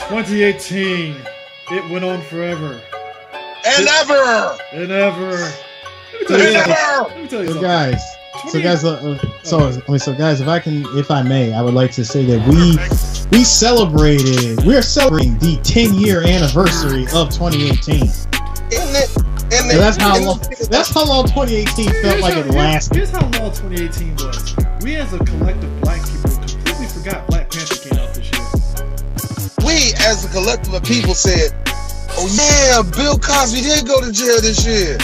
2018. It went on forever. And ever. And ever. And ever. Let me tell you So something. guys, guys, if I may, I would like to say that we are celebrating the 10-year anniversary of 2018. That's how long 2018 felt like it lasted. Here's how long 2018 was. We as a collective black people completely forgot Black Panther came out this year. We as a collective of people said, "Oh yeah, Bill Cosby did go to jail this year."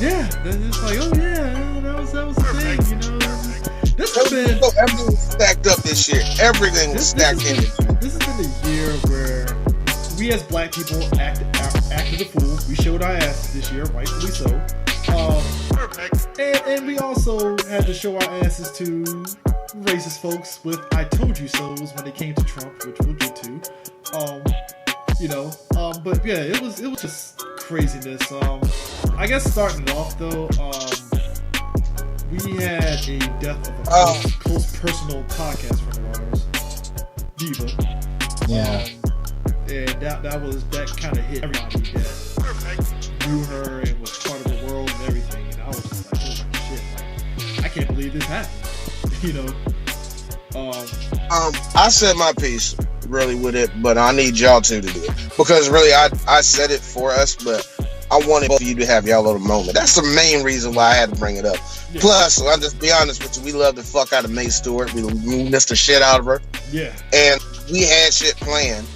Yeah, it's like, oh yeah, that was the thing, you know. This has been everything was stacked up this year. Everything was stacked in. This has been a year where we as black people acted a fool. We showed our asses this year, rightfully so. And we also had to show our asses to racist folks with "I told you so's" when it came to Trump, which we'll get to. But yeah, it was just craziness. I guess starting it off though, we had a death of a close personal podcast friend of ours, Diva. Yeah. And that kind of hit everybody that knew her and was part of the world and everything. And I was just like, oh my shit, like, I can't believe this happened. You know. I said my piece really with it, but I need y'all two to do it because really I said it for us, but I wanted both of you to have y'all little moment. That's the main reason why I had to bring it up. Yeah. Plus, I'll just be honest with you, we love the fuck out of Mae Stewart. We missed the shit out of her. Yeah. And we had shit planned.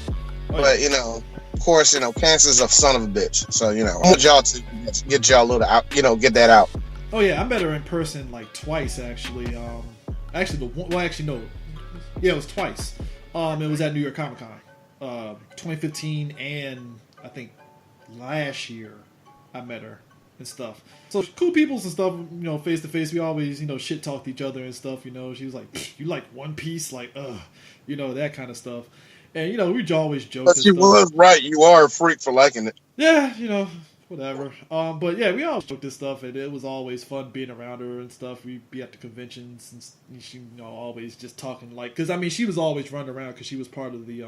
But, you know, of course, you know, cancer's a son of a bitch. So, you know, I want y'all to get y'all a little out, you know, get that out. Oh, yeah, I met her in person like twice, actually. No. Yeah, it was twice. It was at New York Comic Con, 2015, and I think last year I met her and stuff. So cool peoples and stuff, you know, face to face. We always, you know, shit talked each other and stuff. You know, she was like, "You like One Piece?" Like, you know, that kind of stuff. And you know, we always joke. But you was right. You are a freak for liking it. Yeah, you know, whatever. But yeah, we all joked this stuff, and it was always fun being around her and stuff. We'd be at the conventions, and she, you know, always just talking like, because I mean, she was always running around because she was part of the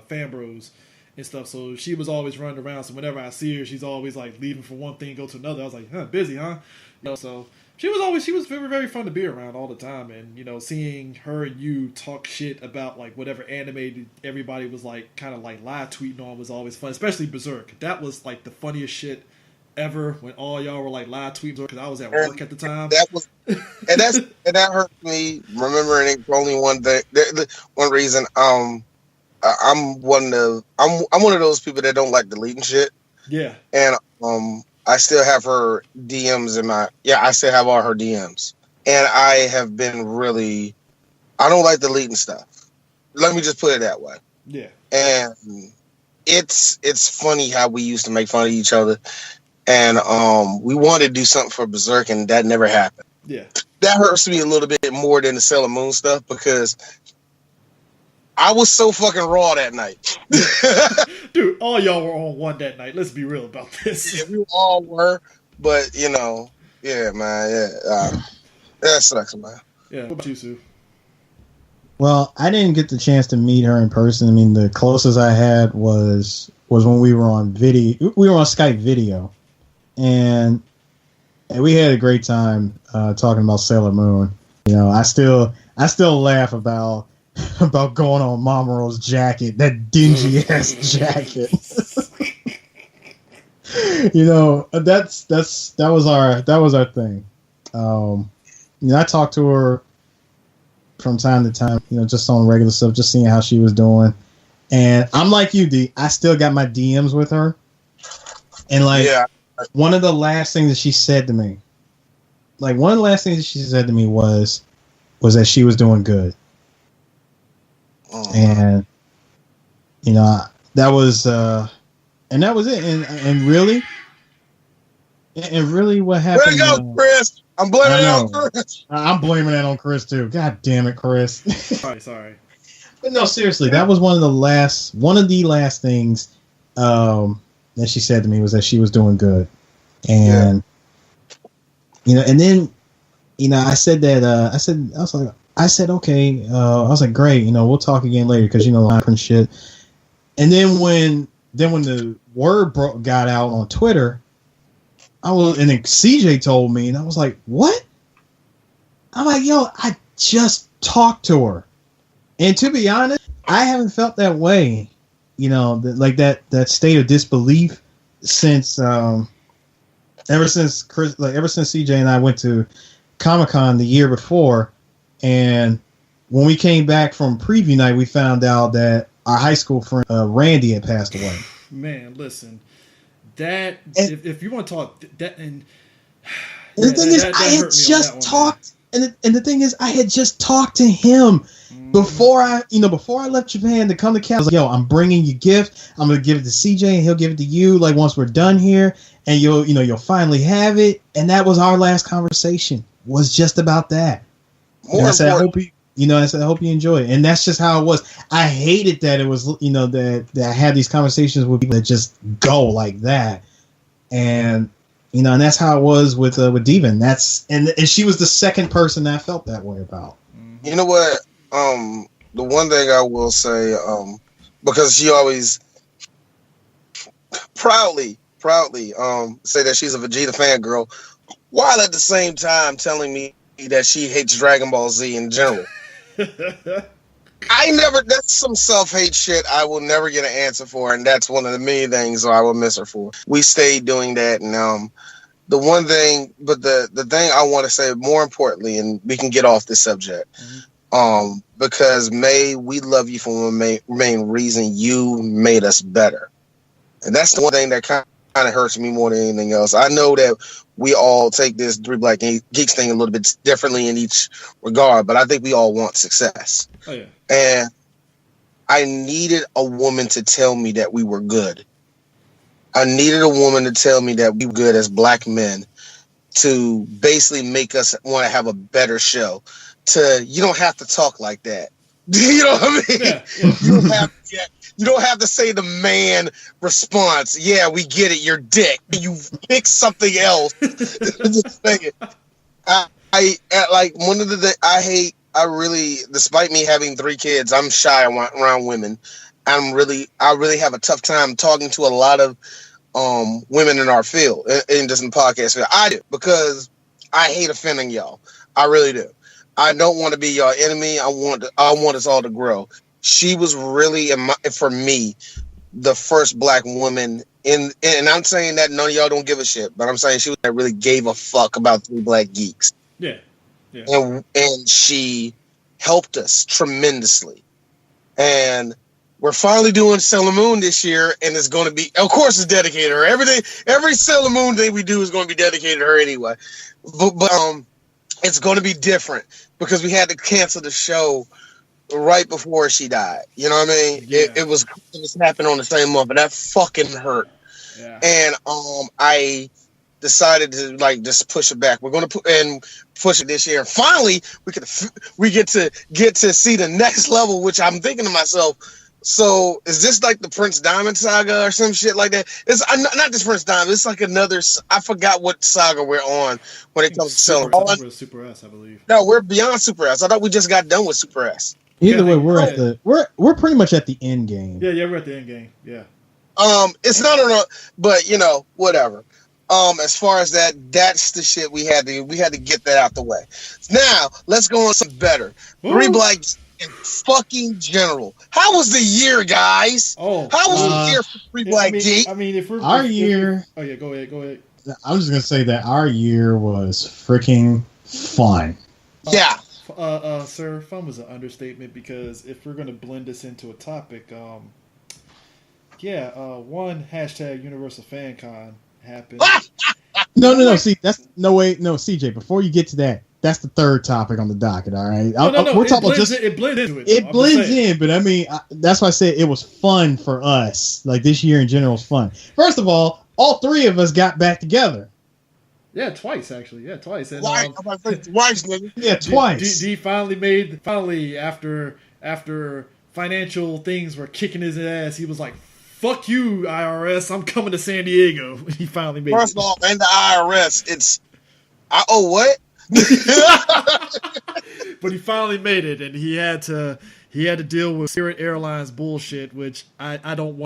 Fan Bros and stuff. So she was always running around. So whenever I see her, she's always like leaving for one thing, go to another. I was like, busy, huh? You know, so. She was very, very fun to be around all the time, and you know, seeing her and you talk shit about like whatever anime everybody was like kind of like live tweeting on was always fun, especially Berserk. That was like the funniest shit ever when all y'all were like live tweeting because I was at work at the time. That was, and that hurt me remembering only one thing. One reason, I'm one of those people that don't like deleting shit. Yeah, and I still have her DMs I still have all her DMs. And I have been I don't like deleting stuff. Let me just put it that way. Yeah. And it's funny how we used to make fun of each other. And we wanted to do something for Berserk and that never happened. Yeah. That hurts me a little bit more than the Sailor Moon stuff because I was so fucking raw that night. Dude, all y'all were on one that night. Let's be real about this. Yeah, we all were. But, you know, yeah, man. Yeah, that sucks, man. Yeah, what about you, Sue? Well, I didn't get the chance to meet her in person. I mean, the closest I had was when we were on video. We were on Skype video. And we had a great time talking about Sailor Moon. You know, I still laugh about going on Mamoru's jacket, that dingy ass jacket. You know, that was our thing. You know, I talked to her from time to time, you know, just on regular stuff, just seeing how she was doing. And I'm like you, D. I still got my DMs with her. And like one of the last things that she said to me, was that she was doing good. And you know, that was it. And really what happened? Where you go, Chris? I'm blaming it on Chris. I'm blaming that on Chris too. God damn it, Chris. Sorry. But no, seriously, that was one of the last things that she said to me was that she was doing good. And you know, and then, you know, I said that I was like, I said, okay. I was like, great. We'll talk again later because and shit. And then when the word got out on Twitter, and then CJ told me, and I was like, what? I'm like, yo, I just talked to her, and to be honest, I haven't felt that way, like that state of disbelief since ever since CJ and I went to Comic-Con the year before, and when we came back from preview night, we found out that our high school friend Randy had passed away. Man, listen, if you want to talk that, and the thing is, I had just talked, and the thing is, I had just talked to him before I left Japan to come to Cal. I was like, yo, I'm bringing you gift. I'm gonna give it to CJ, and he'll give it to you. Like once we're done here, and you'll finally have it. And that was our last conversation. Was just about that. And I said, I hope you enjoy it. And that's just how it was. I hated that it was, that I had these conversations with people that just go like that. And, and that's how it was with Diva. And she was the second person that I felt that way about. You know what? The one thing I will say, because she always proudly say that she's a Vegeta fangirl, while at the same time telling me that she hates Dragon Ball Z in general. That's some self-hate shit I will never get an answer for, and that's one of the many things I will miss her for. We stayed doing that, and the one thing, but the thing I want to say more importantly, and we can get off this subject, because May, we love you for the main reason you made us better. And that's the one thing that kind of hurts me more than anything else. I know that we all take this Three Black Geeks thing a little bit differently in each regard, but I think we all want success. Oh, yeah. And I needed a woman to tell me that we were good. I needed a woman to tell me that we were good as black men, to basically make us want to have a better show. You don't have to talk like that. You know what I mean? Yeah. You don't have to say the man response. Yeah, we get it. You're dick. You pick something else. Just saying. I like one of the I really, despite me having 3 kids, I'm shy around women. I really have a tough time talking to a lot of women in our field, in this podcast field. I do, because I hate offending y'all. I really do. I don't want to be your enemy. I want us all to grow. She was really, for me, the first black woman and I'm saying that none of y'all don't give a shit, but I'm saying she was that really gave a fuck about Three Black Geeks. Yeah. And she helped us tremendously. And we're finally doing Sailor Moon this year, and it's going to be, of course, it's dedicated to her. Every Sailor Moon thing we do is going to be dedicated to her anyway. But it's going to be different because we had to cancel the show right before she died. You know what I mean? Yeah. It was happening on the same month, but that fucking hurt. Yeah. And I decided to just push it back. We're going to push it this year. And finally, we get to see the next level, which I'm thinking to myself, so is this like the Prince Diamond saga or some shit like that? It's not just Prince Diamond. It's like another. I forgot what saga we're on when it comes to selling. We're Super S, I believe. No, we're beyond Super S. I thought we just got done with Super S. Either way, we're pretty much at the end game. Yeah, we're at the end game. Yeah. It's not but whatever. As far as that's the shit we had to get that out the way. Now let's go on some better. Three Black in fucking general. How was the year, guys? How was the year for Three Black Geeks? I mean, if we're our year. Oh yeah, go ahead. I'm just gonna say that our year was freaking fun. Yeah. Sir, fun was an understatement because if we're gonna blend this into a topic, one hashtag Universal Fancon happened. No. See, that's no way. No, CJ. Before you get to that, that's the third topic on the docket. All right. No. We're talking about it blends into it. It blends in, but I mean, that's why I said it was fun for us. Like this year in general was fun. First of all 3 of us got back together. Yeah, twice actually. Yeah, twice. And, twice, nigga. Yeah, twice. D finally after financial things were kicking his ass, he was like, "Fuck you, IRS! I'm coming to San Diego." He finally made First of all, and the IRS, I owe what? But he finally made it, and he had to deal with Spirit Airlines bullshit, which I don't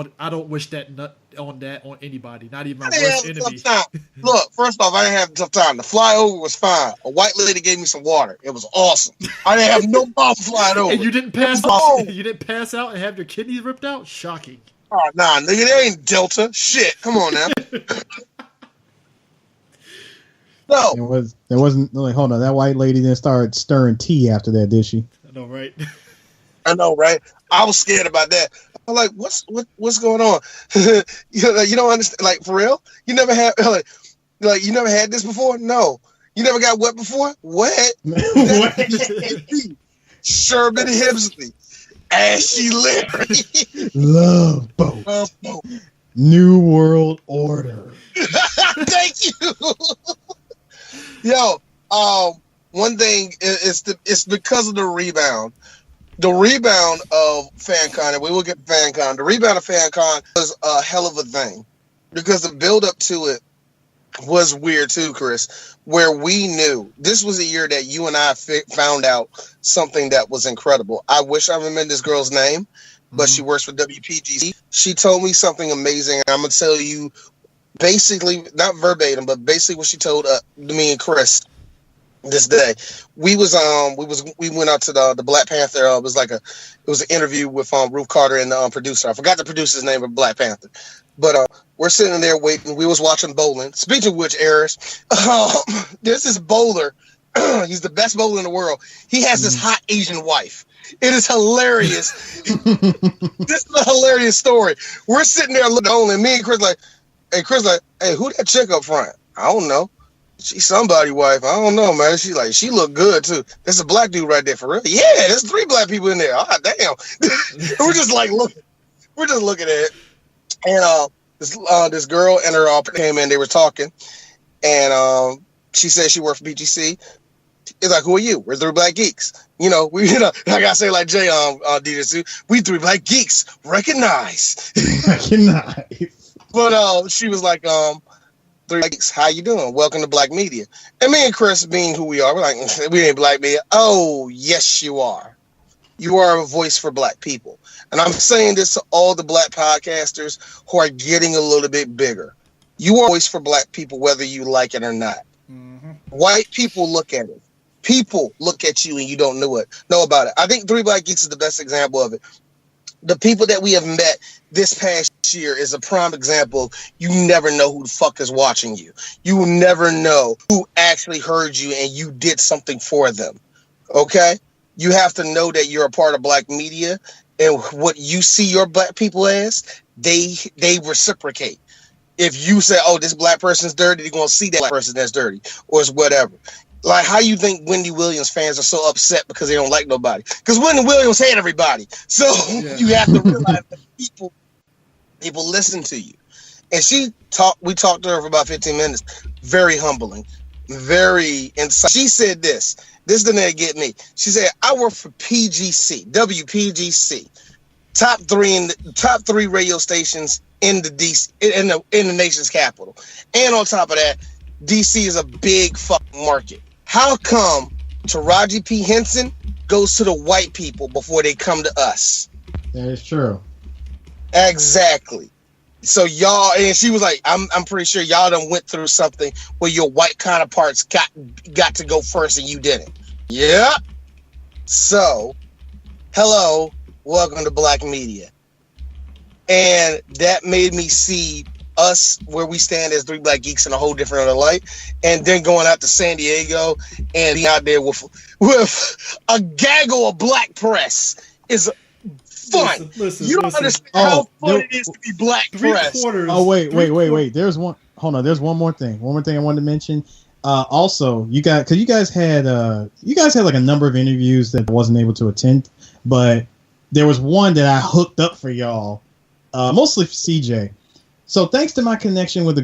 wish that on anybody, not even my worst enemy. Look, first off, I didn't have a tough time. The flyover was fine. A white lady gave me some water. It was awesome. I didn't have no problem flying over. And you didn't pass out. You didn't pass out and have your kidneys ripped out. Shocking. Oh, nah, nigga, that ain't Delta. Shit, come on now. No, there wasn't. Like, hold on, that white lady didn't start stirring tea after that, did she? I know, right? I know, right? I was scared about that. I'm like, what's going on? You don't understand, like, for real? You never had like you never had this before? No. You never got wet before? Wet. Sherman Hemsley, Ashy Larry, Love Boat, New World Order. Thank you. Yo, one thing is it's because of the rebound. The rebound of Fancon, and we will get to Fancon. The rebound of Fancon was a hell of a thing because the build up to it was weird too, Chris. Where we knew this was a year that you and I found out something that was incredible. I wish I remembered this girl's name, but she works for WPGC. She told me something amazing. I'm gonna tell you, basically, not verbatim, but basically what she told me and Chris this day. We went out to the Black Panther. It was an interview with Ruth Carter and the producer. I forgot the producer's name of Black Panther, but we're sitting there waiting. We was watching bowling. Speaking of which, Eris, there's this bowler. He's the best bowler in the world. He has this hot Asian wife. It is hilarious. This is a hilarious story. We're sitting there looking only. Me and Chris hey, who that chick up front? I don't know. She's somebody's wife. I don't know, man. She look good too. There's a black dude right there for real. Yeah, there's 3 black people in there. Ah, damn. We're just looking at it. And this girl and her came in. They were talking, and she said she worked for BGC. It's like, who are you? We're 3 black geeks. Like I say, like Jay did it too. We 3 black geeks. Recognize. But she was like, 3 geeks, how you doing? Welcome to Black Media. And me and Chris, being who we are, we're like, we ain't Black Media. Oh, yes, you are. You are a voice for black people. And I'm saying this to all the black podcasters who are getting a little bit bigger. You are a voice for black people, whether you like it or not. Mm-hmm. White people look at it. People look at you and you don't know about it. I think 3 Black Geeks is the best example of it. The people that we have met this past year is a prime example. You never know who the fuck is watching you. You will never know who actually heard you and you did something for them. Okay? You have to know that you're a part of black media, and what you see your black people as, they reciprocate. If you say, oh, this black person's dirty, they're going to see that black person that's dirty, or it's whatever. Like, how you think Wendy Williams fans are so upset because they don't like nobody? Because Wendy Williams hate everybody. So you have to realize that people listen to you. And we talked to her for about 15 minutes. Very humbling. Very insightful. She said this. This is the thing that get me. She said, I work for PGC, WPGC. Top three radio stations in the DC, in the nation's capital. And on top of that, DC is a big fucking market. How come Taraji P. Henson goes to the white people before they come to us? That is true. Exactly. So y'all, and she was like, I'm pretty sure y'all done went through something where your white counterparts got to go first and you didn't. Yeah. So, hello, welcome to Black Media. And that made me see us where we stand as 3 Black Geeks in a whole different other light, and then going out to San Diego and be out there with a gaggle of black press is fun. Listen, you don't understand how fun it is to be black press. Oh wait. There's one. Hold on. There's one more thing. One more thing I wanted to mention. Also, you guys had like a number of interviews that I wasn't able to attend, but there was one that I hooked up for y'all, mostly for CJ. So thanks to my connection with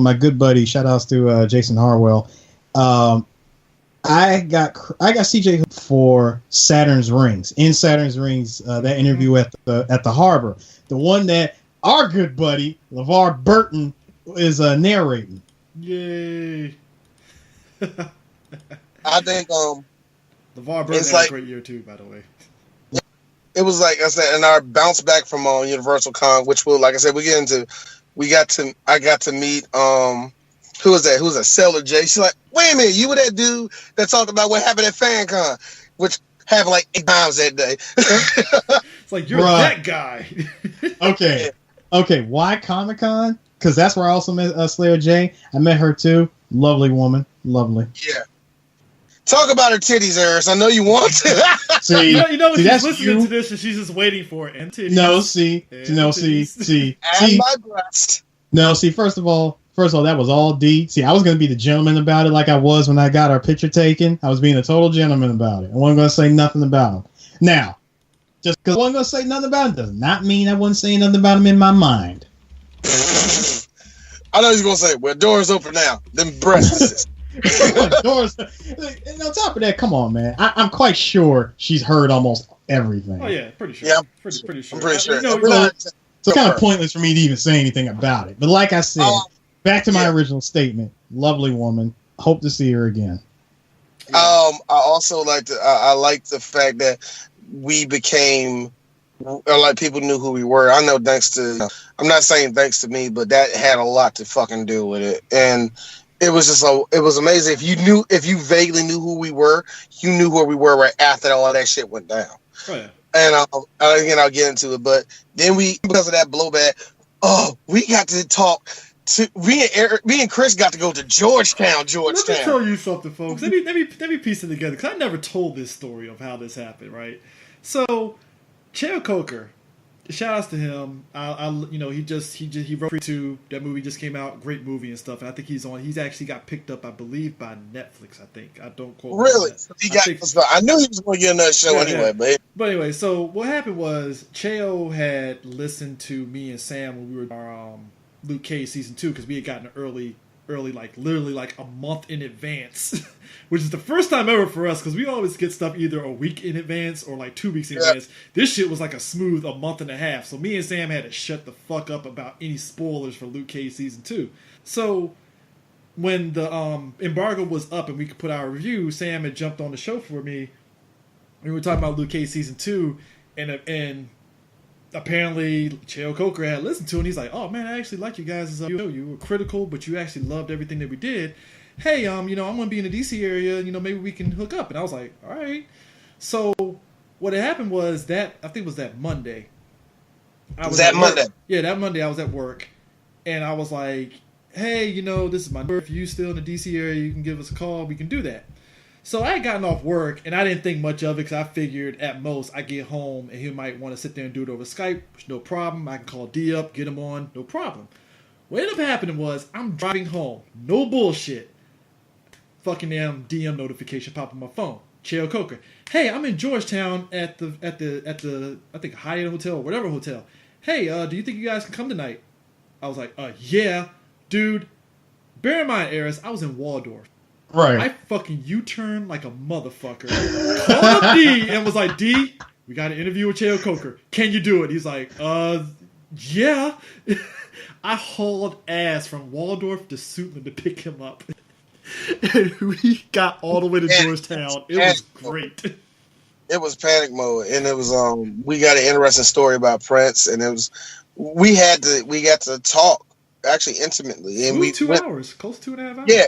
my good buddy, shout outs to Jason Harwell, I got CJ hooked for Saturn's Rings. In Saturn's Rings, that interview at the harbor, the one that our good buddy LeVar Burton is narrating. Yay! I think LeVar Burton had a great year too, by the way. It was like I said, and our bounce back from Universal Con, which will, like I said, I got to meet who was that? Who was that? Seller J. She's like, wait a minute, you were that dude that talked about what happened at Fancon, which happened like 8 times that day. It's like you're that guy. Okay. Why Comic-Con? Because that's where I also met Slayer J. I met her too. Lovely woman. Lovely. Yeah. Talk about her titties, Eris. I know you want to. See, you know when she's listening to this and she's just waiting for it. And titties. And my breast. No, see, first of all, that was all D. See, I was going to be the gentleman about it like I was when I got our picture taken. I was being a total gentleman about it. I wasn't going to say nothing about him. Now, just because I wasn't going to say nothing about him does not mean I wasn't saying nothing about him in my mind. I know he's going to say, well, doors open now. Them breasts. Doors. And on top of that, come on, man. I'm quite sure she's heard almost everything. Oh, yeah, pretty sure. Yeah, pretty sure. I'm pretty sure. So it's kind of pointless for me to even say anything about it. But like I said, back to my original statement. Lovely woman. Hope to see her again. I also like the fact that we became, like, people knew who we were. I know thanks to, I'm not saying thanks to me, but that had a lot to fucking do with it. And it was just it was amazing. If you vaguely knew who we were, you knew where we were right after all that shit went down. Oh, yeah. And again, I'll get into it, but then because of that blowback, we got to talk to me and Chris got to go to Georgetown. Let me tell you something, folks. Let me piece it together, because I never told this story of how this happened, right? So, Chael Coker, shout outs to him. He wrote to that movie, just came out, great movie and stuff. And I think he's actually got picked up, I believe, by Netflix. I think. I don't quote. Really? I knew he was going to get another show anyway. Yeah. But anyway, so what happened was Chael had listened to me and Sam when we were our Luke Cage season 2, because we had gotten early, like literally like a month in advance, which is the first time ever for us, because we always get stuff either a week in advance or like 2 weeks in advance. This shit was like a smooth a month and a half. So me and Sam had to shut the fuck up about any spoilers for Luke Cage season 2. So when the embargo was up and we could put our review, Sam had jumped on the show for me. We were talking about Luke Cage season 2, and apparently Chael Coker had listened to it, and he's like, oh man, I actually like you guys' you were critical, but you actually loved everything that we did. Hey, I'm going to be in the DC area, maybe we can hook up. And I was like, all right. So what had happened was that, I think it was that Monday. Monday? Yeah, that Monday I was at work, and I was like, hey, this is my number. If you still in the DC area, you can give us a call. We can do that. So I had gotten off work, and I didn't think much of it, because I figured at most I get home and he might want to sit there and do it over Skype. No problem. I can call D up, get him on, no problem. What ended up happening was I'm driving home, no bullshit. Fucking damn DM notification pop on my phone. Chael Coker. Hey, I'm in Georgetown at the I think Hyatt Hotel or whatever hotel. Hey, do you think you guys can come tonight? I was like, yeah, dude. Bear in mind, Eris, I was in Waldorf. Right. I fucking U-turned like a motherfucker. Called up D and was like, D, we got an interview with Chael Coker. Can you do it? He's like, yeah. I hauled ass from Waldorf to Suitland to pick him up. And we got all the way to Georgetown. It was great. It was panic mode, and it was we got an interesting story about Prince, and it was we got to talk actually intimately, and we 2 hours, close to 2.5 hours. Yeah,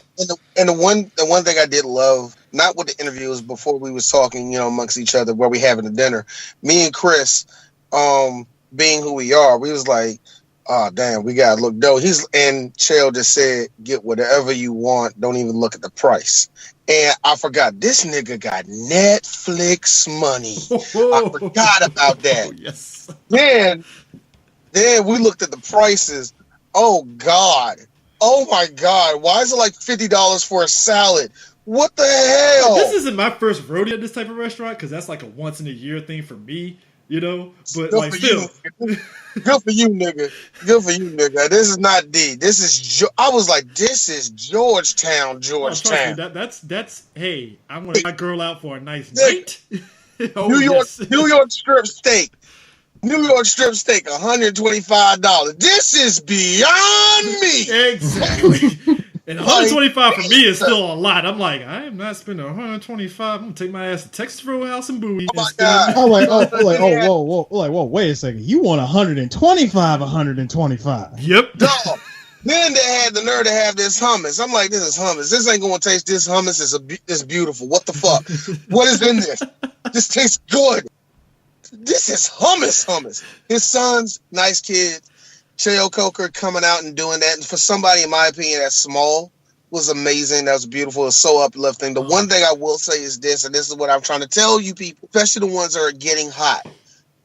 and the one thing I did love, not with the interviews, before we was talking, amongst each other where we having a dinner, me and Chris, being who we are, we was like, oh damn, we gotta look dope. And Chael just said, get whatever you want, don't even look at the price. And I forgot, this nigga got Netflix money. I forgot about that. Oh, yes. Then we looked at the prices. Oh God. Oh my God. Why is it like $50 for a salad? What the hell? This isn't my first rodeo at this type of restaurant, because that's like a once in a year thing for me, but like still. Good for you, nigga. Good for you, nigga. This is not D. This is I was like, this is Georgetown. Oh, that's hey, I want my girl out for a nice night. New York strip steak. New York strip steak, $125. This is beyond me. Exactly. And 125 for me is still a lot. I'm like, I am not spending 125. I'm gonna take my ass to Texas Roadhouse and Bowie. Oh my God! Whoa, wait a second. You want 125? Yep. Dog. Then they had the nerve to have this hummus. I'm like, this is hummus. This ain't gonna taste. This hummus is beautiful. What the fuck? What is in this? This tastes good. This is hummus. His son's nice kid, Cheo Coker, coming out and doing that. And for somebody, in my opinion, that's small, was amazing. That was beautiful. It was so uplifting. The one thing I will say is this, and this is what I'm trying to tell you people, especially the ones that are getting hot.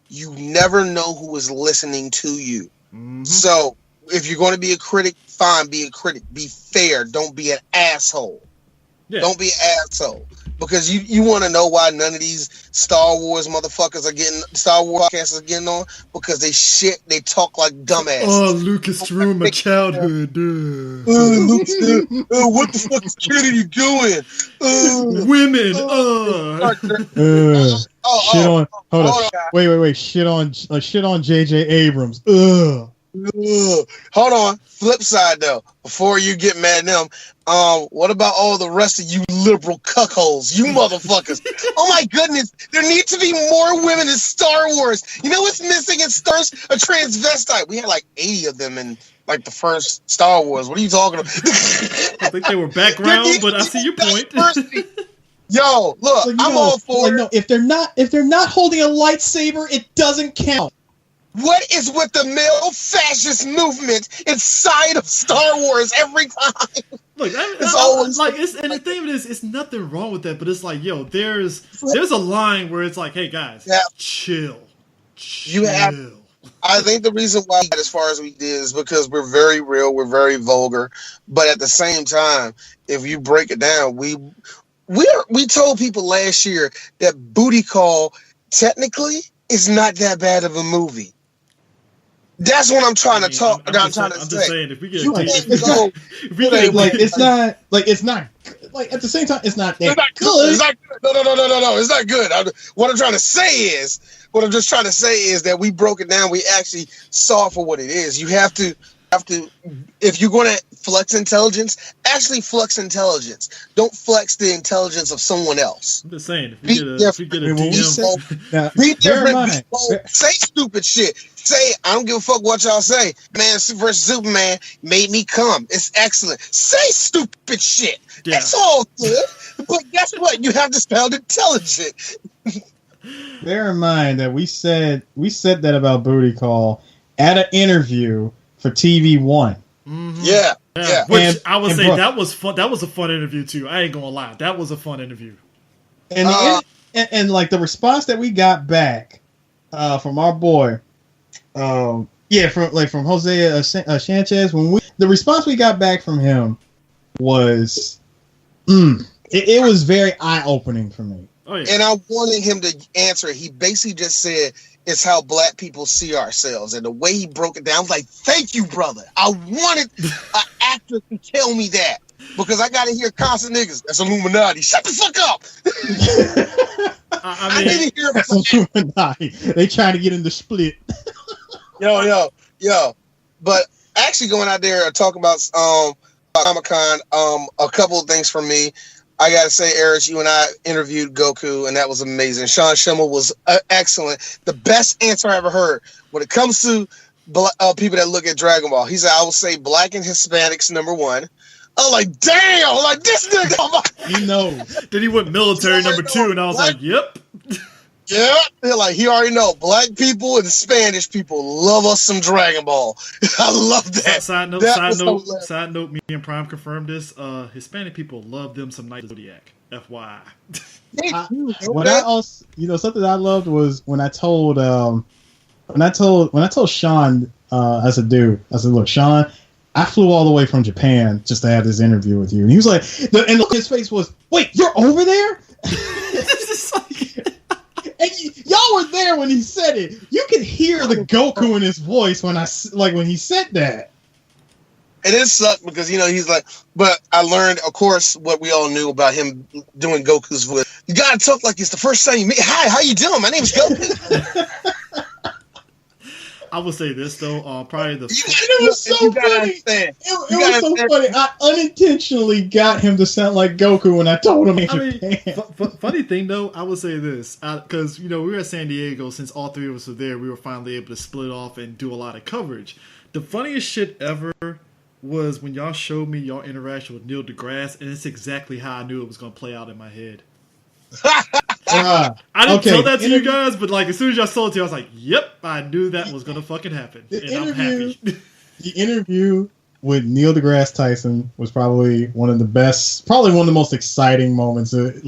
You never know who is listening to you. Mm-hmm. So if you're going to be a critic, fine, be a critic. Be fair. Don't be an asshole. Yeah. Don't be an asshole. Because you want to know why none of these Star Wars motherfuckers are getting, Star Wars podcasters are getting on? Because they talk like dumbasses. Oh, Lucas ruined my childhood. What the fuck kid are you doing? Women. Hold on. Wait. Shit on J.J. Abrams. Ugh. Hold on. Flip side though, before you get mad at them, what about all the rest of you liberal cuckolds, you motherfuckers? Oh my goodness, there need to be more women in Star Wars. You know what's missing in Star Wars? A transvestite. We had like 80 of them in like the first Star Wars. What are you talking about? I think they were background, but I see your point. Yo, look, I'm all for it. No, if they're not holding a lightsaber, it doesn't count. What is with the male fascist movement inside of Star Wars every time? Look, it's always like and the thing is, it's nothing wrong with that, but it's like, yo, there's a line where it's like, hey guys, chill. I think the reason why we got as far as we did is because we're very real, we're very vulgar, but at the same time, if you break it down, we told people last year that Booty Call technically is not that bad of a movie. That's what I'm trying to talk. I'm just saying, if we get it's not at the same time, it's not that good. It's not good. No, it's not good. What I'm just trying to say is that we broke it down. We actually saw it for what it is. You have to, if you're going to flex intelligence, actually flex intelligence. Don't flex the intelligence of someone else. I'm just saying, if we get a DM, be different. Say stupid shit. Say, I don't give a fuck what y'all say. Man versus Superman made me come. It's excellent. Say stupid shit. Yeah. That's all good. But guess what? You have to sound intelligent. Bear in mind that we said that about Booty Call at an interview for TV One. Mm-hmm. Yeah. Which I would say that was fun. That was a fun interview too. I ain't gonna lie. That was a fun interview. And like the response that we got back from our boy. From Jose Sanchez, the response we got back from him was, it was very eye opening for me. Oh, yeah. And I wanted him to answer. He basically just said it's how black people see ourselves, and the way he broke it down, I was like, "Thank you, brother." I wanted an actor to tell me that because I got to hear constant niggas. That's Illuminati. Shut the fuck up. I didn't hear about Illuminati. They trying to get in the split. Yo. But actually going out there and talking about Comic-Con, a couple of things from me. I got to say, Eric, you and I interviewed Goku, and that was amazing. Sean Schimmel was excellent. The best answer I ever heard. When it comes to people that look at Dragon Ball, he said, I would say black and Hispanics, number one. I'm like, damn, like this nigga. He knows. Then he went military number two, and I was like, yep. Yeah, they're like, he already know. Black people and Spanish people love us some Dragon Ball. I love that. Side note, me and Prime confirmed this. Hispanic people love them some Night Zodiac. FYI. Something I loved was when I told Sean as a dude, I said, look, Sean, I flew all the way from Japan just to have this interview with you. And he was like, and look, his face was, wait, you're over there? And y'all were there when he said it. You could hear the Goku in his voice when he said that. And it sucked because, he's like, but I learned, of course, what we all knew about him doing Goku's voice. You gotta talk like it's the first time you meet. Hi, how you doing? My name's Goku. I will say this though. Probably the It was so funny. It was so funny. I unintentionally got him to sound like Goku when I told him in Japan. Funny thing though, I would say this because we were at San Diego. Since all three of us were there, we were finally able to split off and do a lot of coverage. The funniest shit ever was when y'all showed me y'all interaction with Neil deGrasse, and it's exactly how I knew it was going to play out in my head. I didn't tell that to you guys, but like as soon as y'all saw it to you, I was like, "Yep, I knew that was going to fucking happen," I'm happy. The interview with Neil deGrasse Tyson was probably one of the best, probably one of the most exciting moments, in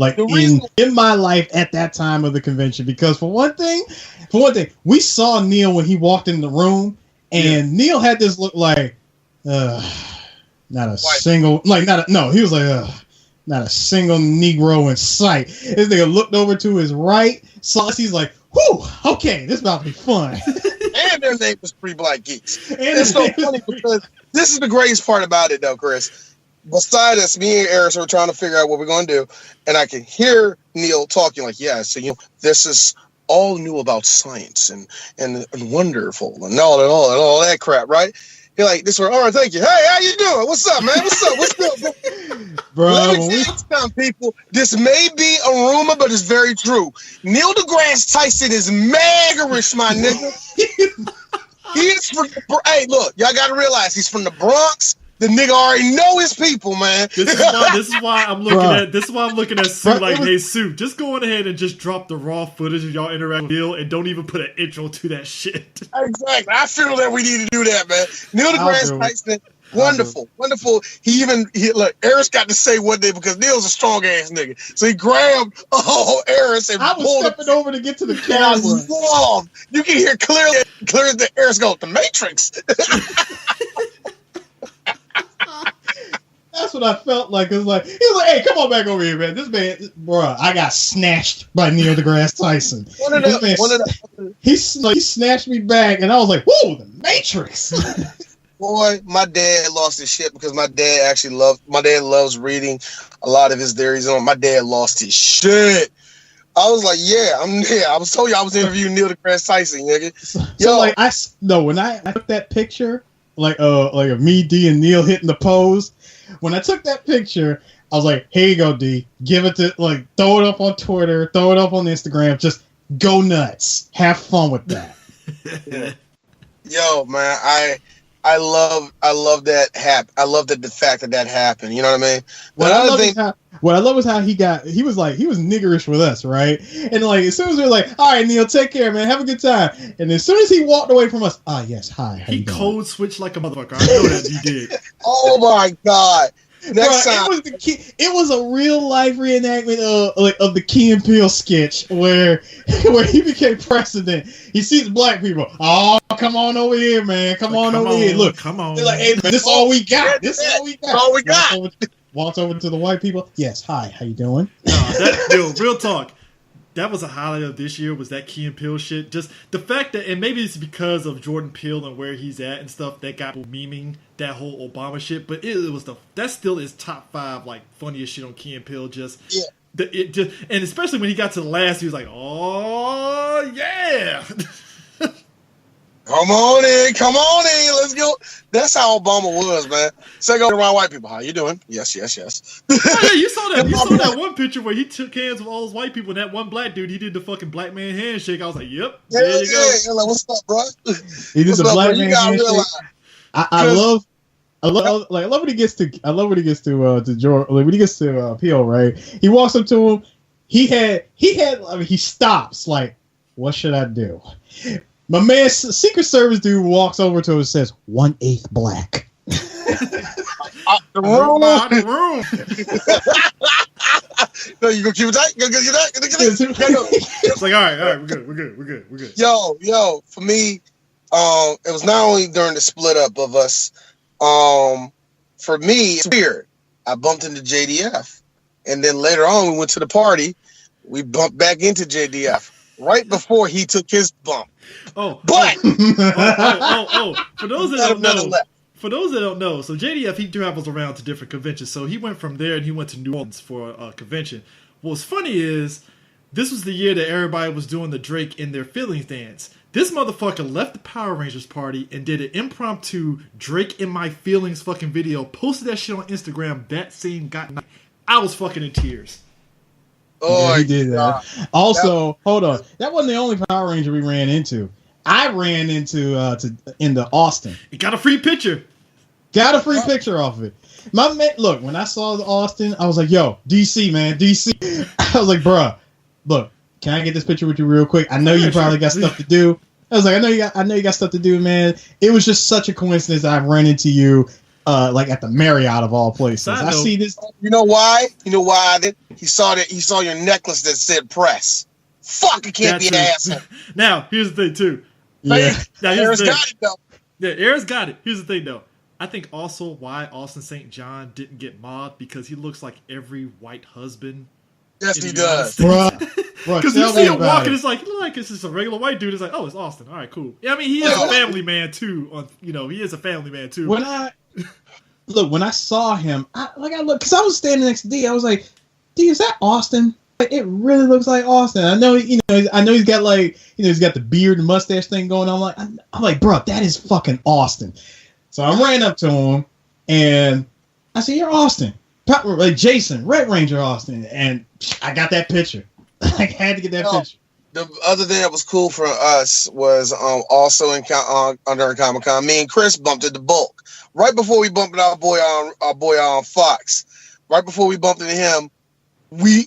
my life at that time of the convention. Because for one thing, we saw Neil when he walked in the room, and Neil had this look like. Not a single, he was like, not a single Negro in sight. This nigga looked over to his right, saw us, he's like, whew, okay, this is about to be fun. And their name was Three Black Geeks. And it's so funny because this is the greatest part about it, though, Chris. Beside us, me and Eris were trying to figure out what we're going to do, and I can hear Neil talking like, yeah, so, this is all new about science and wonderful and all that crap, right? You're like, this one, all right, thank you. Hey, how you doing? What's up, man? What's good? Bro, let me tell you something, people. This may be a rumor, but it's very true. Neil deGrasse Tyson is maggerish, my nigga. He is from, hey, look, y'all got to realize he's from the Bronx. The nigga already know his people, man. This is why I'm looking at Sue like, hey, Sue, just go on ahead and just drop the raw footage of y'all interacting with Neil and don't even put an intro to that shit. Exactly. I feel that we need to do that, man. Neil deGrasse Tyson, wonderful. Look, Eris got to say one day because Neil's a strong ass nigga. So he grabbed Eris and I was stepping over to get to the camera. You can hear clearly that Eris goes, the Matrix. That's what I felt like. It was like, he was like, hey, come on back over here, man. This man, bruh, I got snatched by Neil deGrasse Tyson. He snatched me back, and I was like, whoa, the Matrix. Boy, my dad lost his shit because my dad loves reading a lot of his theories on. My dad lost his shit. I was like, I was told you I was interviewing Neil deGrasse Tyson, nigga. When I took that picture, like of me, D, and Neil hitting the pose. When I took that picture, I was like, here you go, D. Give it to, throw it up on Twitter, throw it up on Instagram. Just go nuts. Have fun with that. Yo, man, I love that I love the fact that happened. You know what I mean? What I love is how he was niggerish with us, right? And as soon as we were like, all right, Neil, take care, man, have a good time. And as soon as he walked away from us, yes, hi. He code switched like a motherfucker. I know that he did. Oh my God. Next time. It was a real life reenactment of the Key and Peele sketch where he became president. He sees black people. Oh, come on over here, man. Come on over here. Look, come on. They're like, hey, man, this is all we got. Walks over to the white people. Yes, hi. How you doing? Real talk. That was a highlight of this year, was that Key and Peele shit. Just the fact that, and maybe it's because of Jordan Peele and where he's at and stuff, that got people memeing that whole Obama shit. But that still is top 5 funniest shit on Key and Peele. And especially when he got to the last, he was like, oh yeah. Come on in, let's go. That's how Obama was, man. Say go around white people. How you doing? Yes. Oh, yeah, you saw that one picture where he took hands with all those white people, and that one black dude, he did the fucking black man handshake. I was like, yep, there you go. You're like, what's up, bro? He did the black man handshake. I love when he gets to George, when he gets to Peele, right? He walks up to him. He stops. Like, what should I do? My man, Secret Service dude, walks over to him and says, 1/8 black. Out the room. No, you gonna keep it tight? It's like, all right, we're good. Yo, for me, it was not only during the split up of us. For me, it's weird. I bumped into JDF, and then later on, we went to the party. We bumped back into JDF right before he took his bump. For those that don't know, so JDF, he travels around to different conventions. So he went from there and he went to New Orleans for a convention. What's funny is this was the year that everybody was doing the Drake in their feelings dance. This motherfucker left the Power Rangers party and did an impromptu Drake in My Feelings fucking video, posted that shit on Instagram. That scene got me. I was fucking in tears. Oh, yeah, he did that. Also, hold on. That wasn't the only Power Ranger we ran into. I ran into Austin. He got a free picture. Got a free picture off of it. My man, look, when I saw the Austin, I was like, yo, DC, man, DC. I was like, bruh, look, can I get this picture with you real quick? I know you probably got stuff to do. I was like, I know you got stuff to do, man. It was just such a coincidence that I ran into you, like at the Marriott of all places. I see this. You know why? He saw your necklace that said press. Fuck, it can't be an asshole. Now, here's the thing, too. Yeah. Now, Aaron's got it, though. Yeah, Aaron's got it. Here's the thing, though. I think also why Austin St. John didn't get mobbed, because he looks like every white husband. Yes, he does. Because you see him walking, it's like, it's just a regular white dude. It's like, oh, it's Austin. All right, cool. Yeah, I mean, he is a family man, too. He is a family man, too. When I saw him, I looked, because I was standing next to D. I was like, D, is that Austin? It really looks like Austin. I know, he's got he's got the beard and mustache thing going on. I'm like, bro, that is fucking Austin. So I ran up to him and I said, you're Austin. Like Jason, Red Ranger Austin. And I got that picture. I had to get that picture. The other thing that was cool for us was also under Comic-Con, me and Chris bumped into Bulk. Right before we bumped into our boy on Fox. Right before we bumped into him,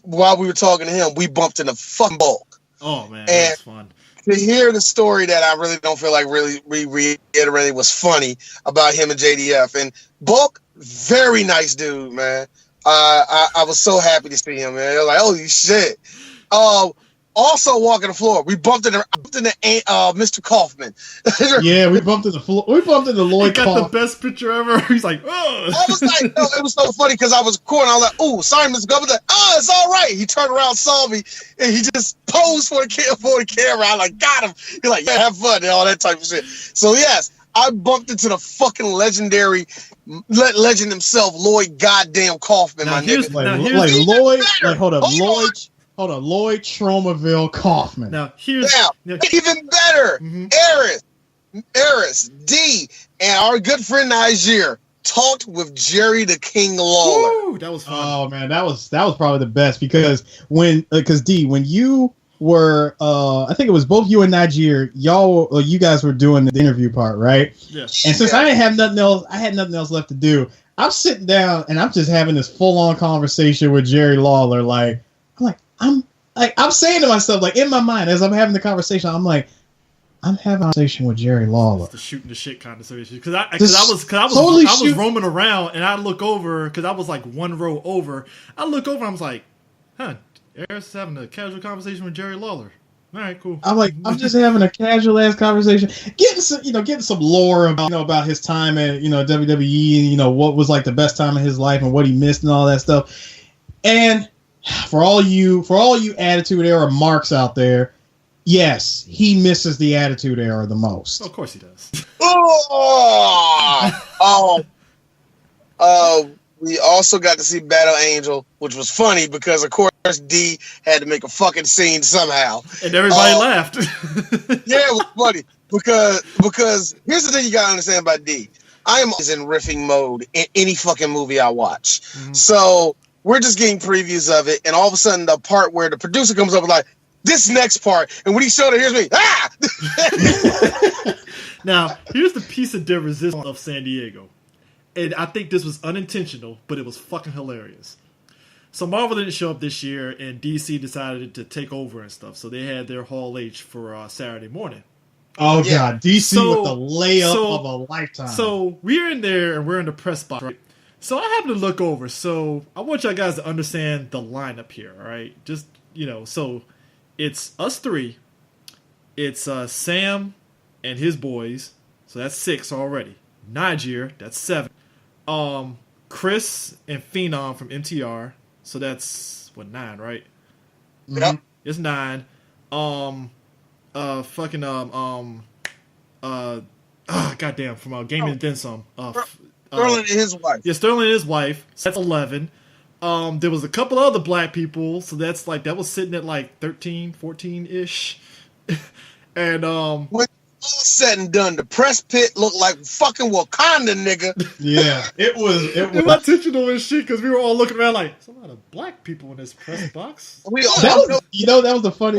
while we were talking to him, we bumped into fucking Bulk. Oh man, that was fun. To hear the story that I really don't feel like really reiterating was funny about him and JDF. And Bulk, very nice dude, man. I was so happy to see him, man. Like, holy shit. Also walking the floor, we bumped into Mr. Kaufman. Yeah, we bumped into the floor. We bumped into Lloyd. He got the best picture ever. He's like, oh. I was like, no, it was so funny because I was recording. I was like, oh, sorry, Mr. Governor. It's all right. He turned around, saw me, and he just posed for the camera. I like, got him. He's like, yeah, have fun and all that type of shit. So yes, I bumped into the fucking legendary legend himself, Lloyd goddamn Kaufman. Now, my nigga. Lloyd. Like, hold up, Lloyd. Hold on, Lloyd Tromaville Kaufman. Now, even better, Eris, D, and our good friend Niger talked with Jerry the King Lawler. Woo, that was fun. Oh man, that was probably the best because when you were, I think it was both you and Niger, you guys were doing the interview part, right? Yes. And since I didn't have nothing else, I had nothing else left to do. I'm sitting down and I'm just having this full on conversation with Jerry Lawler, I'm saying to myself, like, in my mind, as I'm having the conversation, I'm like, I'm having a conversation with Jerry Lawler. It's the shooting the shit conversation. Because I was roaming around, and I look over, because I was like one row over. I look over, and I was like, huh, Eris is having a casual conversation with Jerry Lawler. All right, cool. I'm like, I'm just having a casual ass conversation, getting some lore about his time at WWE, and what was like the best time of his life and what he missed and all that stuff. And for all you Attitude Era marks out there, yes, he misses the Attitude Era the most. Oh, of course he does. We also got to see Battle Angel, which was funny because, of course, D had to make a fucking scene somehow. And everybody laughed. Yeah, it was funny. Because here's the thing you got to understand about D. I am always in riffing mode in any fucking movie I watch. Mm-hmm. So we're just getting previews of it, and all of a sudden the part where the producer comes up with like, this next part, and when he showed it, here's me. Ah! Now, here's the piece of de resistance of San Diego. And I think this was unintentional, but it was fucking hilarious. So Marvel didn't show up this year, and DC decided to take over and stuff. So they had their Hall H for Saturday morning. Oh, yeah. God. DC with the layup of a lifetime. So we're in there, and we're in the press box, right? So I happen to look over. So I want y'all guys to understand the lineup here, all right? Just, so it's us three. It's Sam and his boys. So that's 6 already. Niger, that's 7. Chris and Phenom from MTR. So that's, 9, right? Yep. It's 9. Goddamn, from Gaming and Then Some. Sterling and his wife. Yeah, Sterling and his wife. So that's 11. There was a couple other black people, so that's that was sitting at 13, 14-ish. And And when all said and done, the press pit looked like fucking Wakanda, nigga. Yeah, it was intentional and shit because we were all looking around like, there's a lot of black people in this press box. We all that know. was, that was the funny.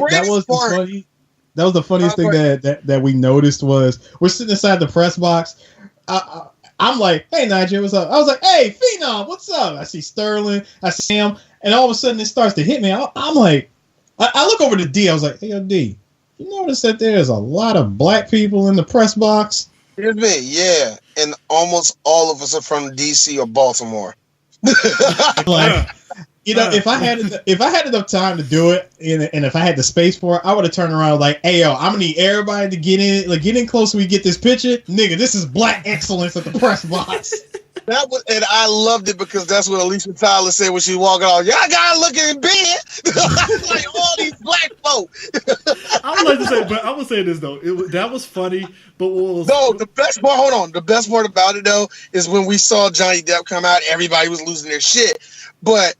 That was the funniest thing that we noticed was we're sitting inside the press box. I'm like, hey, Nigel, what's up? I was like, hey, Phenom, what's up? I see Sterling, I see him, and all of a sudden it starts to hit me. I'm like, I look over to D. I was like, hey, yo, D, you notice that there's a lot of black people in the press box? Here's me, yeah, and almost all of us are from DC or Baltimore. Like, if I had enough time to do it, and if I had the space for it, I would have turned around like, "Hey, yo, I'm gonna need everybody to get in close so we get this picture, nigga. This is black excellence at the press box." That was, and I loved it because that's what Alicia Tyler said when she walking off. Y'all gotta look in bed, like all these black folk. I would like to say, but I would say this though, that was funny. But what was the best part? Hold on, the best part about it though is when we saw Johnny Depp come out, everybody was losing their shit, but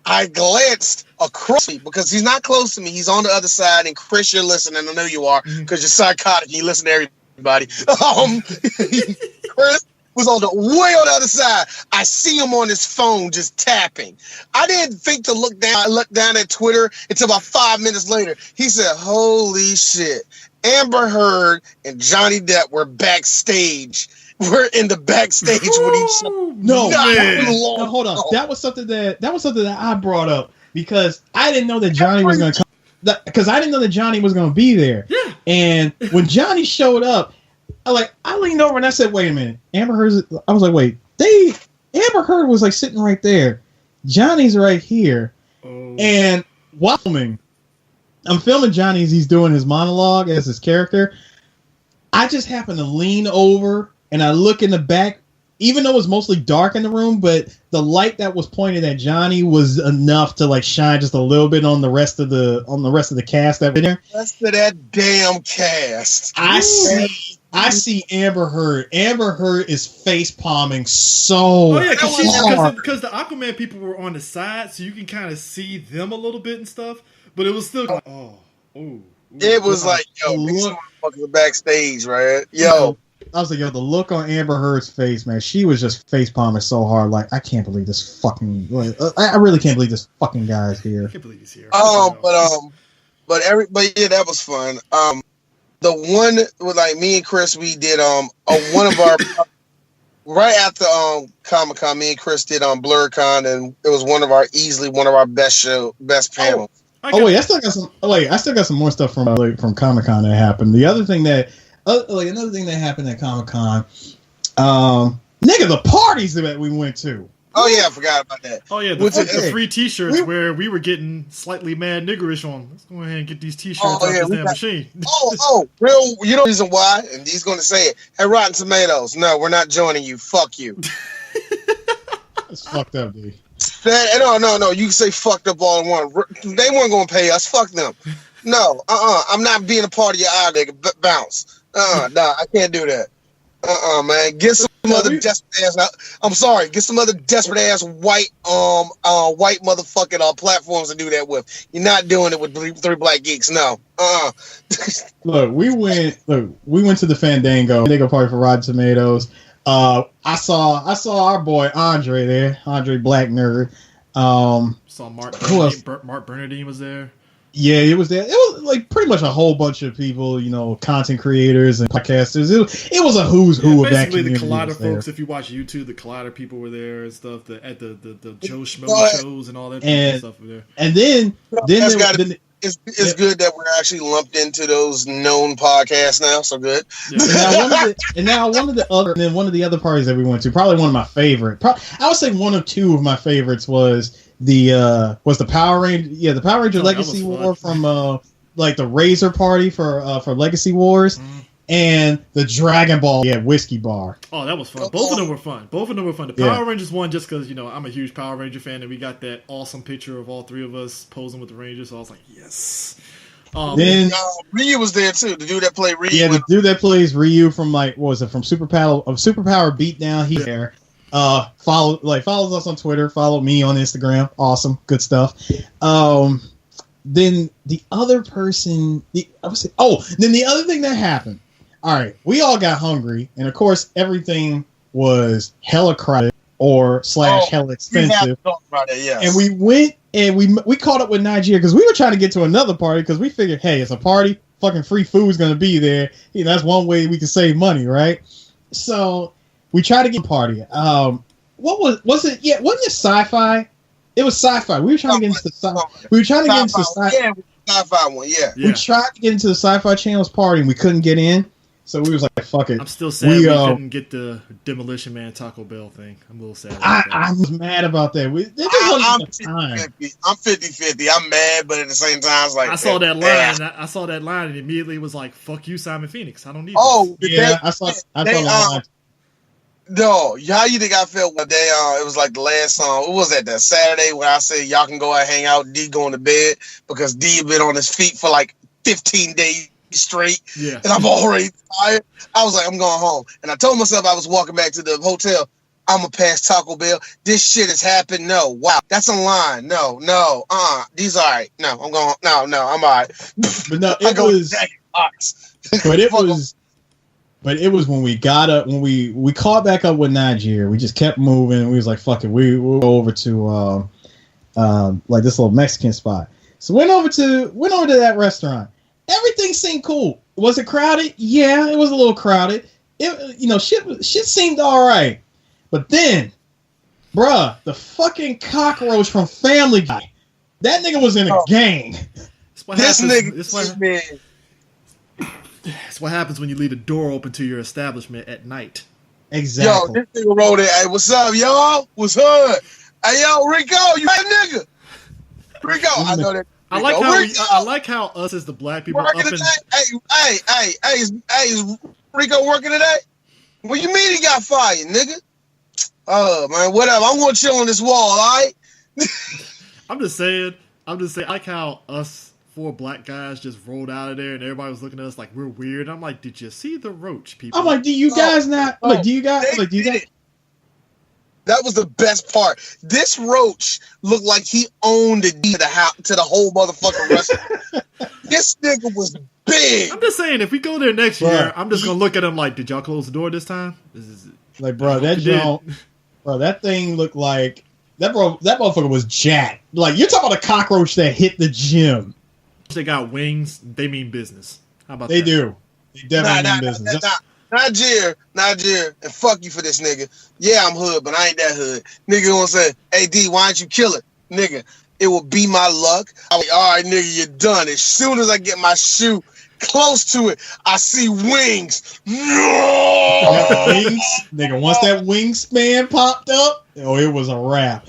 I glanced across me because he's not close to me. He's on the other side, and Chris, you're listening. I know you are because you're psychotic. You listen to everybody. Chris was on the way on the other side. I see him on his phone just tapping. I didn't think to look down. I looked down at Twitter until about 5 minutes later. He said, "Holy shit! Amber Heard and Johnny Depp were backstage. We're in the backstage with each other." No, hold on. That was something that I brought up because I didn't know that Johnny was going to come. Because I didn't know that Johnny was going to be there. Yeah. And when Johnny showed up, I leaned over and I said, "Wait a minute, Amber Heard." I was like, "Wait, Amber Heard was like sitting right there. Johnny's right here." Oh. And while I'm filming Johnny as he's doing his monologue as his character. I just happened to lean over and I look in the back, even though it was mostly dark in the room, but the light that was pointed at Johnny was enough to like shine just a little bit on the rest of the cast that was there. Rest of that damn cast. I see Amber Heard. Amber Heard is face palming so hard because the Aquaman people were on the side, so you can kind of see them a little bit and stuff. But it was still like, it was like, yo, these motherfuckers backstage, right? Yo. I was like, yo, the look on Amber Heard's face, man, she was just face palming so hard. Like, I can't believe this fucking. I really can't believe this fucking guy is here. I can't believe he's here. But yeah, that was fun. The one with like me and Chris, we did one of our right after Comic-Con, me and Chris did BlurCon, and it was easily one of our best panels. I still got some more stuff from Comic-Con that happened. The other thing that another thing that happened at Comic-Con, nigga, the parties that we went to. Oh yeah, I forgot about that. Oh yeah, the free T-shirts where we were getting slightly mad niggerish on. Let's go ahead and get these T-shirts off this damn machine. Real. You know the reason why? And he's going to say it. Hey, Rotten Tomatoes. No, we're not joining you. Fuck you. That's fucked up, dude. No. You can say fucked up all in one. They weren't going to pay us. Fuck them. No. I'm not being a part of your eye, nigga. Bounce. Nah. I can't do that. Man. Get some other desperate ass. I'm sorry. Get some other desperate ass white motherfucking platforms to do that with. You're not doing it with three black geeks. No. Look, we went to the Fandango party for Rotten Tomatoes. I saw our boy Andre there. Andre Black Nerd. Saw Mark Bernardine was there. Yeah, it was there. It was like pretty much a whole bunch of people, content creators and podcasters. It was a who's who of that community. Basically, the Collider folks. If you watch YouTube, the Collider people were there and stuff. At the Joe Schmo shows and all that stuff were there. And then it's good that we're actually lumped into those known podcasts now. So good. Yeah. One of the other parties that we went to, probably one of my favorite. I would say one of two of my favorites was the Power Ranger. Yeah, the Power Ranger Legacy War from like the Razor Party for Legacy Wars. Mm-hmm. And the Dragon Ball whiskey bar. Oh, that was fun. Both of them were fun. The Power Rangers won just because, I'm a huge Power Ranger fan, and we got that awesome picture of all three of us posing with the Rangers. So I was like, yes. Then Ryu was there too. The dude that played Ryu. Yeah, the dude that plays Ryu from from Superpower Beatdown. He's there. Follows us on Twitter. Follow me on Instagram. Awesome, good stuff. then the other person, then the other thing that happened. All right, we all got hungry, and of course, everything was hella crowded or / hella expensive. Yes. And we went and we caught up with Nigeria because we were trying to get to another party because we figured, hey, it's a party, fucking free food's gonna be there. You know, that's one way we can save money, right? So we tried to get a party. What was it? Yeah, wasn't it sci-fi? It was sci-fi. We were trying to get into the sci-fi. We were trying to get into the sci-fi one. Yeah. We tried to get into the Sci-Fi Channel's party and we couldn't get in. So we was like, fuck it. I'm still sad we couldn't get the Demolition Man Taco Bell thing. I'm a little sad. I was mad about that. I'm 50-50. I'm mad, but at the same time, it's like I saw that line. I saw that line and immediately was like, "Fuck you, Simon Phoenix. I don't need." I saw that line. No, how you think I felt one day? It was like the last song. What was that? That Saturday when I said y'all can go out and hang out. D going to bed because D had been on his feet for like 15 days straight. Yeah, and I'm already tired. I was like, I'm going home, and I told myself I was walking back to the hotel. I'm gonna pass Taco Bell. This shit has happened. No, wow, that's a line. No, these all right. No, I'm going. No, I'm all right. But no, it was. But it was. But it was when we got up, when we caught back up with Nigeria. We just kept moving. We was like, fuck it. We'll go over to like this little Mexican spot. So went over to that restaurant. Everything seemed cool. Was it crowded? Yeah, it was a little crowded. Shit seemed all right. But then, bruh, the fucking cockroach from Family Guy, that nigga was in a gang. That's what happens when you leave the door open to your establishment at night. Exactly. Yo, this nigga wrote it. Hey, what's up, y'all? What's up? Hey, yo, Rico, you that nigga? Rico, I know that. I like how us as the black people working today. Hey, is Rico working today? What you mean he got fired, nigga? Man, whatever. I'm gonna chill on this wall, all right? I'm just saying. I like how us 4 black guys just rolled out of there and everybody was looking at us like we're weird. I'm like, did you see the roach, people? I'm like, do you guys not? Like, do you guys? Like, do you guys? That was the best part. This roach looked like he owned the deed to the whole motherfucking restaurant. This nigga was big. I'm just saying, if we go there next year, I'm just gonna look at him like, did y'all close the door this time? Like, bro, that thing looked like that motherfucker was jacked. Like, you're talking about a cockroach that hit the gym. They got wings. They mean business. How about they that? They do. They definitely mean business. Nigeria, and fuck you for this, nigga. Yeah, I'm hood, but I ain't that hood. Nigga gonna say, hey, D, why don't you kill it? Nigga, it will be my luck. I'm like, all right, nigga, you're done. As soon as I get my shoe close to it, I see wings. Wings? Nigga, once that wingspan popped up, it was a wrap.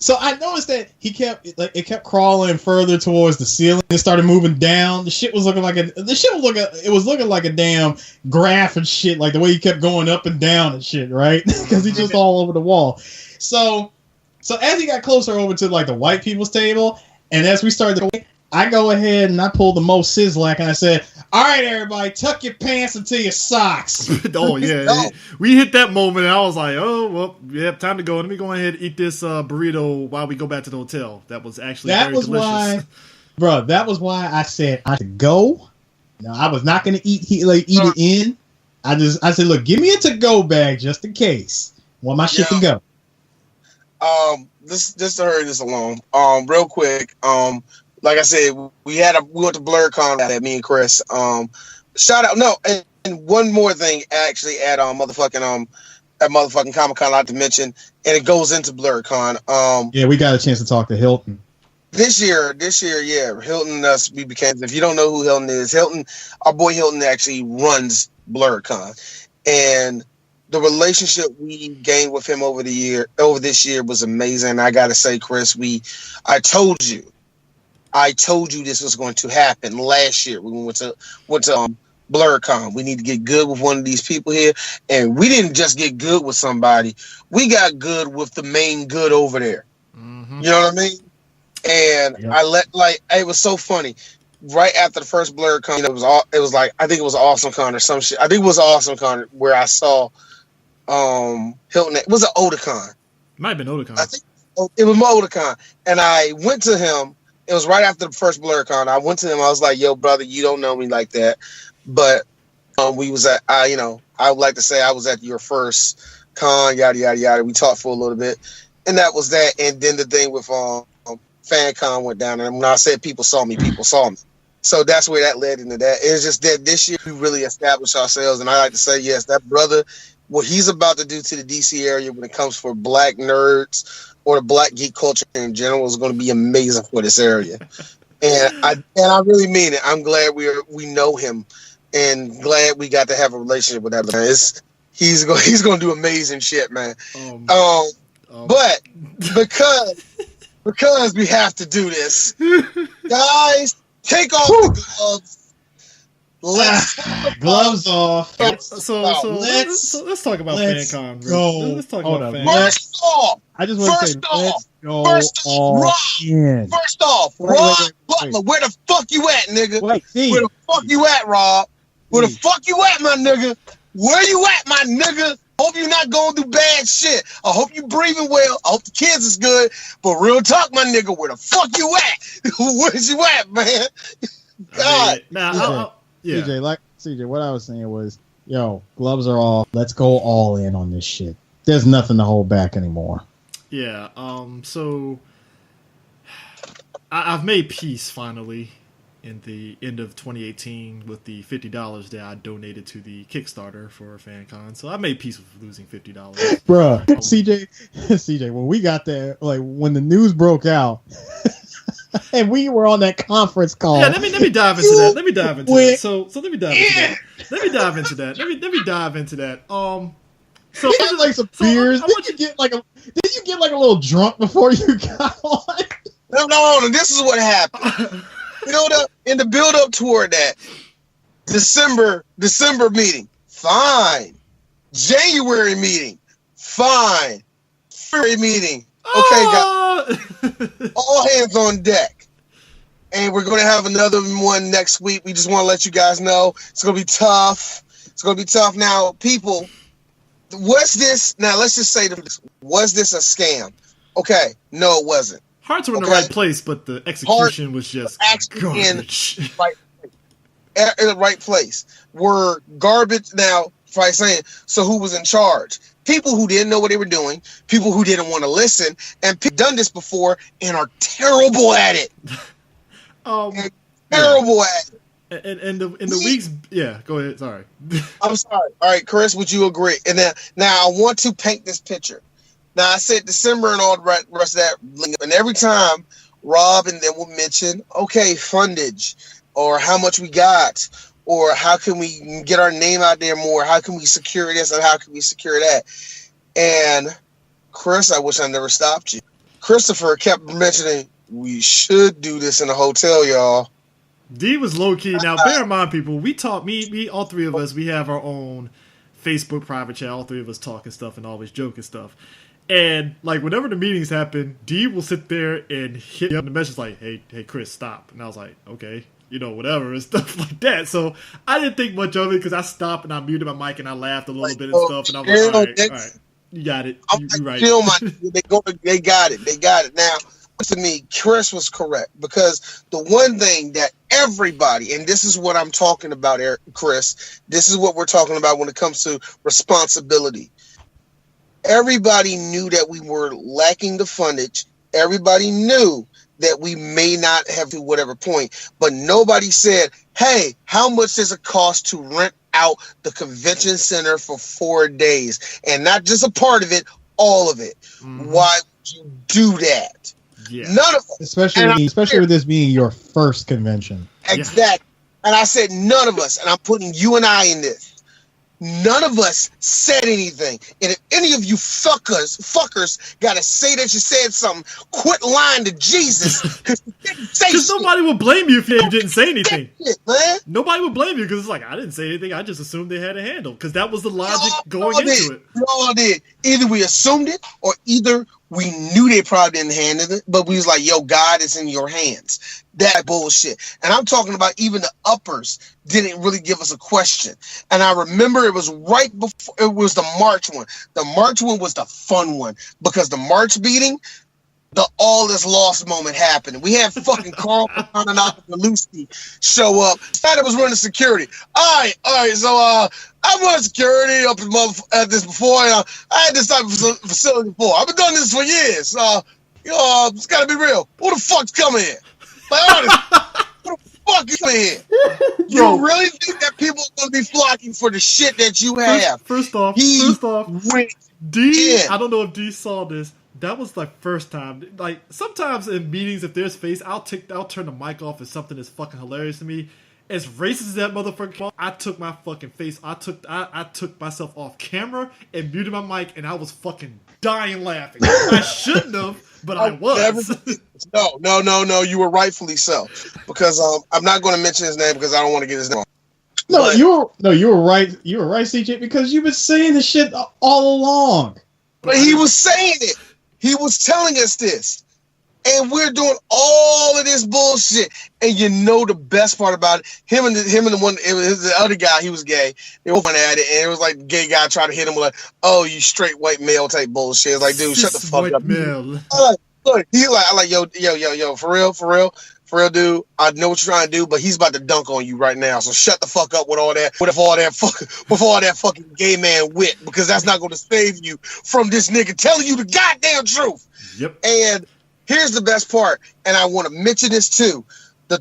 So I noticed that it kept crawling further towards the ceiling. It started moving down. The shit was looking like a damn graph and shit, like the way he kept going up and down and shit, right? Because he's just all over the wall. So as he got closer over to like the white people's table, and as we started to, I go ahead and I pulled the Mo Sizzlack and I said, all right, everybody, tuck your pants into your socks. Oh, yeah. We hit that moment and I was like, oh, well, we have time to go. Let me go ahead and eat this burrito while we go back to the hotel. That was actually very delicious. That was why I said I could go. No, I was not going to eat it in. I said, look, give me a to-go bag just in case. Want my shit to go. Just to hurry this along, real quick, like I said, we went to BlurCon at me and Chris. Shout out, and one more thing actually at motherfucking Comic-Con, not to mention, and it goes into BlurCon. Yeah, we got a chance to talk to Hilton. This year, yeah, Hilton and us, we became. If you don't know who Hilton is, our boy Hilton actually runs BlurCon, and the relationship we gained with him over this year was amazing. I gotta say, Chris, I told you this was going to happen last year when we went to BlurCon. We need to get good with one of these people here, and we didn't just get good with somebody. We got good with the main good over there. Mm-hmm. You know what I mean? And it was so funny. Right after the first BlurCon, it was like, I think it was AwesomeCon or some shit. I think it was AwesomeCon where I saw Hilton. It was an Otakon. Might have been Otakon. I think it was Otakon. And I went to him It was right after the first BlurCon. I went to him. I was like, "Yo, brother, you don't know me like that," but we was at. I would like to say I was at your first con. Yada yada yada. We talked for a little bit, and that was that. And then the thing with Fancon went down, and when I said people saw me, people saw me. So that's where that led into that. It's just that this year we really established ourselves, and I like to say, yes, that brother, what he's about to do to the DC area when it comes for black nerds or the black geek culture in general is going to be amazing for this area. And I really mean it. I'm glad we know him, and glad we got to have a relationship with that man. He's going to do amazing shit, man. But because we have to do this, guys, take off the gloves. Gloves off. Let's talk about Fancon. Let's talk about Fancon. First off, I just want to say, let's go First off, Rob Butler, where the fuck you at, nigga? Where the fuck you at, Rob? Where the fuck you at, my nigga? Where you at, my nigga? Hope you're not going through bad shit. I hope you breathing well. I hope the kids is good. But real talk, my nigga, where the fuck you at? Where's you at, man? God. CJ, what I was saying was, yo, gloves are off. Let's go all in on this shit. There's nothing to hold back anymore. Yeah. So I've made peace finally in the end of 2018 with the $50 that I donated to the Kickstarter for Fancon. So I made peace with losing $50. Bruh, CJ, when we got there, like when the news broke out and we were on that conference call. Yeah, let me dive into that. Let me dive into that. So let me dive into that. Let me dive into that. Let me dive into that. So you had like some beers. Did you get like a little drunk before you got on? No. This is what happened. In the build up toward that December meeting, fine. January meeting, fine. February meeting, okay, guys. All hands on deck. And we're going to have another one next week. We just want to let you guys know it's going to be tough. It's going to be tough. Now, people, was this? Now, let's just say this: was this a scam? Okay, no, it wasn't. Hearts were in the right place, but the execution was just garbage. In the right place. Were garbage. Now, if I saying, so who was in charge? People who didn't know what they were doing, people who didn't want to listen, and people done this before and are terrible at it. Terrible at it. And the weeks, yeah. Go ahead. Sorry. I'm sorry. All right, Chris, would you agree? And now I want to paint this picture. Now, I said December and all the rest of that. And every time Rob and them will mention, okay, fundage, or how much we got, or how can we get our name out there more? How can we secure this and how can we secure that? And Chris, I wish I never stopped you. Christopher kept mentioning, we should do this in a hotel, y'all. D was low-key. Now, bear in mind, people, we talk, me, all three of us, we have our own Facebook private chat. All three of us talking stuff and always joking stuff. And like whenever the meetings happen, D will sit there and hit me up the message like, "Hey, Chris, stop." And I was like, "Okay, whatever," and stuff like that. So I didn't think much of it because I stopped and I muted my mic and I laughed a little bit and stuff. And I was like, "All right, you got it. You're right." They got it. They got it. Now, to me, Chris was correct because the one thing that everybody, and this is what I'm talking about, Chris. This is what we're talking about when it comes to responsibility. Everybody knew that we were lacking the fundage. Everybody knew that we may not have to whatever point, but nobody said, hey, how much does it cost to rent out the convention center for 4 days? And not just a part of it, all of it. Mm-hmm. Why would you do that? Yeah. None of us. Especially with this being your first convention. Exactly. Yeah. And I said none of us, and I'm putting you and I in this. None of us said anything. And if any of you fuckers gotta say that you said something, quit lying to Jesus because you didn't say shit. Because nobody will blame you if you didn't say anything. Shit, man. Nobody will blame you because it's like, I didn't say anything. I just assumed they had a handle because that was the logic going into it. We all did. Either we assumed it or either we knew they probably didn't handle it, but we was like, yo, God is in your hands. That bullshit. And I'm talking about even the uppers didn't really give us a question. And I remember it was right before, it was the March one. The March one was the fun one because the March meeting, the all is lost moment happened. We had fucking Carl and Lucy show up. Snyder was running security. All right. So I've run security up at this before. I had this type of facility before. I've been doing this for years. It's got to be real. Who the fuck's coming here? Like, honest, who the fuck is coming here? You really think that people are going to be flocking for the shit that you have? First off, D. I don't know if D saw this. That was like first time. Like sometimes in meetings, if there's face, I'll turn the mic off if something is fucking hilarious to me. As racist as that motherfucker, I took my fucking face. I took myself off camera and muted my mic, and I was fucking dying laughing. I shouldn't have, but I was. No. You were rightfully so, because I'm not going to mention his name because I don't want to get his name wrong. You were right. You were right, CJ, because you've been saying this shit all along. But he was saying it. He was telling us this. And we're doing all of this bullshit. And you know the best part about it, him and the other guy, he was gay. They were going at it, and it was like the gay guy trying to hit him with like, "Oh, you straight white male" type bullshit. It's like, dude, shut the fuck up. Male. I like, yo, for real, dude. I know what you're trying to do, but he's about to dunk on you right now. So shut the fuck up with all that fucking gay man wit, because that's not going to save you from this nigga telling you the goddamn truth. Yep. And here's the best part, and I want to mention this too. The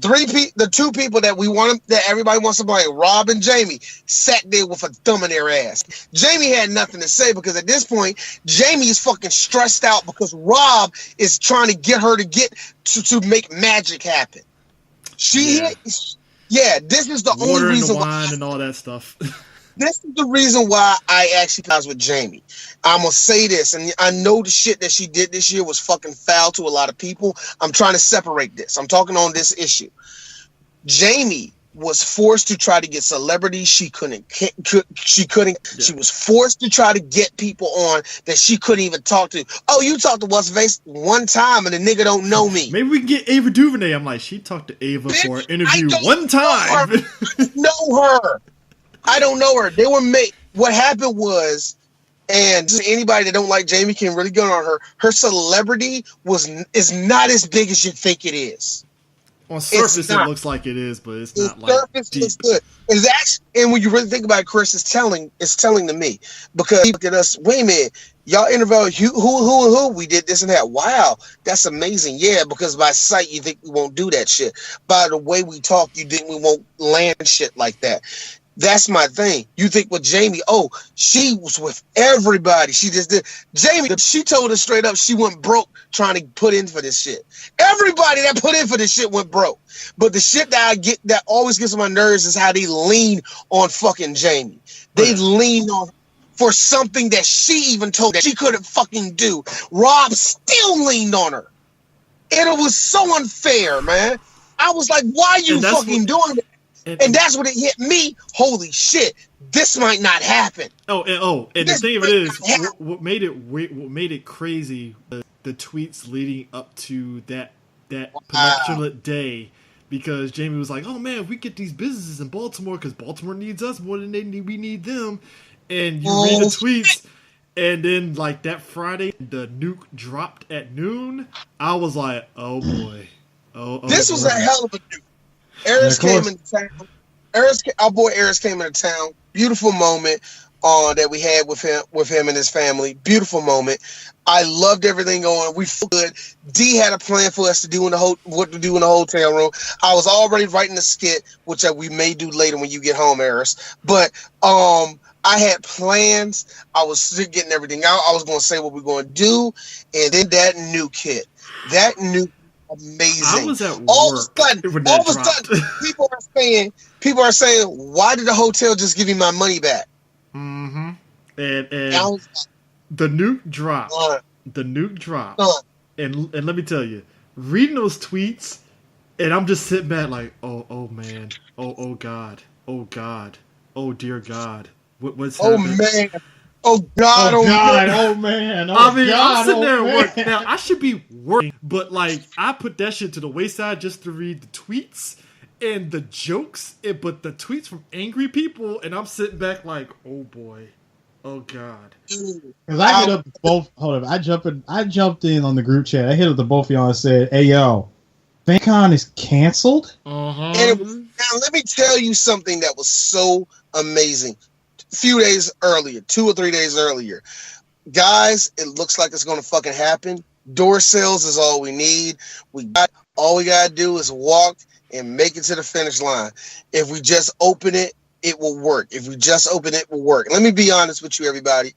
two people that everybody wants to blame, Rob and Jamie, sat there with a thumb in their ass. Jamie had nothing to say because at this point, Jamie is fucking stressed out because Rob is trying to get her to make magic happen. This is the only reason why. Wine and all that stuff. This is the reason why I actually was with Jamie. I'm going to say this, and I know the shit that she did this year was fucking foul to a lot of people. I'm trying to separate this. I'm talking on this issue. Jamie was forced to try to get celebrities she couldn't. Yeah. She was forced to try to get people on that she couldn't even talk to. Oh, you talked to what's face one time and the nigga don't know me. Maybe we can get Ava DuVernay. I'm like, she talked to Ava for an interview one time. I don't know her. They were made. What happened was, and anybody that don't like Jamie can really go on her. Her celebrity is not as big as you think it is. On surface, it looks like it is, but it's not like surface deep. Looks good. It's actually, and when you really think about it, Chris, it's telling to me, because he looked at us. Wait a minute, y'all interviewed who we did this and that. Wow, that's amazing. Yeah, because by sight you think we won't do that shit. By the way we talk, you think we won't land shit like that. That's my thing. You think with Jamie, she was with everybody. She just did. Jamie, she told us straight up she went broke trying to put in for this shit. Everybody that put in for this shit went broke. But the shit that I get that always gets on my nerves is how they lean on fucking Jamie. They lean on for something that she even told that she couldn't fucking do. Rob still leaned on her. And it was so unfair, man. I was like, why are you fucking doing it? And that's when it hit me. Holy shit, this might not happen. And the thing of it is, what made it crazy, the tweets leading up to that penultimate day, because Jamie was like, "Oh man, we get these businesses in Baltimore because Baltimore needs us more than we need them." And you read the tweets, and then like that Friday, the nuke dropped at noon. I was like, "Oh boy, this was a hell of a nuke." Eris came into town. Our boy Eris came into town. Beautiful moment that we had with him and his family. Beautiful moment. I loved everything going. We feel good. D had a plan for us to do what to do in the hotel room. I was already writing the skit, which we may do later when you get home, Eris. But I had plans. I was getting everything out. I was going to say what we're going to do, and then that nuke hit. That nuke. Amazing. I was at work. All of a sudden, people are saying, why did the hotel just give me my money back? Mm-hmm. And the nuke dropped. And let me tell you, reading those tweets, and I'm just sitting back like, oh man, oh God, oh dear God, what's happening? Man. Oh God! Oh man! I'm sitting there at work now. I should be working, but like I put that shit to the wayside just to read the tweets and the jokes. But the tweets from angry people, and I'm sitting back like, oh boy, Oh God. Because I hit up both. Hold up, I jumped in on the group chat. I hit up the both of y'all and said, "Hey yo, Fancon is canceled." Uh-huh. Now let me tell you something that was so amazing. A few days earlier, 2 or 3 days earlier, guys, it looks like it's going to fucking happen. Door sales is all we need. All we gotta do is walk and make it to the finish line. If we just open it, it will work. If we just open it, will work. Let me be honest with you, everybody.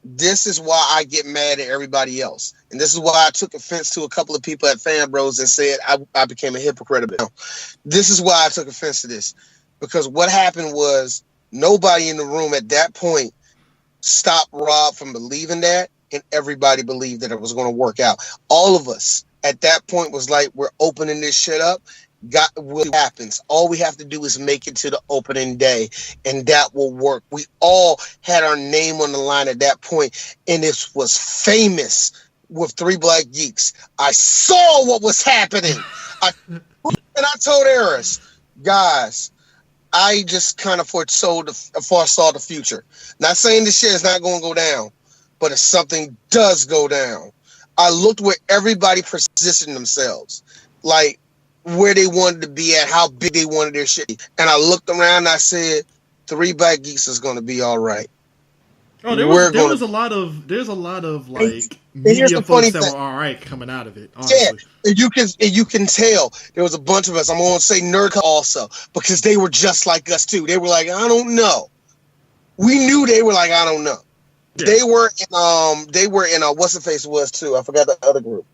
This is why I get mad at everybody else. And this is why I took offense to a couple of people at Fan Bros and said I became a hypocrite about it. This is why I took offense to this. Because what happened was nobody in the room at that point stopped Rob from believing that, and everybody believed that it was going to work out. All of us at that point was like, we're opening this shit up. What happens? All we have to do is make it to the opening day, and that will work. We all had our name on the line at that point, and it was famous with Three Black Geeks. I saw what was happening. And I told Eris, guys, I just kind of foresaw the future. Not saying this shit is not going to go down, but if something does go down, I looked where everybody positioned themselves, like where they wanted to be at, how big they wanted their shit. And I looked around and I said, Three Black Geeks is going to be all right. Oh, there's a lot of like media folks that were all right coming out of it. Honestly. Yeah, and you can tell there was a bunch of us. I'm going to say nerd also, because they were just like us too. They were like, I don't know. We knew they were like, I don't know. Yeah. They were in what's the face was too. I forgot the other group.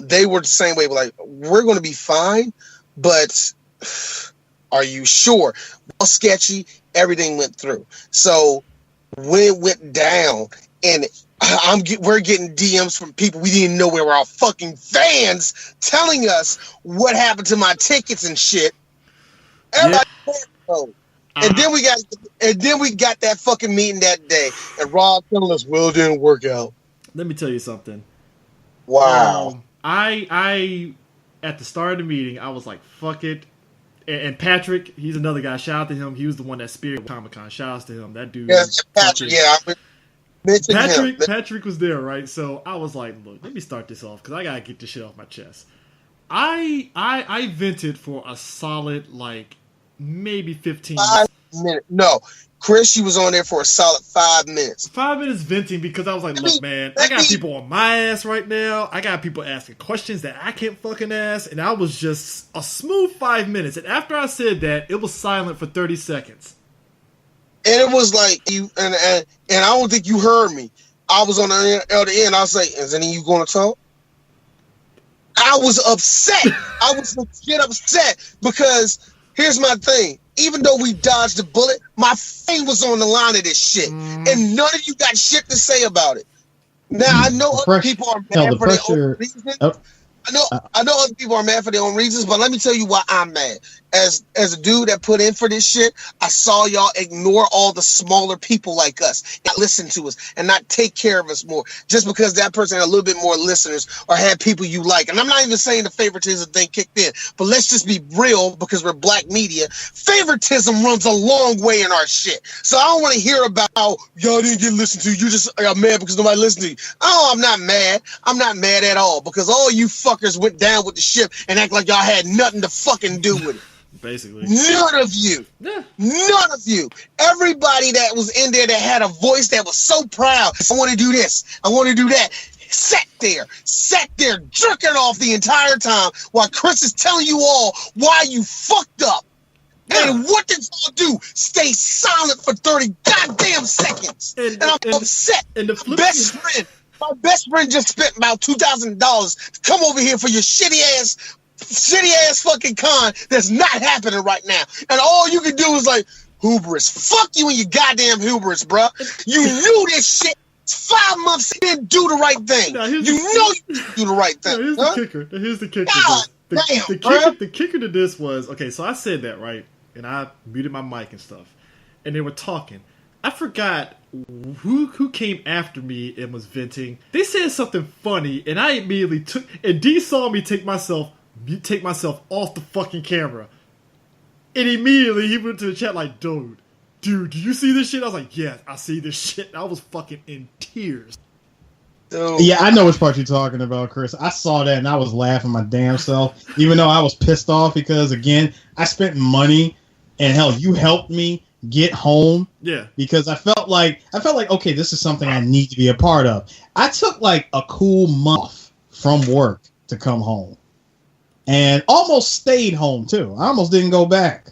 They were the same way. Like, we're going to be fine, but are you sure? Well, sketchy. Everything went through. So when it went down, and we're getting DMs from people we didn't know were our fucking fans telling us what happened to my tickets and shit. Everybody, and then we got that fucking meeting that day, and Rob telling us, well, it didn't work out. Let me tell you something. Wow. I at the start of the meeting, I was like, fuck it. And Patrick, he's another guy. Shout out to him. He was the one that speared Comic-Con. Shout out to him. That dude. Yeah, Patrick. Yeah, I mentioned him. Patrick was there, right? So I was like, look, let me start this off because I gotta get this shit off my chest. I vented for a solid like maybe 15 minutes. No, Chris, she was on there for a solid 5 minutes. 5 minutes venting because I was like, look, man, I got people on my ass right now. I got people asking questions that I can't fucking ask. And I was just a smooth 5 minutes. And after I said that, it was silent for 30 seconds. And it was like, and I don't think you heard me. I was on the other end. I was like, is any of you going to talk? I was upset. I was legit upset because here's my thing. Even though we dodged the bullet, my fame was on the line of this shit. And none of you got shit to say about it. Now, I know other people are mad for their own reasons. I know other people are mad for their own reasons, but let me tell you why I'm mad. As a dude that put in for this shit, I saw y'all ignore all the smaller people like us, not listen to us, and not take care of us more, just because that person had a little bit more listeners or had people you like. And I'm not even saying the favoritism thing kicked in, but let's just be real, because we're black media. Favoritism runs a long way in our shit. So I don't want to hear about how y'all didn't get listened to. You just are mad because nobody listened to you. Oh, I'm not mad. I'm not mad at all, because all you fuckers went down with the ship and act like y'all had nothing to fucking do with it. Basically. None of you. Yeah. None of you. Everybody that was in there that had a voice that was so proud. I want to do this. I want to do that. Sat there, jerking off the entire time while Chris is telling you all why you fucked up. Yeah. And what did y'all do? Stay silent for 30 goddamn seconds. And I'm upset. And my best friend just spent about $2,000 to come over here for your shitty ass fucking con that's not happening right now. And all you can do is like, hubris. Fuck you and your goddamn hubris, bruh. You knew this shit 5 months you didn't do the right thing. Now, you didn't do the right thing. Here's the kicker. The kicker to this was, okay, so I said that, right? And I muted my mic and stuff. And they were talking. I forgot who came after me and was venting. They said something funny, and I immediately took, and D saw me take myself off the fucking camera. And immediately he went to the chat like, dude, dude, do you see this shit? I was like, yeah, I see this shit. I was fucking in tears. Dude. Yeah, I know which part you're talking about, Chris. I saw that and I was laughing my damn self, even though I was pissed off because, again, I spent money and hell, you helped me get home. Yeah. Because I felt like, okay, this is something I need to be a part of. I took like a cool month from work to come home and almost stayed home too. I almost didn't go back.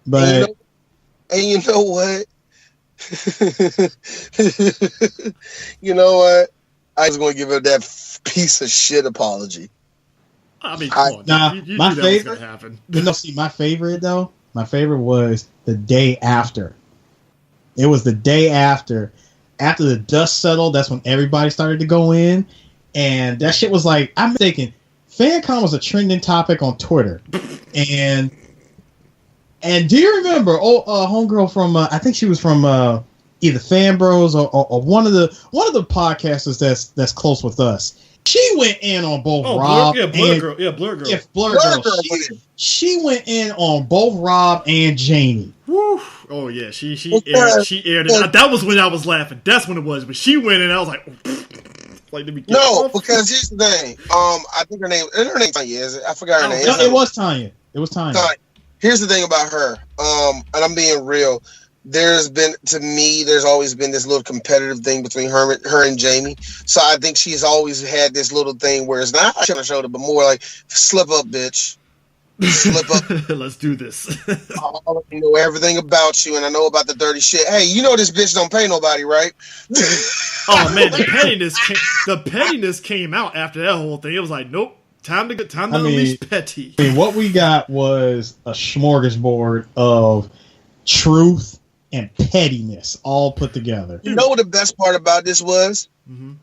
But and you know what? You know what? I was going to give her that piece of shit apology. I mean, come on. Nah, you my knew that favorite. was gonna happen. No, see, my favorite though. My favorite was the day after. It was the day after the dust settled. That's when everybody started to go in, and that shit was like, I'm thinking, Fancon was a trending topic on Twitter, and do you remember? Homegirl from I think she was from either Fan Bros or one of the podcasters that's close with us. She went in on both Rob Blur Girl. Yeah, Blur Girl. Yeah, Blur Girl. She went in on both Rob and Jamie. Woo. Oh yeah, she aired it. That was when I was laughing. That's when it was. But she went in, I was like, like, let me get off. Because here's the thing. I think her name Tanya, is it? I forgot her name. No, it was Tanya. Here's the thing about her. And I'm being real. There's always been this little competitive thing between her and Jamie. So I think she's always had this little thing where it's not on her shoulder, but more like, slip up, bitch. Slip up. Let's do this. I know everything about you, and I know about the dirty shit. Hey, you know this bitch don't pay nobody, right? Oh man, the pettiness came out after that whole thing. It was like, nope, time to unleash petty. I mean, what we got was a smorgasbord of truth and pettiness all put together. You know what the best part about this was? Mm-hmm.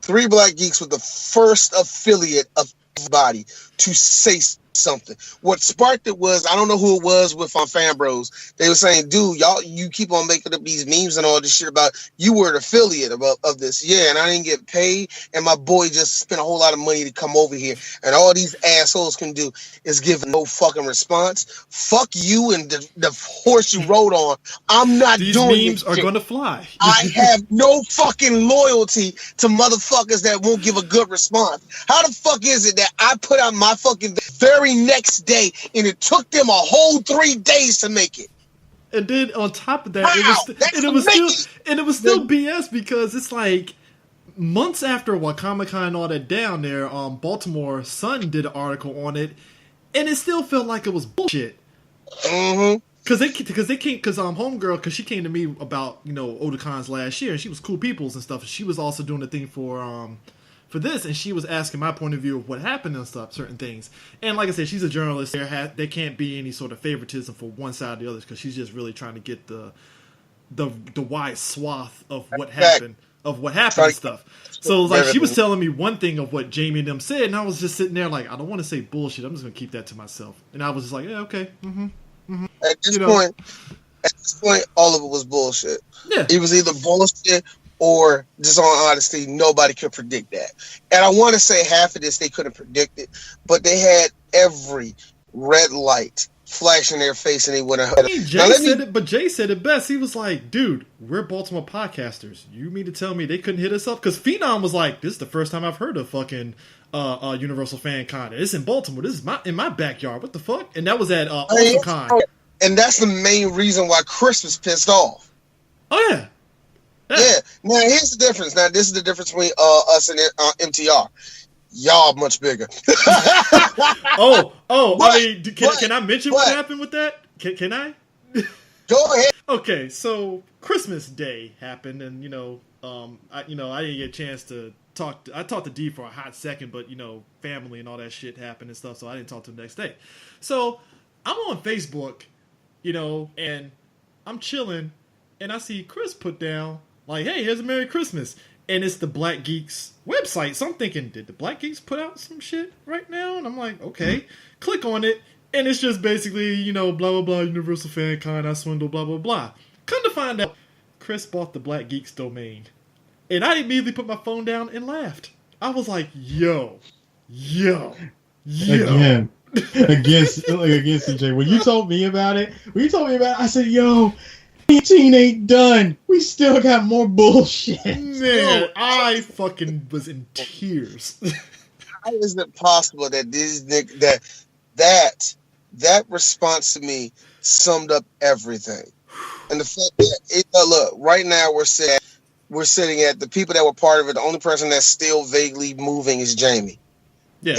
Three Black Geeks was the first affiliate of Body to say something. What sparked it was, I don't know who it was with Fan Bros. They were saying, dude, you keep on making up these memes and all this shit about you were an affiliate of this. Yeah, and I didn't get paid, and my boy just spent a whole lot of money to come over here, and all these assholes can do is give no fucking response. Fuck you and the horse you rode on. I'm not these doing memes this are shit. Going to fly. I have no fucking loyalty to motherfuckers that won't give a good response. How the fuck is it that I put out my fucking very next day and it took them a whole 3 days to make it? And then on top of that, it was still BS because it's like months after Wakama and all that down there, Baltimore Sun did an article on it, and it still felt like it was bullshit. Mm-hmm. Because homegirl, because she came to me about Otakons last year, and she was Cool Peoples and stuff. And she was also doing the thing for this, and she was asking my point of view of what happened and stuff, certain things. And like I said, she's a journalist. There can't be any sort of favoritism for one side or the other because she's just really trying to get the wide swath of what happened. And stuff. So it was like she was telling me one thing of what Jamie and them said, and I was just sitting there like, I don't want to say bullshit. I'm just gonna keep that to myself. And I was just like, yeah, okay. Mm-hmm. Mm-hmm. At this point, all of it was bullshit. Yeah. It was either bullshit or, just on honesty, nobody could predict that. And I want to say half of this they couldn't predict it, but they had every red light flash in their face and they wouldn't. Jay said it best. He was like, dude, we're Baltimore podcasters. You mean to tell me they couldn't hit us up? Because Phenom was like, this is the first time I've heard of fucking Universal Fancon. It's in Baltimore. This is in my backyard. What the fuck? And that was at AwesomeCon. And that's the main reason why Chris was pissed off. Oh yeah. Yeah. Now here's the difference. Now this is the difference between us and MTR. Y'all much bigger. Can I mention what happened with that? Can I? Go ahead. Okay, so Christmas Day happened, and I didn't get a chance to talk. I talked to D for a hot second, but family and all that shit happened and stuff, so I didn't talk to him the next day. So I'm on Facebook, and I'm chilling, and I see Chris put down like, "Hey, here's a Merry Christmas." And it's the Black Geeks website. So I'm thinking, did the Black Geeks put out some shit right now? And I'm like, okay. Click on it. And it's just basically, blah, blah, blah, Universal Fancon, I swindle, blah, blah, blah. Come to find out, Chris bought the Black Geeks domain. And I immediately put my phone down and laughed. I was like, yo. Again, against CJ. When you told me about it, I said, "Yo, 18 ain't done. We still got more bullshit." Man, I fucking was in tears. How is it possible that this nigga that response to me summed up everything? And the fact that look, right now we're sitting at the people that were part of it. The only person that's still vaguely moving is Jamie. Yeah,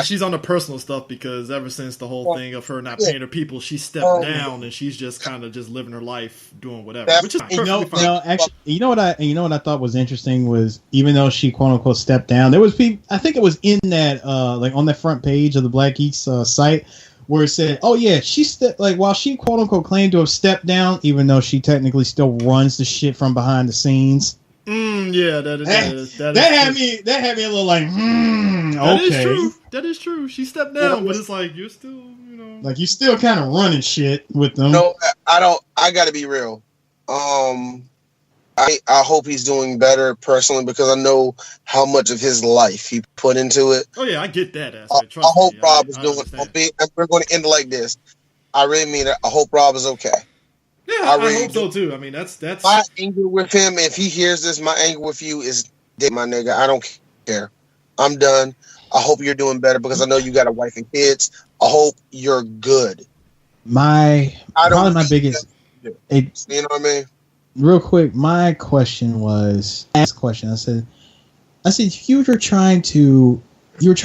she's on the personal stuff because ever since the whole thing of her not paying her people, she stepped down and she's just kind of just living her life, doing whatever. Which is perfectly fine. Actually, you know what I thought was interesting was even though she quote unquote stepped down, there was people. I think it was in that like on the front page of the Black Geeks site where it said, "Oh yeah, while she quote unquote claimed to have stepped down, even though she technically still runs the shit from behind the scenes." Yeah, that had me a little like, okay. That is true. She stepped down, but it's like you're still, like you still kind of running shit with them. No, I don't. I got to be real. I hope he's doing better personally because I know how much of his life he put into it. Oh yeah, I get that aspect. I hope Rob is doing. We're going to end it like this. I really mean it. I hope Rob is okay. Yeah, I hope so too. I mean, that's my anger with him. If he hears this, my anger with you is dead, my nigga. I don't care. I'm done. I hope you're doing better because I know you got a wife and kids. I hope you're good. My biggest. You know what I mean? Real quick, my question was. I said, you were trying to use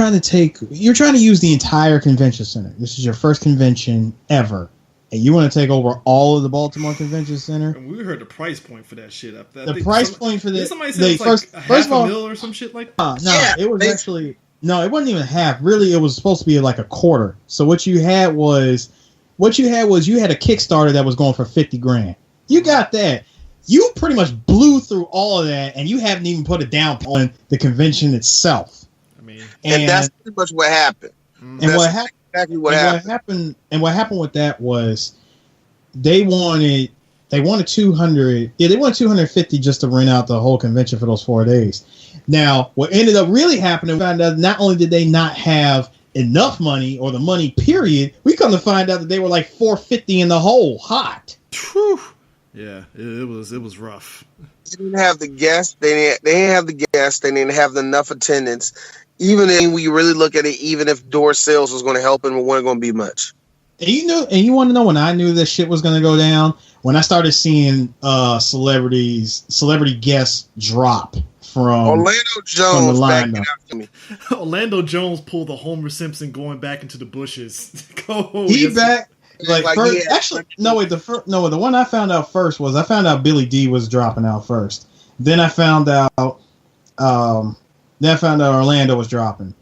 the entire convention center. This is your first convention ever. And you want to take over all of the Baltimore Convention Center? And we heard the price point for that shit. The price point for this. Somebody said it was like half a mil or some shit like that. It wasn't even half. Really, it was supposed to be like a quarter. So what you had was you had a Kickstarter that was going for $50,000. You got that. You pretty much blew through all of that, and you haven't even put a down on the convention itself. I mean, and that's pretty much what happened. And what happened? Exactly what happened. And what happened with that was they wanted 200. Yeah, they wanted 250 just to rent out the whole convention for those 4 days. Now, what ended up really happening, we found out not only did they not have enough money or the money, period, we come to find out that they were like 450 in the hole, hot. Whew. Yeah, it was rough. They didn't have the guests. They didn't have the guests. They didn't have enough attendance. Even if we really look at it, even if door sales was going to help, and it wasn't going to be much. And you want to know when I knew this shit was going to go down? When I started seeing celebrity guests drop from Orlando Jones backing out to me. Orlando Jones pulled the Homer Simpson going back into the bushes. Back. The one I found out first was Billy D was dropping out first. Then I found out Orlando was dropping.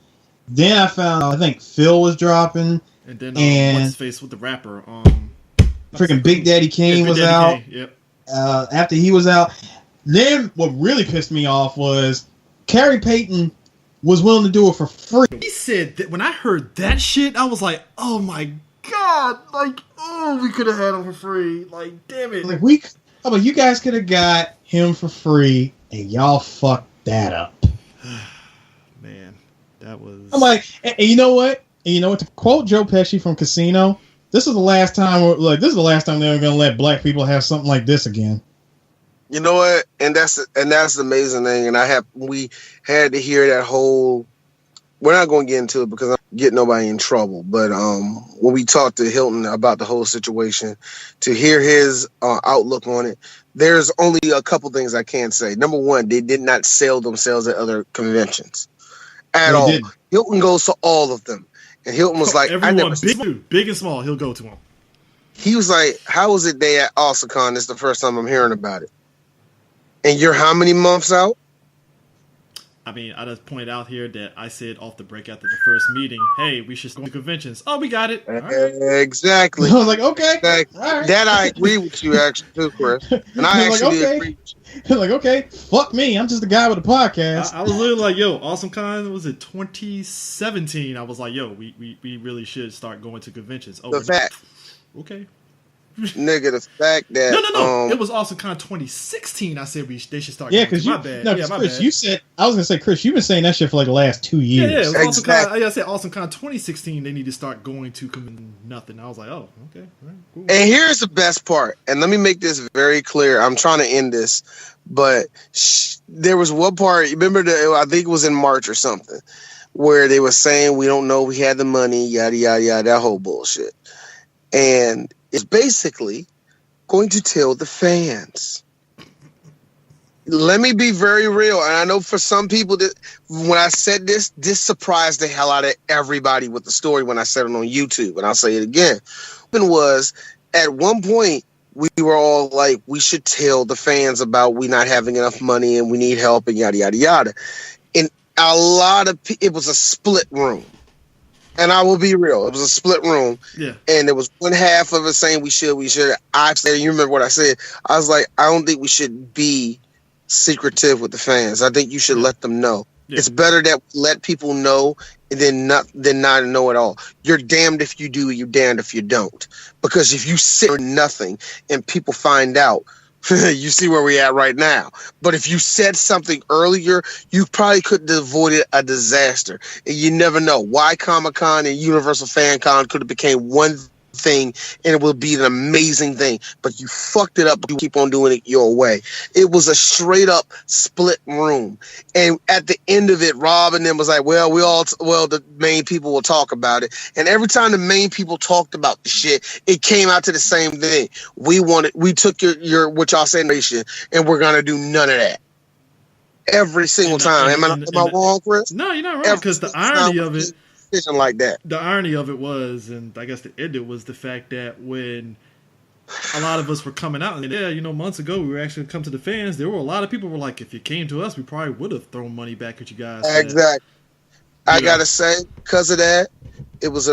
Then I found out I think Phil was dropping. And then what's his face with the rapper? Freaking Big Daddy Kane was out. Yep. After he was out, then what really pissed me off was Carrie Payton was willing to do it for free. He said that when I heard that shit, I was like, oh my god, like, oh, we could have had him for free. Like, damn it. Like you guys could have got him for free, and y'all fucked that up. Man, that was. I'm like, and you know what? To quote Joe Pesci from Casino, this is the last time they're gonna let black people have something like this again. You know what? And that's the amazing thing. And we had to hear that whole. We're not going to get into it because I'm getting nobody in trouble. But when we talked to Hilton about the whole situation, to hear his outlook on it, there's only a couple things I can say. Number one, they did not sell themselves at other conventions at all. Didn't. Hilton goes to all of them. And Hilton was like, everyone, big and small, he'll go to them. He was like, how was it day at OscarCon? This is the first time I'm hearing about it. And you're how many months out? I mean, I just pointed out here that I said off the break after the first meeting, hey, we should go to conventions. Oh, we got it. Right. Exactly. I was like, okay. Exactly. Right. That I agree with you, actually, too, Chris. And I actually agree with you. Like, okay, fuck me. I'm just a guy with a podcast. I was literally like, yo, AwesomeCon, was it 2017? I was like, yo, we really should start going to conventions. Oh, the fact. Okay. nigga, the fact that no. It was AwesomeCon 2016. I said they should start. Yeah, because my bad. No, yeah, my Chris, bad. you said I was gonna say, Chris, you've been saying that shit for like the last 2 years. Yeah, it was exactly. I said AwesomeCon 2016. They need to start going to nothing. I was like, oh, okay, all right, cool. And here's the best part, and let me make this very clear. I'm trying to end this, but there was one part. Remember, I think it was in March or something, where they were saying we don't know we had the money, yada yada yada, that whole bullshit, and it's basically going to tell the fans. Let me be very real, and I know for some people that when I said this surprised the hell out of everybody with the story when I said it on YouTube, and I'll say it again. What was at one point we were all like, we should tell the fans about we not having enough money and we need help and yada yada yada, and a lot of it was a split room. And I will be real. It was a split room. Yeah. And there was one half of it saying we should. I said, you remember what I said? I was like, I don't think we should be secretive with the fans. I think you should let them know. Yeah. It's better that we let people know than not know at all. You're damned if you do, you're damned if you don't. Because if you sit for nothing and people find out, you see where we're at right now. But if you said something earlier, you probably could have avoided a disaster. And you never know. Why Comic-Con and Universal Fancon could have became one thing and it would be an amazing thing. But you fucked it up. You keep on doing it your way. It was a straight up split room. And at the end of it, Rob and them was like, the main people will talk about it. And every time the main people talked about the shit, it came out to the same thing. We took your what y'all say nation, and we're gonna do none of that. Every single time. Am I wrong, Chris? No, you're not wrong. Because the irony of it, like that. The irony of it was, and I guess the end it was the fact that when a lot of us were coming out, and months ago we were actually come to the fans. There were a lot of people who were like, if you came to us, we probably would have thrown money back at you guys. Exactly. I gotta say, because of that, it was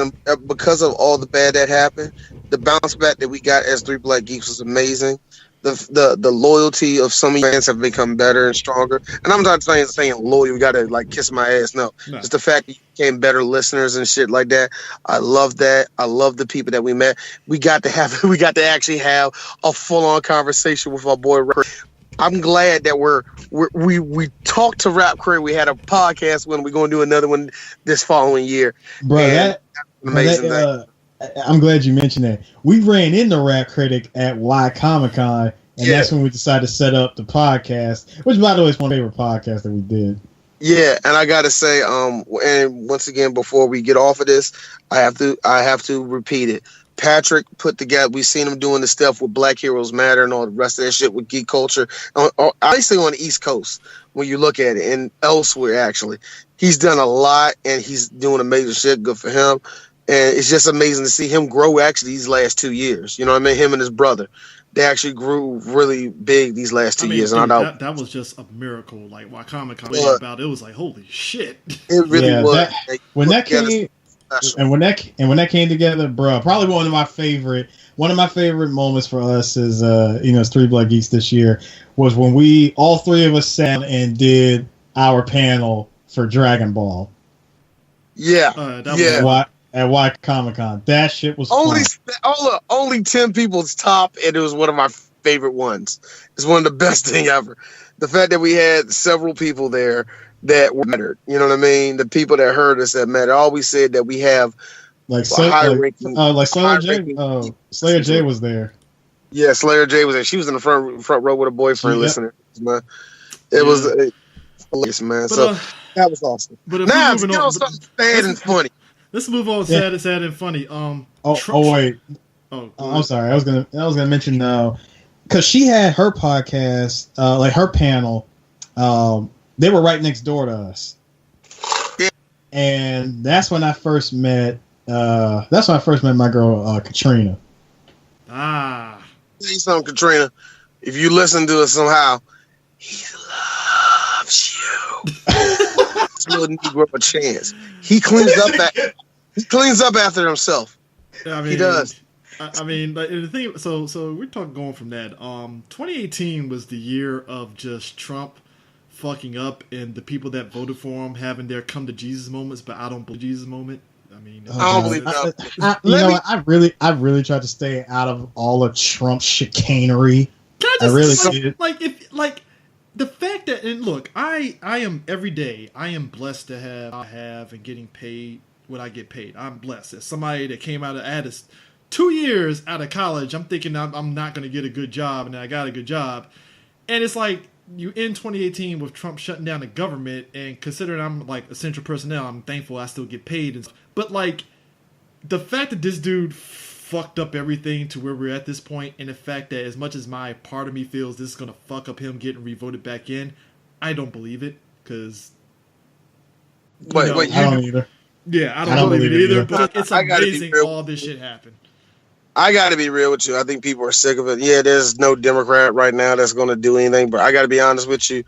because of all the bad that happened. The bounce back that we got as Three Black Geeks was amazing. The loyalty of some fans have become better and stronger. And I'm not saying loyal, you gotta like kiss my ass. No. Just the fact that you became better listeners and shit like that. I love that. I love the people that we met. We got to actually have a full on conversation with our boy Rap. I'm glad that we talked to Rap Critic. We had a podcast when we're gonna do another one this following year. Bro, that's an amazing thing. I'm glad you mentioned that. We ran into Rap Critic at Y Comic Con, and that's when we decided to set up the podcast, which, by the way, is one of my favorite podcasts that we did. Yeah, and I gotta say, and once again, before we get off of this, I have to repeat it. Patrick put together. We've seen him doing the stuff with Black Heroes Matter and all the rest of that shit with geek culture. Basically on the East Coast, when you look at it, and elsewhere actually, he's done a lot, and he's doing amazing shit. Good for him. And it's just amazing to see him grow actually these last 2 years. You know what I mean? Him and his brother. They actually grew really big these last 2 years. Dude, that was just a miracle. Like, while Comic-Con was about it was like, holy shit. It really was. When that came together, bro, probably one of my favorite moments for us is as Three Black Geeks this year was when all three of us sat and did our panel for Dragon Ball. Yeah. At Y Comic Con. That shit was only 10 people's top, and it was one of my favorite ones. It's one of the best thing ever. The fact that we had several people there that mattered. You know what I mean? The people that heard us that mattered. I always said that we have Slayer J was there. Yeah, Slayer J was there. She was in the front row with a boyfriend listening. Man. It was hilarious, man. So that was awesome. But now let's get on something sad and funny. Let's move on. Sad and funny. Wait. I'm sorry. I was gonna mention because she had her podcast, like her panel. They were right next door to us, and that's when I first met. My girl Katrina. Tell you something, Katrina. If you listen to us somehow, he loves you. This little Negro a chance. He cleans up after himself. I mean, he does. I mean, like, the thing. So we're talking going from that. 2018 was the year of just Trump fucking up, and the people that voted for him having their come to Jesus moments, but I don't believe Jesus moment. I mean, I don't believe that. I really tried to stay out of all of Trump's chicanery. Can I I really did. Like the fact that, and look, I am every day I am blessed to have and getting paid what I get paid. I'm blessed as somebody that came out of 2 years out of college. I'm thinking I'm not going to get a good job, and then I got a good job, and it's like you in 2018 with Trump shutting down the government, and considering I'm like essential personnel, I'm thankful I still get paid. But like the fact that this dude fucked up everything to where we're at this point, and the fact that as much as my part of me feels this is gonna fuck up him getting revoted back in, I don't believe it because. I don't either. Yeah, I don't believe it either. But it's amazing all this shit happened. I got to be real with you. I think people are sick of it. Yeah, there's no Democrat right now that's going to do anything, but I got to be honest with you.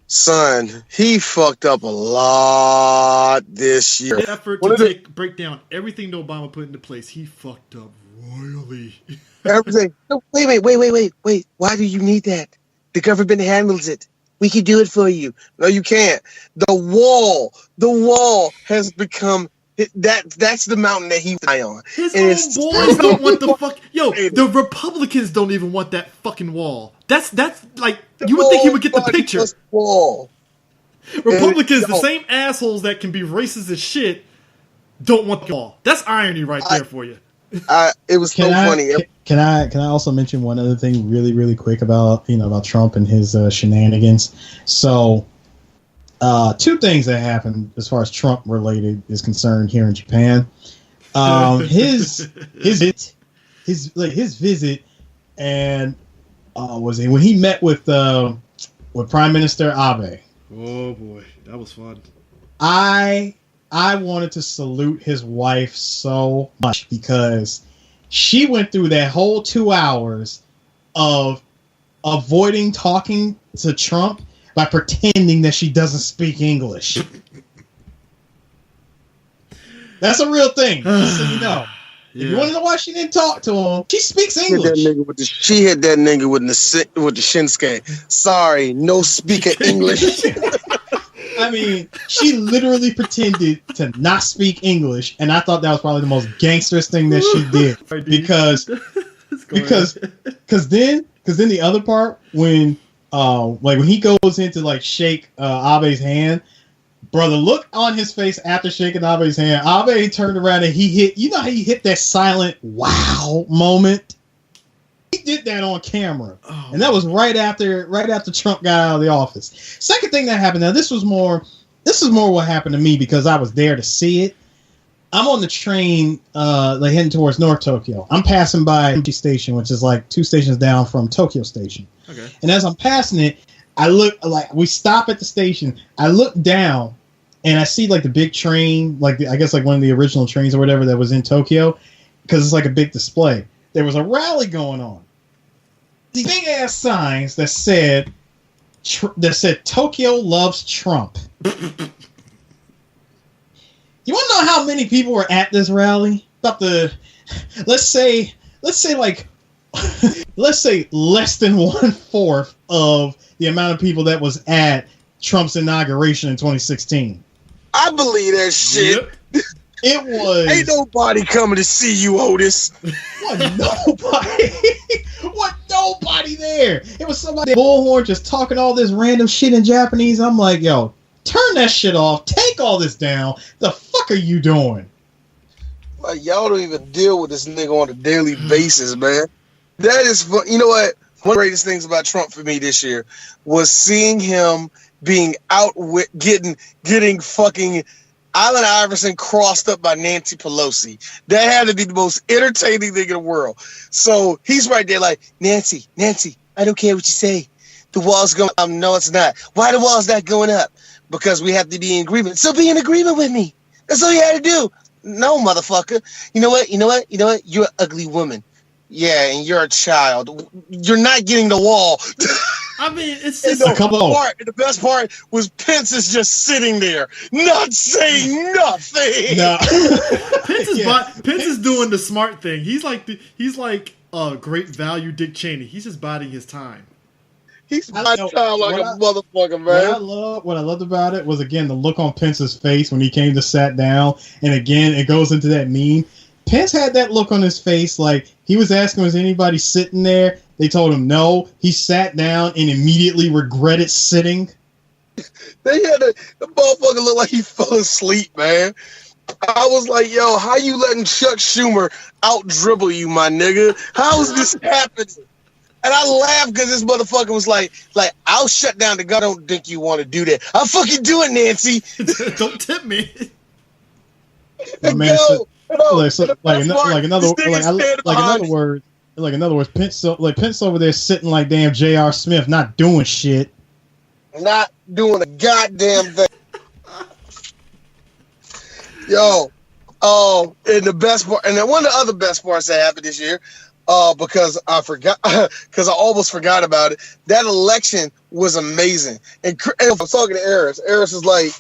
Son, he fucked up a lot this year. The effort to break down everything that Obama put into place, he fucked up royally. Everything. No, wait. Why do you need that? The government handles it. We can do it for you. No, you can't. The wall has become... That's the mountain that he's high on. His own boys don't want the fuck. Yo, the Republicans don't even want that fucking wall. That's like you would think he would get the picture. Wall. Republicans, the same assholes that can be racist as shit, don't want the wall. That's irony right there for you. It was so funny. Can I also mention one other thing really, really quick about Trump and his shenanigans? So. Two things that happened as far as Trump related is concerned here in Japan. His visit, and was it when he met with Prime Minister Abe? Oh boy, that was fun. I wanted to salute his wife so much because she went through that whole 2 hours of avoiding talking to Trump by pretending that she doesn't speak English. That's a real thing, just so you know. Yeah. If you want to know why she didn't talk to him, she speaks English. She hit that nigga with the Shinsuke. Sorry, no speaker English. I mean, she literally pretended to not speak English, and I thought that was probably the most gangsterous thing that she did. Because then the other part when he goes in to like shake Abe's hand, brother, look on his face after shaking Abe's hand. Abe turned around and he hit. You know how he hit that silent wow moment. He did that on camera, and that was right after Trump got out of the office. Second thing that happened. Now this is more what happened to me because I was there to see it. I'm on the train, heading towards North Tokyo. I'm passing by Uchi Station, which is like 2 stations down from Tokyo Station. Okay. And as I'm passing it, I look we stop at the station. I look down, and I see like the big train, I guess like one of the original trains or whatever that was in Tokyo, because it's like a big display. There was a rally going on. These big ass signs that said Tokyo loves Trump. You want to know how many people were at this rally? Let's say less than 1/4 of the amount of people that was at Trump's inauguration in 2016. I believe that shit. Yep. It was. Ain't nobody coming to see you, Otis. What nobody there. It was somebody bullhorn just talking all this random shit in Japanese. I'm like, yo, turn that shit off. Take all this down. The fuck are you doing? Like, y'all don't even deal with this nigga on a daily basis, man. That is fun. You know what? One of the greatest things about Trump for me this year was seeing him being out with getting fucking Allen Iverson crossed up by Nancy Pelosi. That had to be the most entertaining thing in the world. So he's right there like, Nancy, I don't care what you say. The wall's going up. No, it's not. Why the wall's not going up? Because we have to be in agreement. So be in agreement with me. That's all you had to do. No, motherfucker. You know what? You're an ugly woman. Yeah, and you're a child. You're not getting the wall. I mean, it's just the best part was Pence is just sitting there, not saying nothing. No. Pence is doing the smart thing. He's like great value Dick Cheney. He's just biding his time. He's my child like a motherfucker, man. What I loved about it was, again, the look on Pence's face when he came to sat down. And again, it goes into that meme. Pence had that look on his face like he was asking, was anybody sitting there? They told him no. He sat down and immediately regretted sitting. They had the motherfucker look like he fell asleep, man. I was like, yo, how you letting Chuck Schumer out dribble you, my nigga? How is this happening? And I laughed because this motherfucker was like, I'll shut down the gun. I don't think you want to do that. I'll fucking do it, Nancy. Don't tip me. My man, in other words, Pence over there sitting like damn J.R. Smith, not doing shit. Not doing a goddamn thing. Yo, and the best part, and then one of the other best parts that happened this year, because I forgot, because I almost forgot about it. That election was amazing, and I was talking to Eris. Eris was like,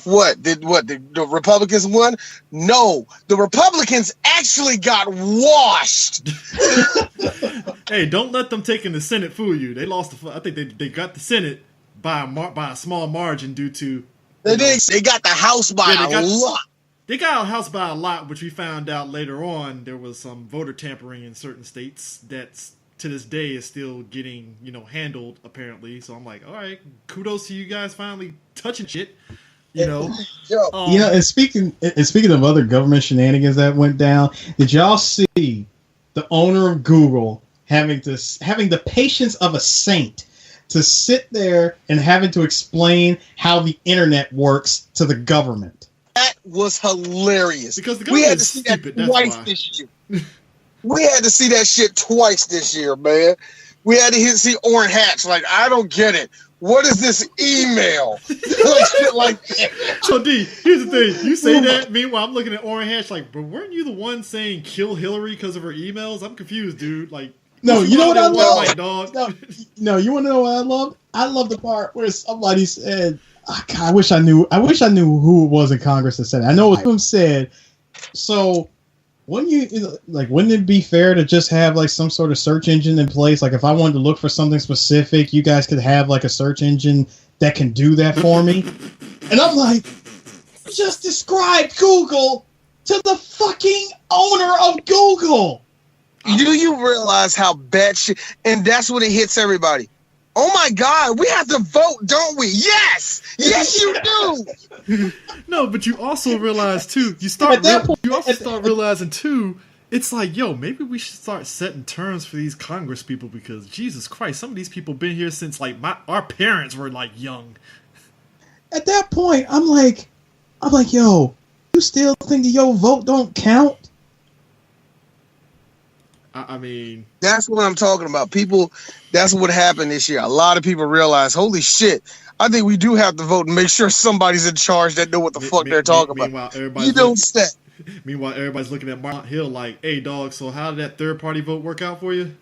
the Republicans won? No, the Republicans actually got washed. Hey, don't let them take in the Senate fool you. They lost I think they got the Senate by a small margin due to. They got the House by a lot. They got a House by a lot, which we found out later on. There was some voter tampering in certain states that's to this day is still getting handled apparently. So I'm like, all right, kudos to you guys finally touching shit. And speaking of other government shenanigans that went down, did y'all see the owner of Google having the patience of a saint to sit there and having to explain how the internet works to the government? That was hilarious. Because the government is stupid. Twice this year. We had to see that shit twice this year, man. We had to see Orrin Hatch. Like, I don't get it. What is this email? Shit like that. So, D, here's the thing. You say that. Meanwhile, I'm looking at Orrin Hatch like, but weren't you the one saying kill Hillary because of her emails? I'm confused, dude. Like, no, you know what I love? Dog? No, you want to know what I love? I love the part where somebody said, God, I wish I knew who it was in Congress that said it. I know who said, so wouldn't it be fair to just have like some sort of search engine in place? Like if I wanted to look for something specific, you guys could have like a search engine that can do that for me. And I'm like, just describe Google to the fucking owner of Google. Do you realize how bad shit? And that's when it hits everybody. Oh my God, we have to vote, don't we? Yes, you do. No, but you also realize too. You also start realizing too. It's like, yo, maybe we should start setting terms for these Congress people because Jesus Christ, some of these people been here since like our parents were like young. At that point, I'm like, yo, you still think that your vote don't count? I mean, that's what I'm talking about. People, that's what happened this year. A lot of people realize, holy shit, I think we do have to vote and make sure somebody's in charge that know what the fuck they're talking about. Meanwhile, everybody's looking at Mont Hill like, hey, dog, so how did that third party vote work out for you?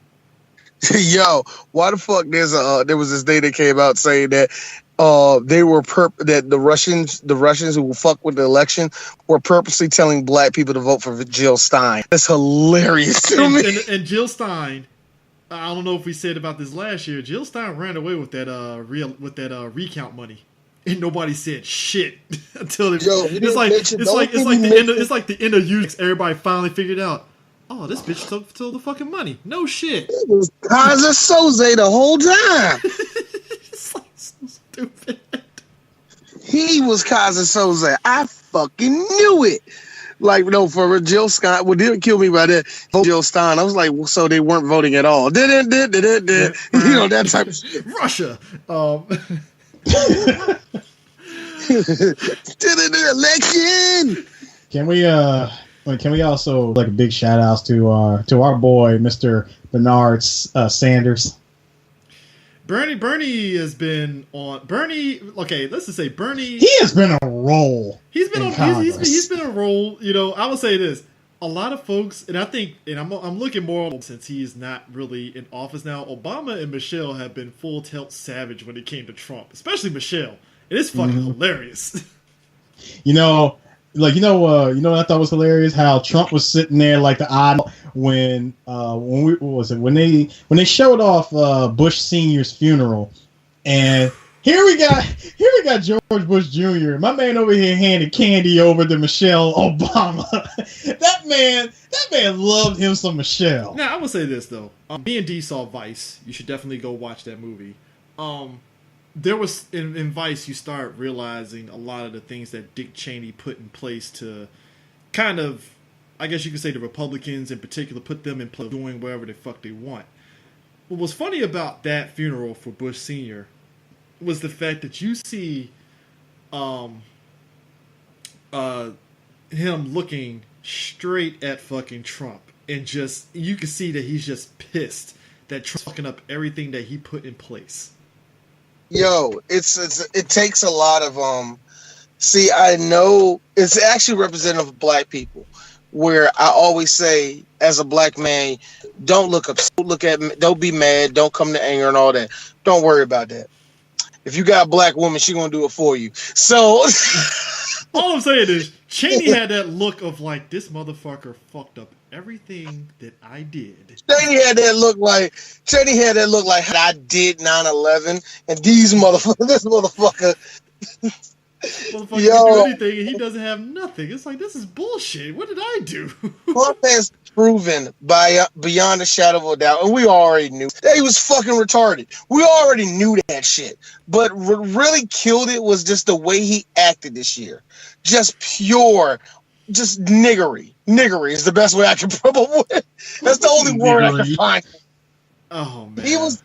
Yo, why the fuck there was this day that came out saying that that the Russians who fuck with the election were purposely telling black people to vote for Jill Stein. That's hilarious to me. And Jill Stein, I don't know if we said about this last year. Jill Stein ran away with that recount money, and nobody said shit until it's like the end of use. Everybody finally figured out. Oh, this bitch took the fucking money. No shit. It was Kaiser Soze the whole time. It's like so stupid. He was Kaiser Soze. I fucking knew it. Like, no, for Jill Stein, what didn't kill me by that, Jill Stein, I was like, well, so they weren't voting at all. You know, that type of shit. Russia. Did the election. Can we also like a big shout out to our boy Mr. Bernard Sanders? Bernie has been on Bernie. Okay, let's just say Bernie. He has been a roll. He's been on. He's been a roll. You know, I would say this. A lot of folks, and I think, and I'm looking more since he's not really in office now. Obama and Michelle have been full tilt savage when it came to Trump, especially Michelle. It is fucking hilarious. You know what I thought was hilarious? How Trump was sitting there like the odd when we what was it when they showed off Bush Senior's funeral, and here we got George Bush Jr. My man over here handed candy over to Michelle Obama. that man loved him some Michelle. Now I will say this though, me and D saw Vice. You should definitely go watch that movie. There was in Vice, you start realizing a lot of the things that Dick Cheney put in place to kind of, I guess you could say the Republicans in particular, put them in place doing whatever the fuck they want. What was funny about that funeral for Bush Sr. was the fact that you see him looking straight at fucking Trump, and just you can see that he's just pissed that Trump's fucking up everything that he put in place. Yo, it takes a lot of see, I know it's actually representative of black people, where I always say, as a black man, don't don't be mad, don't come to anger and all that. Don't worry about that. If you got a black woman, she gonna do it for you. So all I'm saying is, Cheney had that look of like, this motherfucker fucked up everything that I did. Cheney had that look like I did 9/11, and this motherfucker. Motherfucker can do anything, and he doesn't have nothing. It's like, this is bullshit. What did I do? Trump has proven beyond a shadow of a doubt, and we already knew that he was fucking retarded. We already knew that shit. But what really killed it was just the way he acted this year. Just pure, just niggery. Niggery is the best way I can come up with. That's the only word I can find. Oh, man. He was,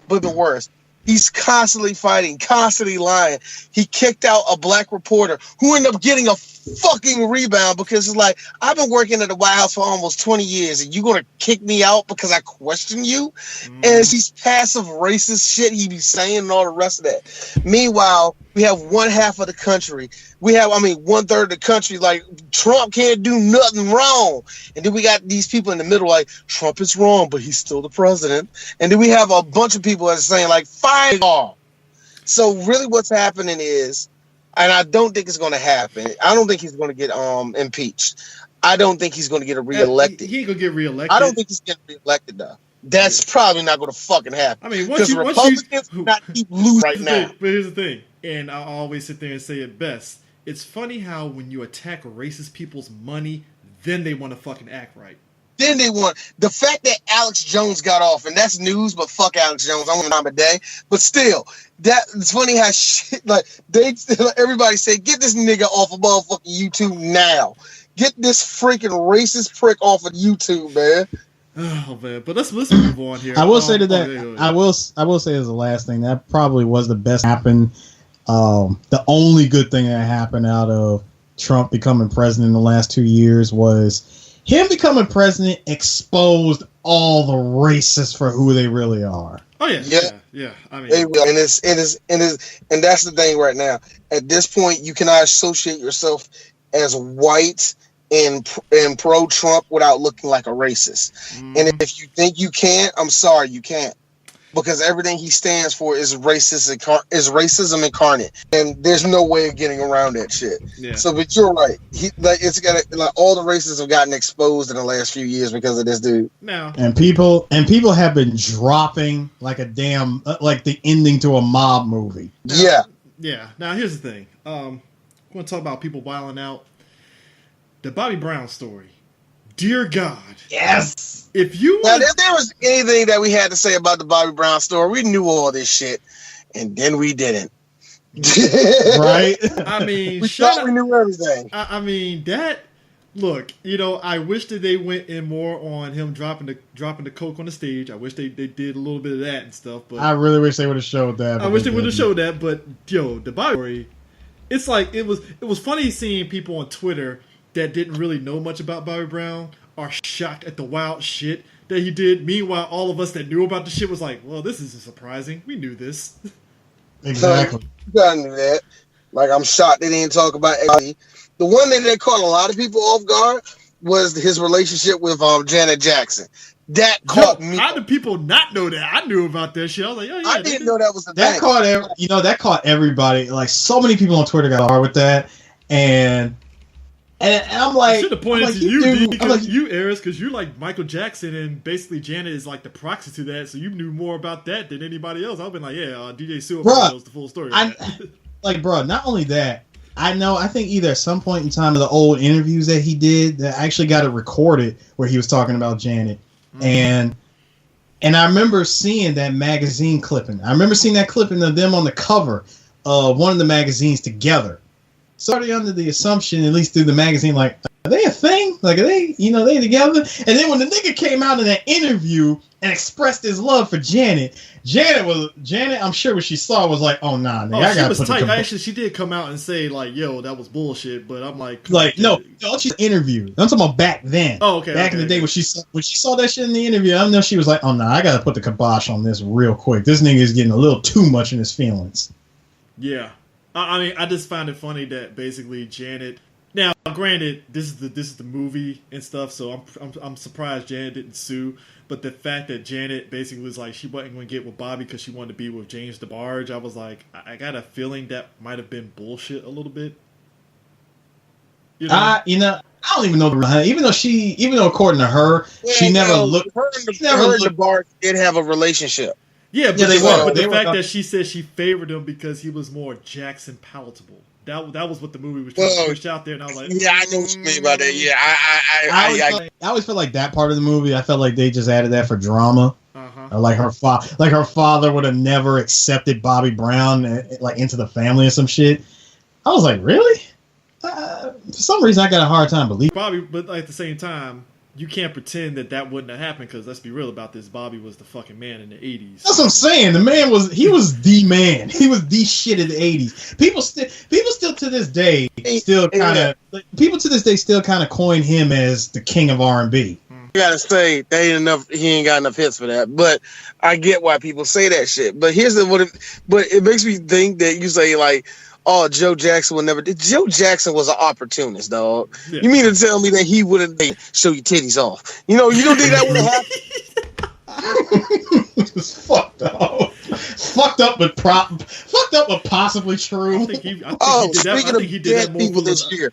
but the worst. He's constantly fighting, constantly lying. He kicked out a black reporter who ended up getting a fucking rebound because it's like, I've been working at the White House for almost 20 years and you're going to kick me out because I question you? And he's passive racist shit he be saying and all the rest of that. Meanwhile, we have one half of the country. One third of the country, like, Trump can't do nothing wrong. And then we got these people in the middle like, Trump is wrong, but he's still the president. And then we have a bunch of people that are saying like, fine all. So really what's happening is, and I don't think it's going to happen. I don't think he's going to get impeached. I don't think he's going to get reelected. He ain't going to get reelected. I don't think he's getting reelected though. That's probably not going to fucking happen. I mean, because Republicans do not keep losing right now. But here's the thing, and I always sit there and say it best. It's funny how when you attack racist people's money, then they want to fucking act right. Then they want the fact that Alex Jones got off, and that's news. But fuck Alex Jones, I'm on a day. But still, it's funny how shit like everybody say, get this nigga off of motherfucking YouTube now. Get this freaking racist prick off of YouTube, man. Oh man, but let's move on here. I will say that I will say as the last thing, that probably was the best happen. The only good thing that happened out of Trump becoming president in the last 2 years was him becoming president exposed all the racists for who they really are. Oh yeah. I mean, they will, and that's the thing right now. At this point, you cannot associate yourself as white and pro-Trump without looking like a racist. And if you think you can't, I'm sorry, you can't. Because everything he stands for is racism incarnate, and there's no way of getting around that shit. Yeah. So, but you're right. All the racists have gotten exposed in the last few years because of this dude. No. And people have been dropping like a damn like the ending to a mob movie. Yeah. Yeah. Now here's the thing. We're gonna talk about people wilding out. The Bobby Brown story. Dear God. Yes. If there was anything that we had to say about the Bobby Brown story, we knew all this shit, and then we didn't. Right? I mean, we thought we knew everything. I mean that. Look, I wish that they went in more on him dropping the coke on the stage. I wish they did a little bit of that and stuff. But I really wish they would have showed that. I wish they would have showed that. But the Bobby story, it's like it was funny seeing people on Twitter that didn't really know much about Bobby Brown are shocked at the wild shit that he did. Meanwhile, all of us that knew about the shit was like, well, this isn't surprising. We knew this. Exactly. You gotta know that. Like, I'm shocked they didn't talk about it. The one thing that caught a lot of people off guard was his relationship with Janet Jackson. That caught me. How did people not know that? I knew about that shit. I was like, oh yeah. I didn't know that was the thing. That caught everybody. Like, so many people on Twitter got hard with that. And And I'm like, I should have pointed to you, you, dude. I'm like, you, Eris, because you're like Michael Jackson, and basically Janet is like the proxy to that, so you knew more about that than anybody else. I've been like, yeah, DJ Silver knows the full story. Like, bro, not only that, I think either at some point in time of the old interviews that he did, that I actually got it recorded where he was talking about Janet. And I remember seeing that magazine clipping. I remember seeing that clipping of them on the cover of one of the magazines together. Started under the assumption, at least through the magazine, like, are they a thing? Like, are they, they together? And then when the nigga came out in that interview and expressed his love for Janet, I'm sure what she saw was like, oh, nah, nigga, I gotta put tight. Actually, she did come out and say, like, yo, that was bullshit, but I'm like... no, she's interviewed. I'm talking about back then. Oh, okay. Back in the day when she saw that shit in the interview, I know she was like, oh, nah, I gotta put the kibosh on this real quick. This nigga is getting a little too much in his feelings. Yeah. I mean, I just find it funny that basically Janet... Now, granted, this is the movie and stuff, so I'm surprised Janet didn't sue. But the fact that Janet basically was like she wasn't going to get with Bobby because she wanted to be with James DeBarge, I was like, I got a feeling that might have been bullshit a little bit. I don't even know. Even though according to her, she never looked. Her and DeBarge did have a relationship. Yeah, but the fact that she said she favored him because he was more Jackson palatable. That was what the movie was trying to push out there, and I was like, yeah, I know what you mean by that. Yeah, I always feel like that part of the movie. I felt like they just added that for drama. Like her father would have never accepted Bobby Brown like into the family or some shit. I was like, really? For some reason, I got a hard time believing Bobby, but at the same time, you can't pretend that wouldn't have happened because let's be real about this. Bobby was the fucking man in the 80s. That's what I'm saying. The man was the man. He was the shit in the 80s. People still to this day still kind of coin him as the king of R&B. You gotta say he ain't got enough hits for that. But I get why people say that shit. But but it makes me think that you say like, oh, Joe Jackson would never. Joe Jackson was an opportunist, dog. Yeah. You mean to tell me that he wouldn't show your titties off? You don't think that would have happened? It was fucked up. Fucked up, but possibly true. Speaking of dead people this year.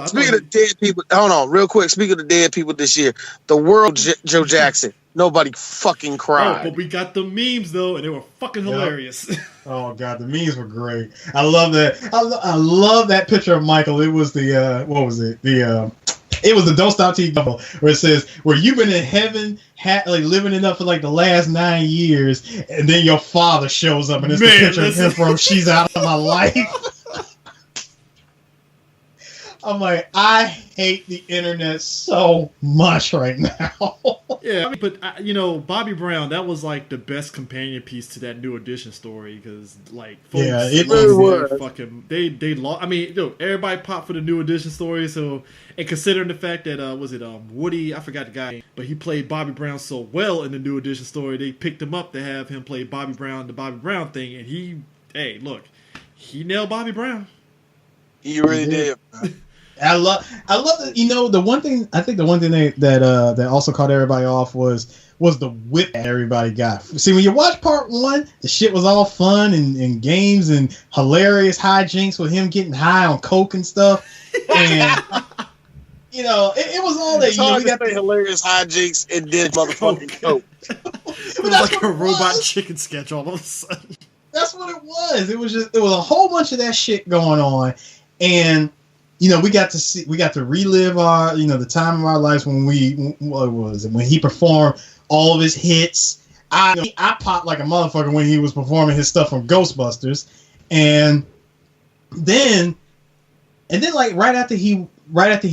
Speaking of dead people, hold on, real quick. Speaking of dead people this year, the world Joe Jackson. Nobody fucking cried. Oh, but we got the memes though, and they were fucking hilarious. Oh god, the memes were great. I love that. I love that picture of Michael. It was the what was it? It was the Don't Stop TV bubble where it says, where you've been in heaven, living it up for like the last 9 years, and then your father shows up, and it's the picture of him from She's Out of My Life. I'm like, I hate the internet so much right now. Yeah, but Bobby Brown, that was like the best companion piece to that New Edition story because, like, folks, yeah, it really was. Fucking, they lost. I mean, everybody popped for the New Edition story. So, and considering the fact that was it Woody? I forgot the guy, but he played Bobby Brown so well in the New Edition story, they picked him up to have him play Bobby Brown, the Bobby Brown thing, and he nailed Bobby Brown. He really did. I love that. The one thing that also caught everybody off was the whip that everybody got. See, when you watch part one, the shit was all fun and games and hilarious hijinks with him getting high on coke and stuff, and it was all that. We got the hilarious hijinks and did motherfucking coke. It was like a robot chicken sketch all of a sudden. That's what it was. It was a whole bunch of that shit going on, and. We got to relive our, the time of our lives when when he performed all of his hits. I popped like a motherfucker when he was performing his stuff from Ghostbusters, and then like right after he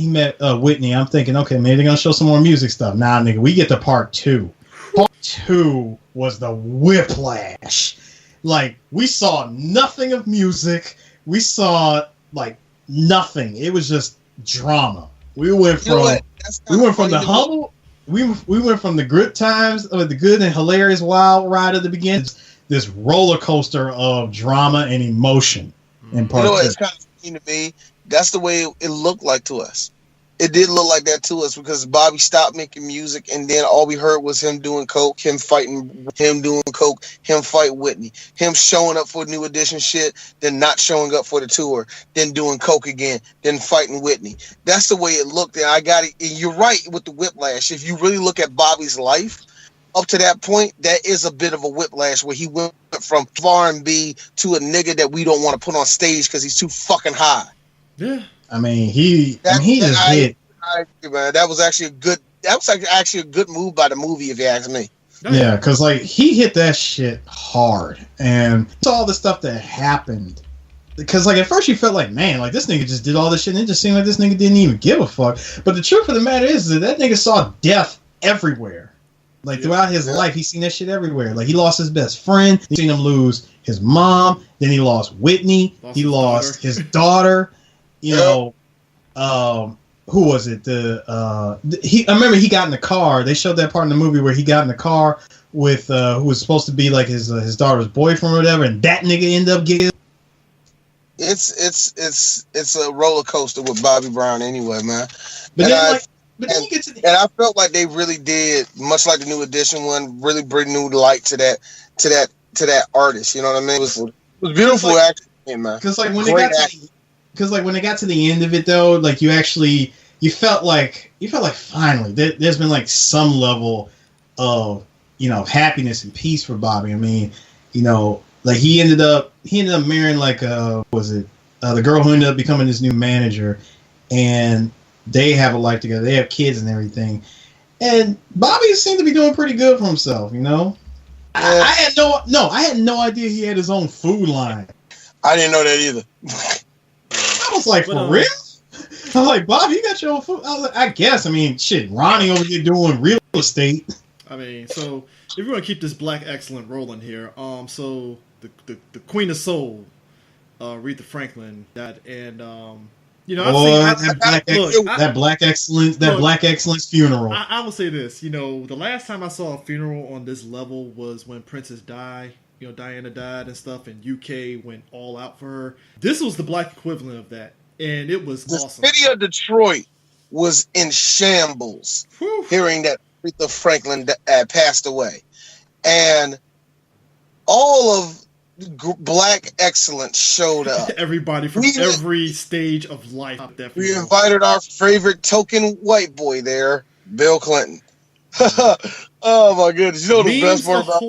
met Whitney, I'm thinking, okay, maybe they're gonna show some more music stuff. Nah, nigga, we get to part two. Part two was the whiplash. Like, we saw nothing of music. We saw like nothing. It was just drama. We went from the humble. We went from the good times, the good and hilarious wild ride at the beginning, this roller coaster of drama and emotion. In part two. It's kind of funny to me. That's the way it looked like to us. It did look like that to us because Bobby stopped making music, and then all we heard was him doing coke, him fighting, him doing coke, him fight Whitney, him showing up for New Edition shit, then not showing up for the tour, then doing coke again, then fighting Whitney. That's the way it looked, and I got it. And you're right with the whiplash. If you really look at Bobby's life up to that point, that is a bit of a whiplash where he went from R&B to a nigga that we don't want to put on stage because he's too fucking high. Yeah. I mean, he just hit. I agree, man. That was actually a good. That was actually a good move by the movie, if you ask me. Yeah, because like he hit that shit hard, and it's all the stuff that happened. Because like at first you felt like, man, like this nigga just did all this shit, and it just seemed like this nigga didn't even give a fuck. But the truth of the matter is that nigga saw death everywhere. Like throughout his life, he's seen that shit everywhere. Like he lost his best friend, he seen him lose his mom, then he lost Whitney, he lost his daughter. You know, who was it? I remember he got in the car. They showed that part in the movie where he got in the car with who was supposed to be like his daughter's boyfriend or whatever, and that nigga ended up getting. It's a roller coaster with Bobby Brown anyway, man. But and I felt like they really did, much like the New Edition one, really bring new light to that artist. You know what I mean? It was beautiful acting, man. Because like when they got to the end of it though, like you felt like finally there's been like some level of happiness and peace for Bobby. I mean, like he ended up marrying like the girl who ended up becoming his new manager, and they have a life together. They have kids and everything, and Bobby seemed to be doing pretty good for himself. I had no idea he had his own food line. I didn't know that either. I was like, for real? I was like, Bob, you got your own food? I was like, I guess. I mean, shit, Ronnie over here doing real estate. I mean, so if you want to keep this black excellent rolling here, so the Queen of Soul, Aretha Franklin, died, and that black excellence funeral. I will say this, the last time I saw a funeral on this level was when Princess died. Diana died and stuff, and UK went all out for her. This was the black equivalent of that, and it was awesome. The city of Detroit was in shambles. Whew. Hearing that Aretha Franklin passed away, and all of black excellence showed up. Everybody from every stage of life. We invited our favorite token white boy there, Bill Clinton. Oh my goodness! The best part about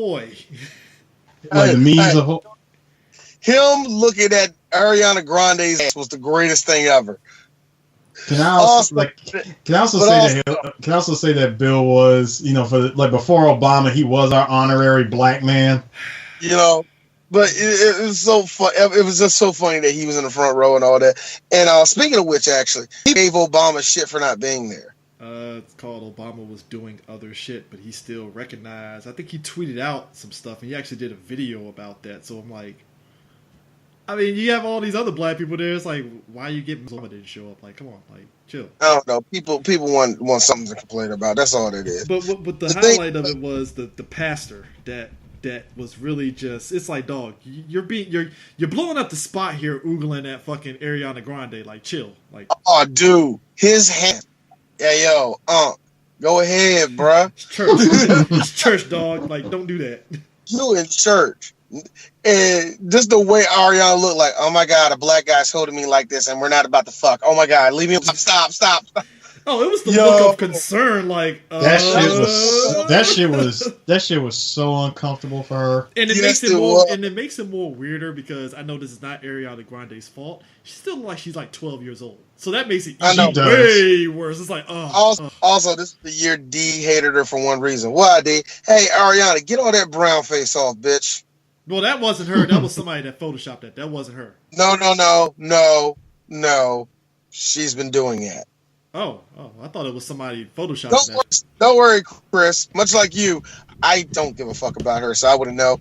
like the memes of him looking at Ariana Grande's ass was the greatest thing ever. Can I also say that Bill was, before Obama, he was our honorary black man. But it was so fun. It was just so funny that he was in the front row and all that. And speaking of which, actually, he gave Obama shit for not being there. It's called Obama was doing other shit, but he still recognized. I think he tweeted out some stuff, and he actually did a video about that. So I'm like, I mean, you have all these other black people there. It's like, why you getting Obama didn't show up? Like, come on, like, chill. I don't know. People want something to complain about. That's all it is. But the highlight of it was the pastor that was really just. It's like, dog, you're blowing up the spot here, oogling at fucking Ariana Grande. Like, chill. Like, oh, dude, his hand. Yeah, yo, go ahead, bruh. It's church. It's church, dog. Like, don't do that. You in church. And just the way Ariana looked like, oh my God, a black guy's holding me like this and we're not about to fuck. Oh my God, leave me alone. Stop. Oh, it was the look of concern, like that shit was so uncomfortable for her. And it makes it more weirder because I know this is not Ariana Grande's fault. She's still she's 12 years old. So that makes it way worse. It's like, Also, this is the year D hated her for one reason. Why, D? Hey, Ariana, get all that brown face off, bitch. Well, that wasn't her. That was somebody that photoshopped that. That wasn't her. No. She's been doing that. Oh, I thought it was somebody photoshopped that. Don't worry, Chris. Much like you, I don't give a fuck about her, so I wouldn't know.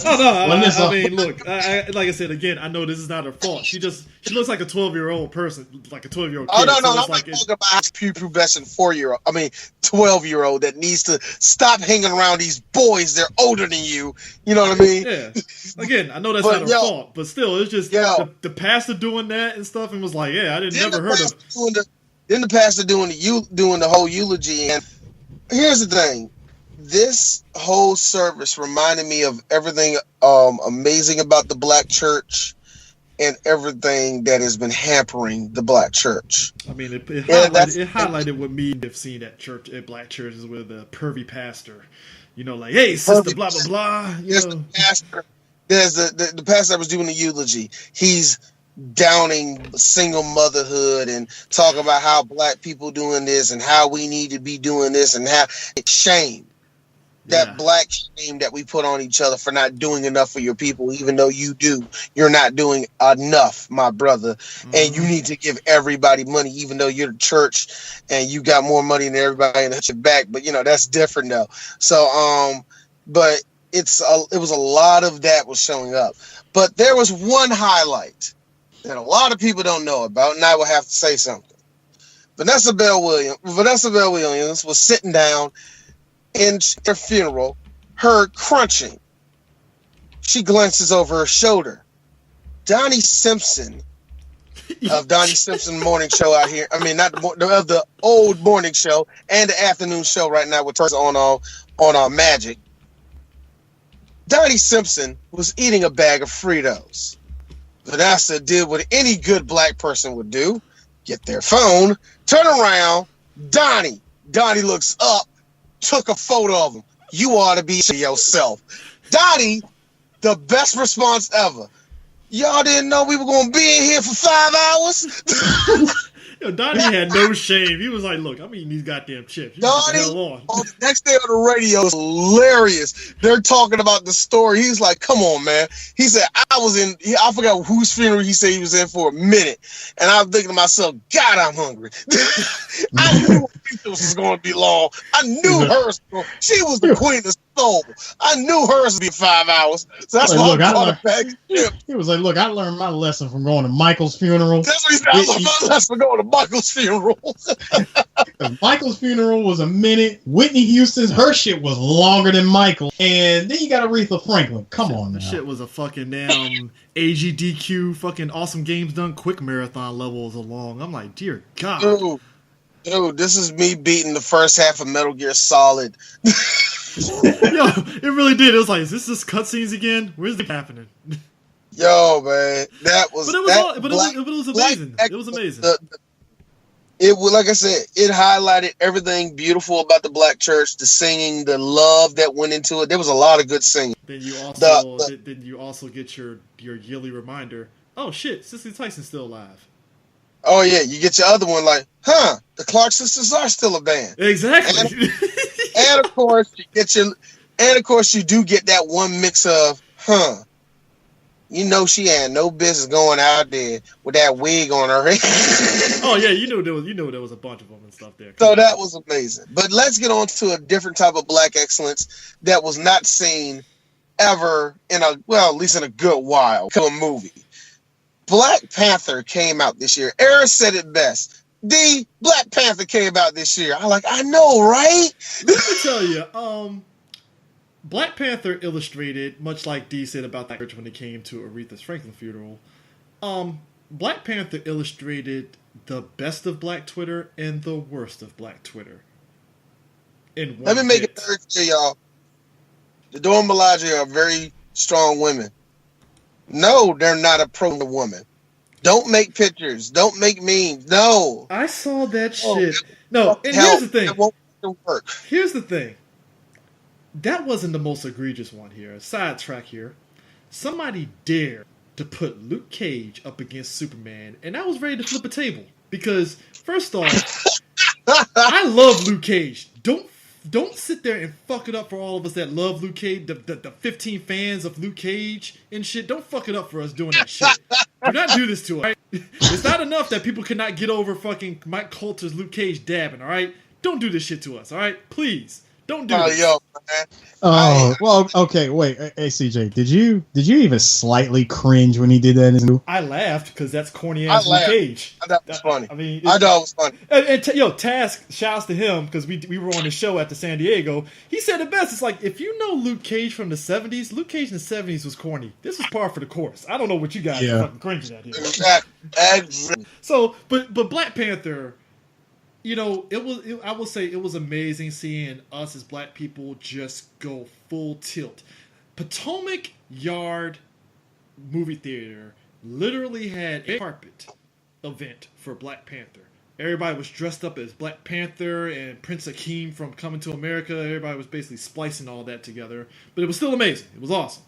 I mean, look, like I said, again, I know this is not her fault. She looks like a 12-year-old person, like a 12-year-old kid. Oh, no, I'm not talking about pubescent 4-year-old. I mean, 12-year-old that needs to stop hanging around these boys. They're older than you. You know what I mean? Yeah. Again, I know that's not her fault, but still, it's just the pastor doing that and stuff, and was like, yeah, I never heard of. Then the pastor doing the whole eulogy. And here's the thing: this whole service reminded me of everything amazing about the Black church and everything that has been hampering the Black church. I mean, it highlighted what me have seen at church, at Black churches, with a pervy pastor. You know, like, hey, sister, blah blah blah. There's the pastor. There's the pastor that was doing the eulogy. He's downing single motherhood and talking about how Black people doing this and how we need to be doing this and how it's shame. That Black shame that we put on each other for not doing enough for your people, even though you're not doing enough, my brother. Mm-hmm. And you need to give everybody money, even though you're the church and you got more money than everybody in the back. But that's different though. So, but it was a lot of that was showing up. But there was one highlight that a lot of people don't know about, and I will have to say something. Vanessa Bell Williams was sitting down in her funeral, her crunching. She glances over her shoulder. Donnie Simpson of Donnie Simpson morning show out here. I mean, not of the old morning show and the afternoon show right now with turns on Magic. Donnie Simpson was eating a bag of Fritos. Vanessa did what any good Black person would do: get their phone, turn around. Donnie looks up. Took a photo of him. You ought to be yourself. Donnie, the best response ever. Y'all didn't know we were going to be in here for 5 hours? Donnie had no shame. He was like, look, I'm eating these goddamn chips. Donnie, on the next day on the radio, was hilarious. They're talking about the story. He's like, come on, man. He said, I forgot whose funeral he said he was in for a minute. And I'm thinking to myself, God, I'm hungry. I knew this was going to be long. I knew hers. She was the queen of soul. I knew hers would be 5 hours. So that's why I bought a bag of chips. He was like, look, I learned my lesson from going to Michael's funeral. That's what he said. I learned my lesson from going to Michael's funeral. Michael's funeral was a minute. Whitney Houston's, her shit was longer than Michael. And then you got Aretha Franklin. Come on now. That shit was a fucking damn AGDQ fucking Awesome Games Done quick marathon levels along. I'm like, dear God. Dude, this is me beating the first half of Metal Gear Solid. Yo, it really did. It was like, is this just cutscenes again? Where's it happening? Yo, man, that was. But it was amazing. It was amazing. It was, like I said, it highlighted everything beautiful about the Black church, the singing, the love that went into it. There was a lot of good singing. Then you also get your yearly reminder. Oh shit, Cicely Tyson's still alive. Oh yeah, you get your other one like, the Clark sisters are still a band. Exactly. And of course you do get that one mix of, she had no business going out there with that wig on her head. Oh yeah, there was a bunch of them and stuff there. So that was amazing. But let's get on to a different type of Black excellence that was not seen ever at least in a good while, a movie. Black Panther came out this year. Eric said it best. The Black Panther came out this year. I know, right? Let me tell you, Black Panther illustrated, much like D said about that when it came to Aretha Franklin's funeral. Black Panther illustrated the best of Black Twitter and the worst of Black Twitter. Let me make it very clear, y'all. The Dora Milaje are very strong women. No, they're not a pro-woman. Don't make pictures. Don't make memes. No. I saw that shit. No, and here's the thing. It won't work. Here's the thing. That wasn't the most egregious one here. Sidetrack here. Somebody dared to put Luke Cage up against Superman, and I was ready to flip a table. Because, first off, I love Luke Cage. Don't sit there and fuck it up for all of us that love Luke Cage, the 15 fans of Luke Cage and shit. Don't fuck it up for us doing that shit. Do not do this to us, right? It's not enough that people cannot get over fucking Mike Coulter's Luke Cage dabbing, all right? Don't do this shit to us, all right? Please. Don't do this. Yo, man. Oh, well, okay, wait. Hey, CJ, did you even slightly cringe when he did that? I laughed because that's corny ass Luke Cage. I thought it was funny. I mean, I thought it was funny. And Task, shouts to him because we were on the show at the San Diego. He said it best. It's like, if you know Luke Cage from the 70s, Luke Cage in the 70s was corny. This was par for the course. I don't know what you guys are fucking cringing at here. Exactly. So, but Black Panther, you know, I will say it was amazing seeing us as black people just go full tilt. Potomac Yard movie theater literally had a carpet event for Black Panther. Everybody was dressed up as Black Panther and Prince Akeem from Coming to America. Everybody was basically splicing all that together, but it was still amazing. It was awesome.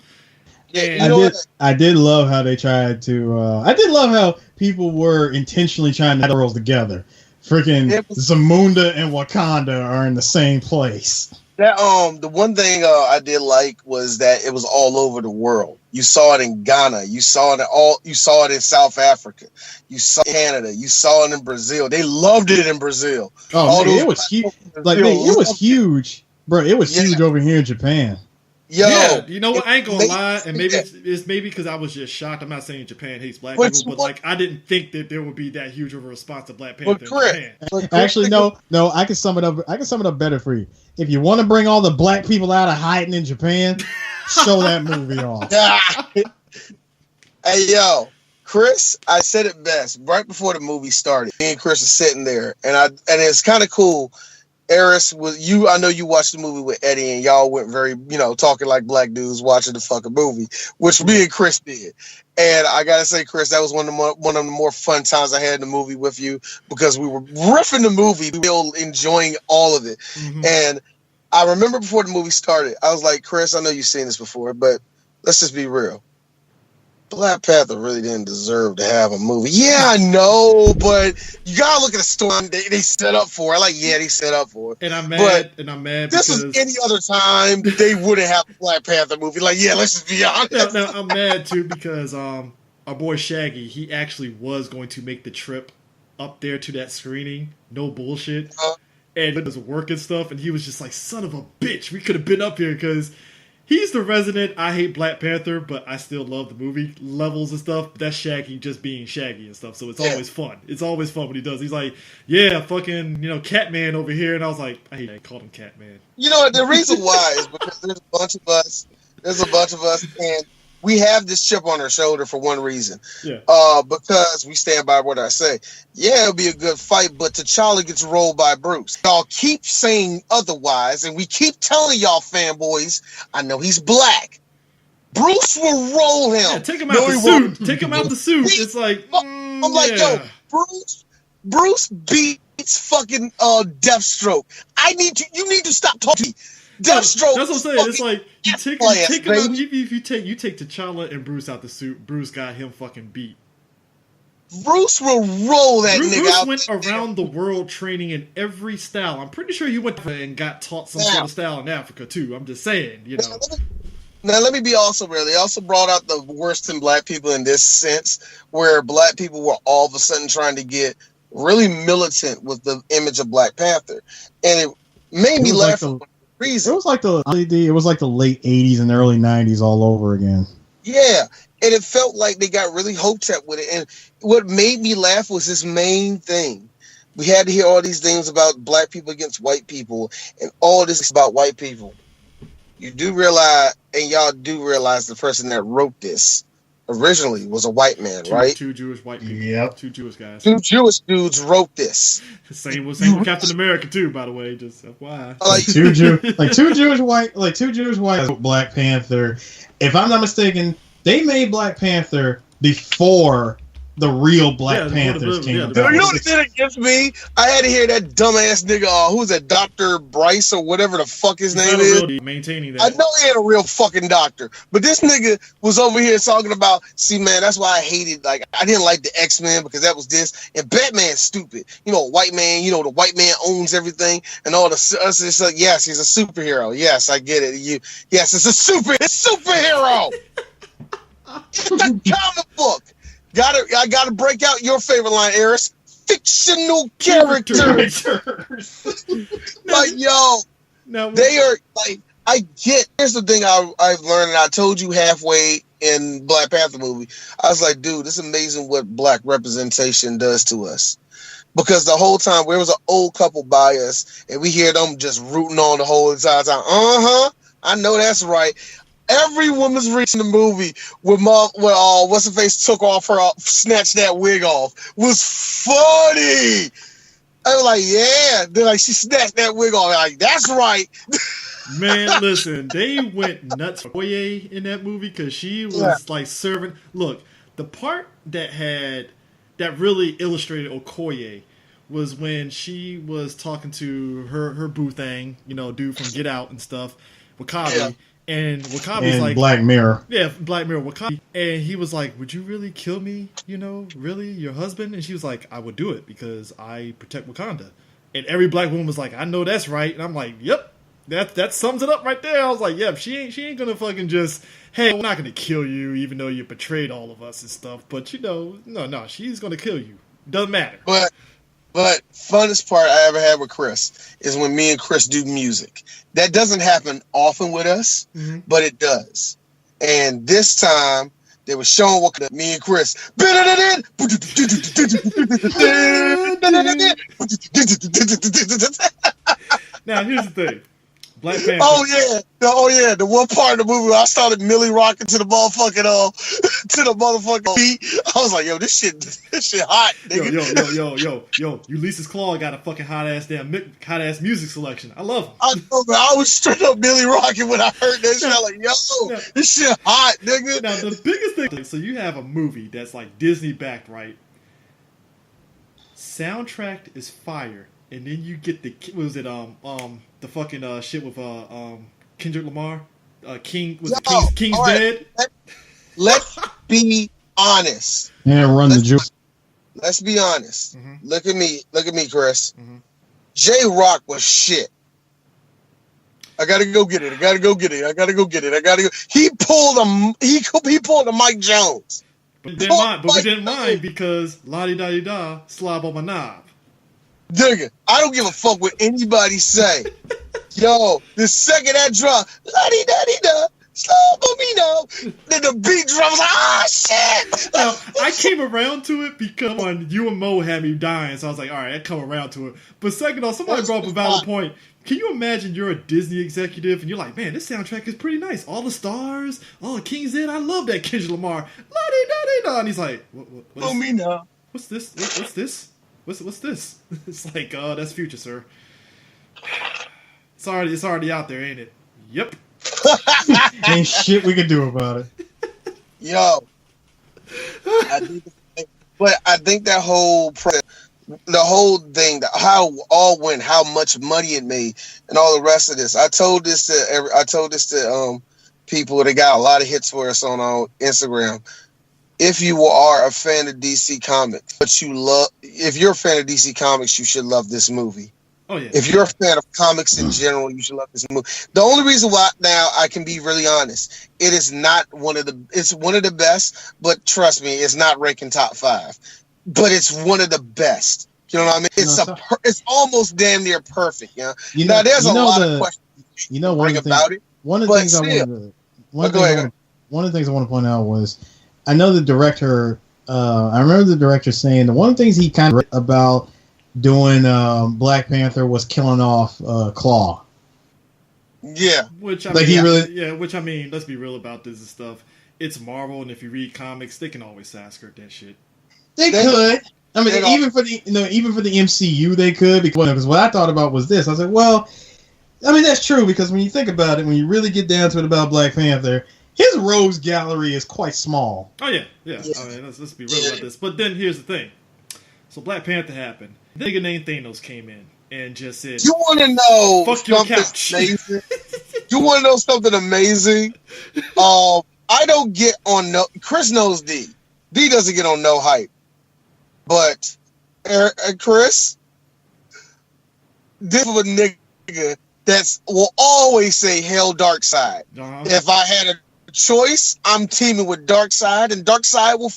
Yeah, I did love how they tried to. I did love how people were intentionally trying to get the worlds together. Freaking Zamunda and Wakanda are in the same place. That the one thing I did like was that it was all over the world. You saw it in Ghana, you saw it in South Africa, you saw it in Canada, you saw it in Brazil. They loved it in Brazil. Oh, man, it was huge. Like, man, it was huge, bro. It was huge over here in Japan. Yo, yeah, you know what? I ain't gonna lie, and maybe it's maybe because I was just shocked. I'm not saying Japan hates black people, but like I didn't think that there would be that huge of a response to Black Panther in Japan. Actually, no, I can sum it up. I can sum it up better for you. If you want to bring all the black people out of hiding in Japan, show that movie off. Hey, yo, Chris, I said it best right before the movie started. Me and Chris are sitting there, and it's kind of cool. Eris, I know you watched the movie with Eddie, and y'all went very, talking like black dudes watching the fucking movie, which me and Chris did. And I gotta say, Chris, that was one of the more fun times I had in the movie with you, because we were riffing the movie, we were enjoying all of it. Mm-hmm. And I remember before the movie started, I was like, Chris, I know you've seen this before, but let's just be real. Black Panther really didn't deserve to have a movie. Yeah, I know, but you gotta look at the story they set up for it. They set up for it. And I'm mad. This was any other time they wouldn't have a Black Panther movie. Like, yeah, let's just be honest. No, I'm mad too because our boy Shaggy, he actually was going to make the trip up there to that screening. No bullshit. And it was work and stuff, and he was just like, son of a bitch, we could have been up here, because he's the resident I hate Black Panther, but I still love the movie levels and stuff. That's Shaggy just being Shaggy and stuff, so it's always fun. It's always fun when he does. He's like, yeah, fucking, Catman over here, and I was like, I hate I called him Catman. You know, the reason why is because there's a bunch of us, and we have this chip on our shoulder for one reason. Yeah. Because we stand by what I say. Yeah, it'll be a good fight, but T'Challa gets rolled by Bruce. Y'all keep saying otherwise, and we keep telling y'all fanboys, I know he's black. Bruce will roll him. Yeah, take him out the suit. Take him out the suit. It's like, I'm like, yo, Bruce beats fucking Deathstroke. You need to stop talking. Deathstroke. That's what I'm saying. It's like you take him out. If you take T'Challa and Bruce out the suit, Bruce got him fucking beat. Bruce will roll that nigga out. Bruce went around the world training in every style. I'm pretty sure he went and got taught some sort of style in Africa too. I'm just saying, Now let me be also real. They also brought out the worst in black people in this sense, where black people were all of a sudden trying to get really militant with the image of Black Panther, and it made me laugh. Reason. It was like the late 80s and early 90s all over again. Yeah, and it felt like they got really hotep with it. And what made me laugh was this main thing. We had to hear all these things about black people against white people, and all this about white people. You do realize, and y'all do realize, the person that wrote this originally was a white man, right? Two Jewish white people. Yep. Two Jewish guys. Two Jewish dudes wrote this. Same with Captain America too, by the way. Just FYI. Two Jewish white Black Panther. If I'm not mistaken, they made Black Panther before the real Black Panthers came out. You know what it did against me? I had to hear that dumbass nigga, who's that, Dr. Bryce or whatever the fuck his name is. Maintaining that. I know he ain't a real fucking doctor, but this nigga was over here talking about, see, man, that's why I hated, I didn't like the X-Men, because that was this, and Batman's stupid. White man, the white man owns everything, and all us, it's like, yes, he's a superhero. Yes, I get it. Yes, it's a superhero. It's a comic book. I gotta break out your favorite line, Eris. Fictional characters. They are I get. Here's the thing I've learned, and I told you halfway in Black Panther movie. I was like, dude, it's amazing what black representation does to us. Because the whole time there was an old couple by us, and we hear them just rooting on the whole entire time. I know that's right. Every woman's reaching the movie with what's her face took off her snatched that wig off was funny. I was like, yeah. Then like she snatched that wig off. Like, that's right. Man, listen, they went nuts for Okoye in that movie because she was like serving. Look, the part that really illustrated Okoye was when she was talking to her boo thing, dude from Get Out and stuff, Wakabi, and Wakabi's like Black Mirror. Yeah, Black Mirror, Wakabi, and he was like, "Would you really kill me? Really, your husband?" And she was like, "I would do it because I protect Wakanda." And every black woman was like, "I know that's right," and I'm like, "Yep." That sums it up right there. I was like, yeah, she ain't gonna fucking just, hey, we're not gonna kill you even though you betrayed all of us and stuff. But no, she's gonna kill you. Doesn't matter. But funnest part I ever had with Chris is when me and Chris do music. That doesn't happen often with us, but it does. And this time they were showing what me and Chris. Now here's the thing. Black Panther. Oh yeah. The one part of the movie where I started Millie rocking to the motherfucking beat. I was like, yo, this shit hot, nigga. Yo, Ulysses Claw got a fucking hot ass music selection. I love him. I know, man. I was straight up Millie rocking when I heard that shit. I was like, yo, this shit hot, nigga. Now the biggest thing, so you have a movie that's like Disney backed, right? Soundtrack is fire. And then you get the fucking shit with Kendrick Lamar, King's Dead. Let's be honest. Yeah, run the juice. Let's be honest. Look at me, Chris. J-Rock was shit. I gotta go get it. He pulled a Mike Jones. But we didn't mind because la-di-da-di-da, slob on my knob. Nigga, I don't give a fuck what anybody say. Yo, the second that drop, la-di-da-di-da, slow on me now. Then the beat drums, shit. Now, I came around to it because you and Mo had me dying, so I was like, all right, I come around to it. But second off, somebody brought up a valid point. Can you imagine you're a Disney executive and you're like, man, this soundtrack is pretty nice. All the stars, all the King's Dead, I love that Kendrick Lamar. La-di-da-di-da. And he's like, what me now. What's this? What's this? What's this? It's like, that's Future, sir. It's already out there, ain't it? Yep. Ain't shit we can do about it. Yo. I think that whole the whole thing, how all went, how much money it made, and all the rest of this. I told this to people that got a lot of hits for us on Instagram. If you are a fan of DC Comics, if you're a fan of DC Comics, you should love this movie. Oh yeah. If you're a fan of comics in general, you should love this movie. The only reason why, now I can be really honest, it's one of the best, but trust me, it's not ranking top 5. But it's one of the best. You know what I mean? It's almost damn near perfect. Now there's a lot of questions about it. One of the things I want to point out was, I know the director. I remember the director saying that one of the things he kind of about doing Black Panther was killing off Claw. Yeah, which I mean, let's be real about this and stuff. It's Marvel, and if you read comics, they can always skirt that shit. They could. I mean, even for the MCU, they could, because what I thought about was this. I was like, well, I mean, that's true, because when you think about it, when you really get down to it about Black Panther, his rogues gallery is quite small. Oh yeah. I mean, let's be real about this. But then here's the thing. So Black Panther happened. The nigga named Thanos came in and just said, "You want to know fuck your couch." Amazing? You want to know something amazing? I don't get on no. Chris knows D. D doesn't get on no hype. But Chris, this is a nigga will always say hell dark side. If I had a choice, I'm teaming with Darkseid, and Darkseid will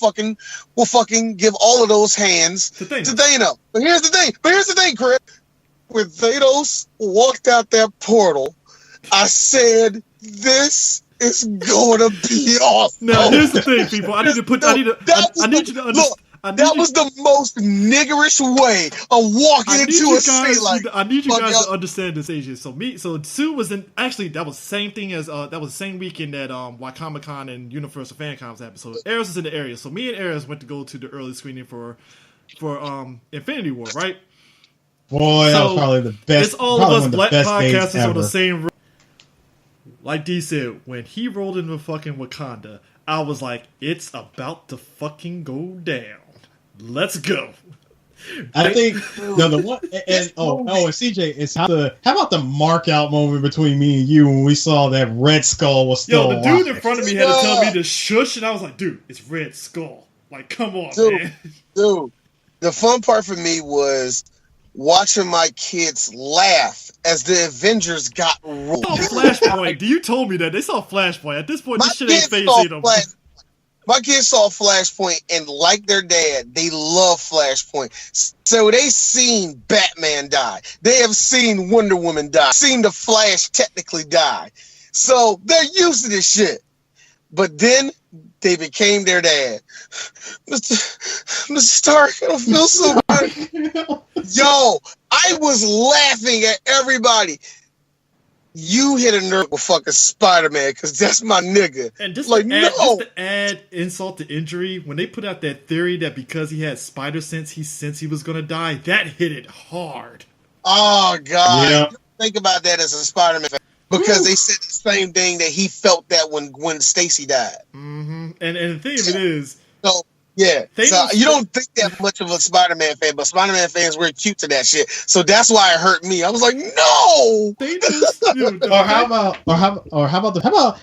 fucking give all of those hands to Thanos. But here's the thing, Chris. When Thanos walked out that portal, I said, "This is gonna be awesome." Now here's the thing, people. I need you to understand. That was the most niggerish way of walking into a state like. I need you guys to understand this, AJ. So Sue was in. Actually, that was the same thing as that was the same weekend that Comic Con and Universal Fancons happened. So Eris was in the area. So me and Eris went to go to the early screening for Infinity War, right? Boy, that was probably the best. It's all of us black podcasters on the same room. Like D said, when he rolled into fucking Wakanda, I was like, it's about to fucking go down. Let's go. I think the one and CJ, it's how about the mark out moment between me and you when we saw that Red Skull was still the dude in front of me had to tell me to shush, and I was like, dude, it's Red Skull. Like, come on, man. Dude, the fun part for me was watching my kids laugh as the Avengers got rolled. They saw Flashpoint. You told me that. They saw Flashpoint. At this point, this shit ain't phasing them. My kids saw Flashpoint, and like their dad, they love Flashpoint. So they seen Batman die. They have seen Wonder Woman die. Seen the Flash technically die. So they're used to this shit. But then they became their dad. Mr. Stark, I don't feel so good. Yo, I was laughing at everybody. You hit a nerve with fucking Spider-Man because that's my nigga. And just to add insult to injury, when they put out that theory that because he had spider sense, he was going to die, that hit it hard. Oh, God. Yeah. Think about that as a Spider-Man fan. Because they said the same thing that he felt that when Stacy died. Mm-hmm. And the thing of it is... So, yeah. So you don't think that much of a Spider-Man fan, but Spider-Man fans were cute to that shit. So that's why it hurt me. I was like, no! How about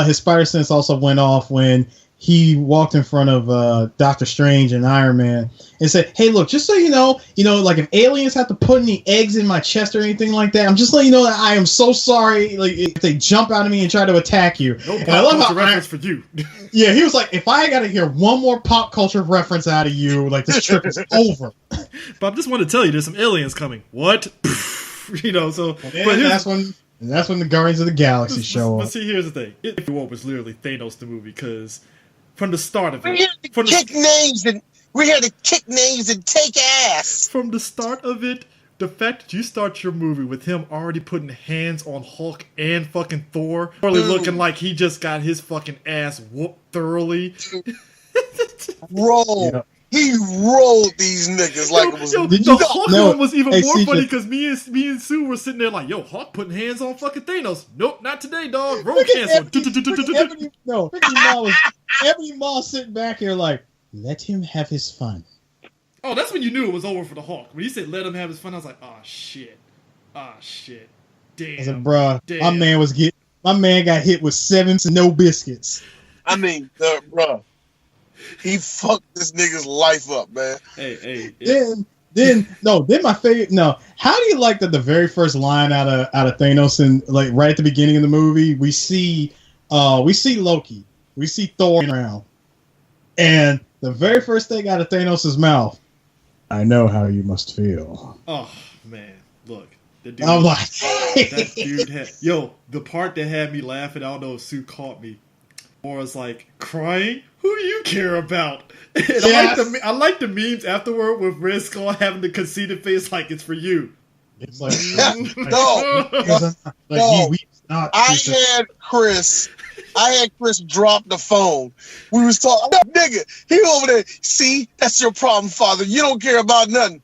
his spider sense also went off when he walked in front of Doctor Strange and Iron Man and said, hey, look, just so you know, like if aliens have to put any eggs in my chest or anything like that, I'm just letting you know that I am so sorry. Like if they jump out of me and try to attack you. No pop culture reference for you. Yeah, he was like, if I got to hear one more pop culture reference out of you, like this trip is over. But I just want to tell you, there's some aliens coming. What? So. That's when the Guardians of the Galaxy show up. But see, here's the thing. If War was literally Thanos the movie, because from the start of it, we had to kick names and take ass. From the start of it, the fact that you start your movie with him already putting hands on Hulk and fucking Thor, really looking like he just got his fucking ass whooped thoroughly. Roll. Yeah. He rolled these niggas like it was. The Hulk one was even more funny because me and Sue were sitting there like, "Yo, Hulk putting hands on fucking Thanos." Nope, not today, dog. Roll cancel. Every mall sitting back here like, let him have his fun. Oh, that's when you knew it was over for the Hulk. When he said let him have his fun, I was like, oh shit, damn. I said, bruh, my man got hit with 7 and no biscuits. I mean, bruh. He fucked this nigga's life up, man. Hey. Then my favorite. No, how do you like that? The very first line out of Thanos, and like right at the beginning of the movie, we see Loki, we see Thor around, and the very first thing out of Thanos' mouth, I know how you must feel. Oh man, look, I'm like, that dude had the part that had me laughing. I don't know if Sue caught me. Or was like crying. Who do you care about? And yes. I like the memes afterward with Red Skull having the conceited face like it's for you. It's like no. I had Chris drop the phone. We was talking, nigga. He over there. See, that's your problem, father. You don't care about nothing.